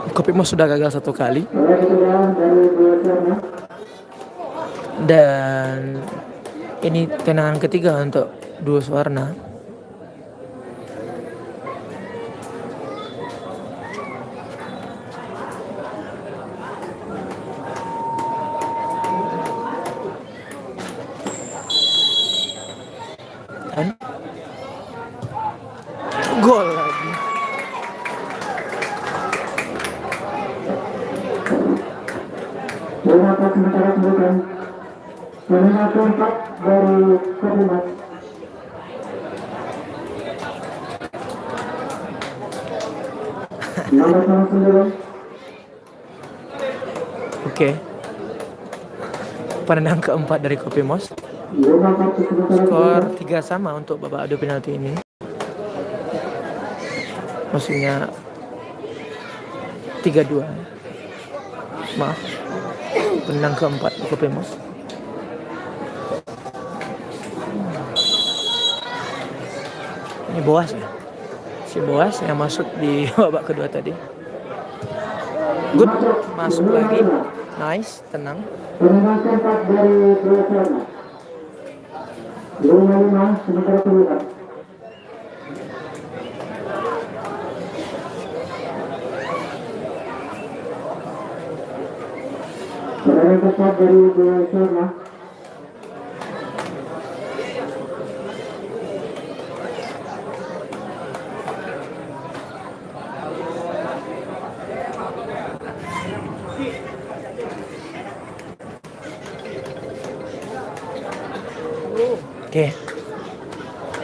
Speaker 2: Kopi Mos sudah gagal 1 kali
Speaker 1: Penanganan ketiga dari dua warna.
Speaker 2: dan ini tendangan ketiga untuk dua warna. Dan gol lagi.
Speaker 1: Penanganan sementara terlalukan. Penanganan keempat dari Kapimas. Nomor 9.
Speaker 2: Oke. Penendang keempat dari Kopi Mos.
Speaker 1: 5 kartu sementara
Speaker 2: Skor
Speaker 1: terlalukan.
Speaker 2: 3 sama untuk babak adu penalti ini. Maksudnya 3-2. Maaf. Penendang keempat Kopi Mos. Ini Boas ya. Si Boas yang masuk di babak kedua tadi. Good. Masuk lagi. Nice, tenang.
Speaker 1: Penanganan keempat dari dua warna. 5 sementara terlalukan. Penanganan keempat dari dua warna.
Speaker 2: Oke.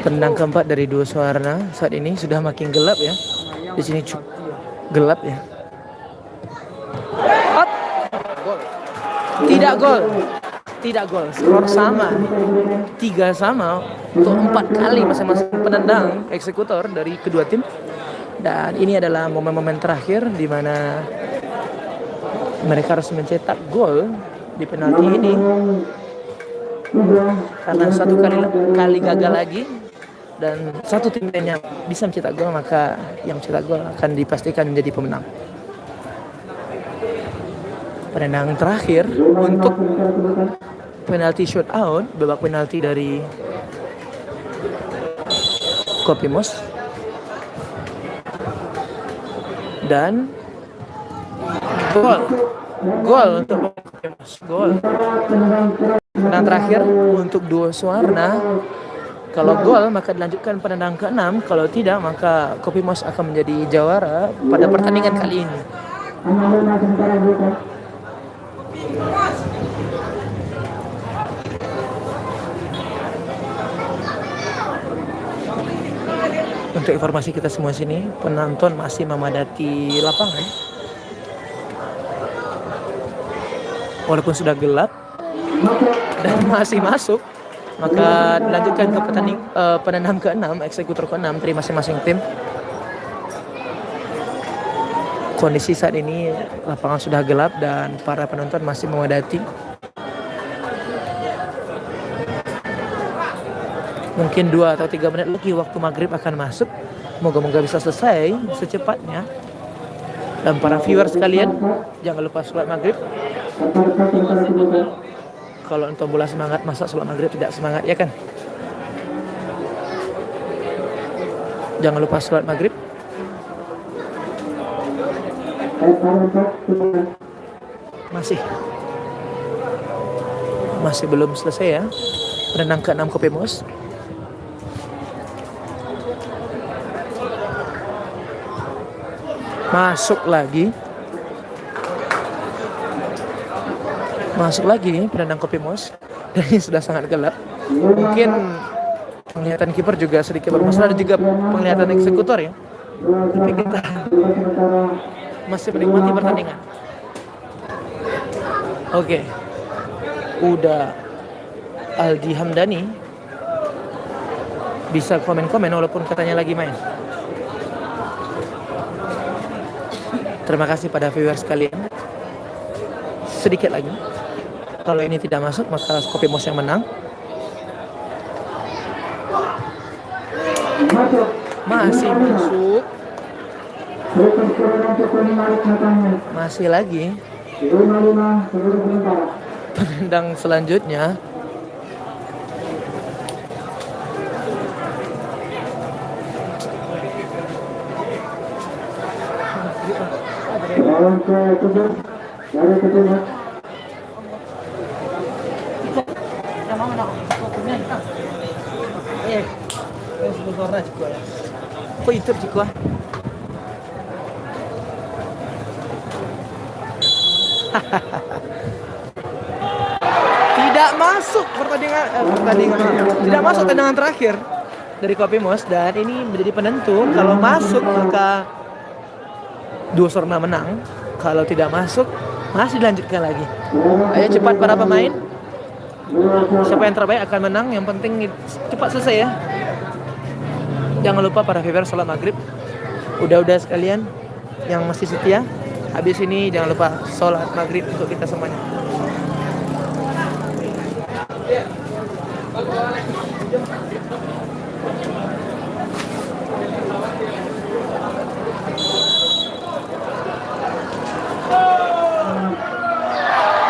Speaker 2: Penendang keempat dari dua warna saat ini sudah makin gelap ya. Di sini gelap ya. Up. Gol. Tidak gol. Tidak gol. Skor sama. 3 sama untuk 4 kali masing-masing penendang eksekutor dari kedua tim. Dan ini adalah momen-momen terakhir di mana mereka harus mencetak gol di penalti ini. Karena 1 kali gagal lagi dan satu tim yang bisa mencetak gol, maka yang mencetak gol akan dipastikan menjadi pemenang. Penendang terakhir untuk penalti shootout, babak penalti dari Kopi Mos. Dan gol untuk Kopi Mos. Gol. Penendang terakhir untuk dua warna. Kalau gol maka dilanjutkan penendang ke-6. Kalau tidak maka Kopi Mos akan menjadi jawara pada pertandingan kali ini. Untuk informasi kita semua sini, penonton masih memadati lapangan. Walaupun sudah gelap dan masih masuk, maka dilanjutkan ke penendang ke-6, eksekutor ke-6 dari masing-masing tim. Kondisi saat ini lapangan sudah gelap dan para penonton masih memadati. Mungkin 2 atau 3 menit lagi waktu maghrib akan masuk. Moga-moga bisa selesai secepatnya. Dan para viewers sekalian, jangan lupa sholat maghrib. Kalau untuk bola semangat, masa sholat maghrib tidak semangat, ya kan? Jangan lupa sholat maghrib.
Speaker 1: untuk kita.
Speaker 2: Masih belum selesai ya. Renang ke-6 Kopi Mos. Masuk lagi penendang Kopi Mos. Dan ini sudah sangat gelap. Mungkin penglihatan kiper juga sedikit bermasalah dan juga penglihatan eksekutor ya. Tapi kita masih menikmati pertandingan. Oke. Udah Aldi Hamdani bisa komen-komen walaupun katanya lagi main. Terima kasih pada viewers sekalian. Sedikit lagi. Kalau ini tidak masuk maka Kopi Mos yang menang. Masih masuk. Masih lagi. Penendang selanjutnya.
Speaker 1: Lawan ke-7 dari kedua.
Speaker 2: Kok itu juga? Tidak masuk pertandingan. Tidak masuk tendangan terakhir dari Kopi Mos dan ini menjadi penentu. Kalau masuk maka Dua Sorna menang. Kalau tidak masuk masih dilanjutkan lagi. Ayo cepat para pemain. Siapa yang terbaik akan menang. Yang penting cepat selesai ya. Jangan lupa para viewers salat maghrib. Udah sekalian yang masih setia. Habis ini jangan lupa salat maghrib untuk kita semuanya.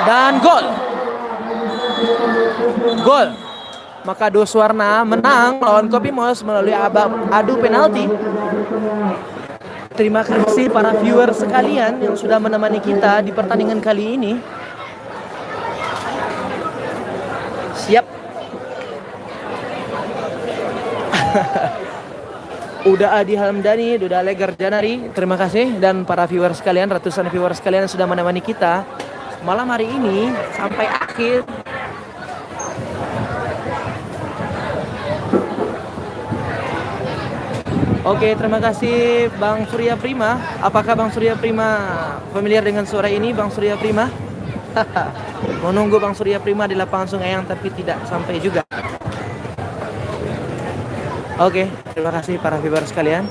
Speaker 2: Dan gol. Maka Dua Suwarna menang lawan Kopi Mos melalui adu penalti. Terima kasih para viewer sekalian yang sudah menemani kita di pertandingan kali ini. Siap. Udah Adi Hamdani, udah Legar Janari. Terima kasih dan para viewer sekalian, ratusan viewer sekalian yang sudah menemani kita malam hari ini sampai akhir. Oke, terima kasih Bang Surya Prima. Apakah Bang Surya Prima familiar dengan suara ini, Bang Surya Prima? Menunggu Bang Surya Prima di lapangan Sungaiang tapi tidak sampai juga. Oke, terima kasih para viewer sekalian.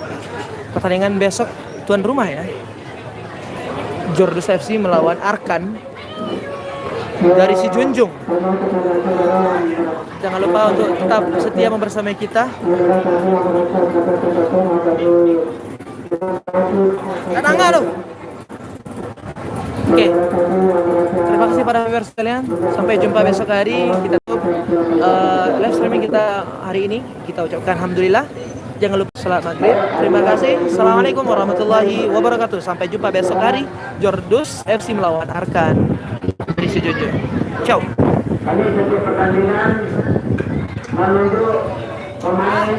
Speaker 2: Pertandingan besok tuan rumah ya. Jordus FC melawan Arkan dari si Junjung. Jangan lupa untuk tetap setia membersamai kita. Tetangga dong. Oke. Terima kasih para viewers sekalian. Sampai jumpa besok hari. Kita tutup live streaming kita hari ini. Kita ucapkan alhamdulillah. Jangan lupa salat maghrib. Terima kasih. Assalamualaikum warahmatullahi wabarakatuh. Sampai jumpa besok hari. Jordus FC melawan Arkan dari si Junjung. Ciao.
Speaker 1: Kami setiap pertandingan menunjuk pemain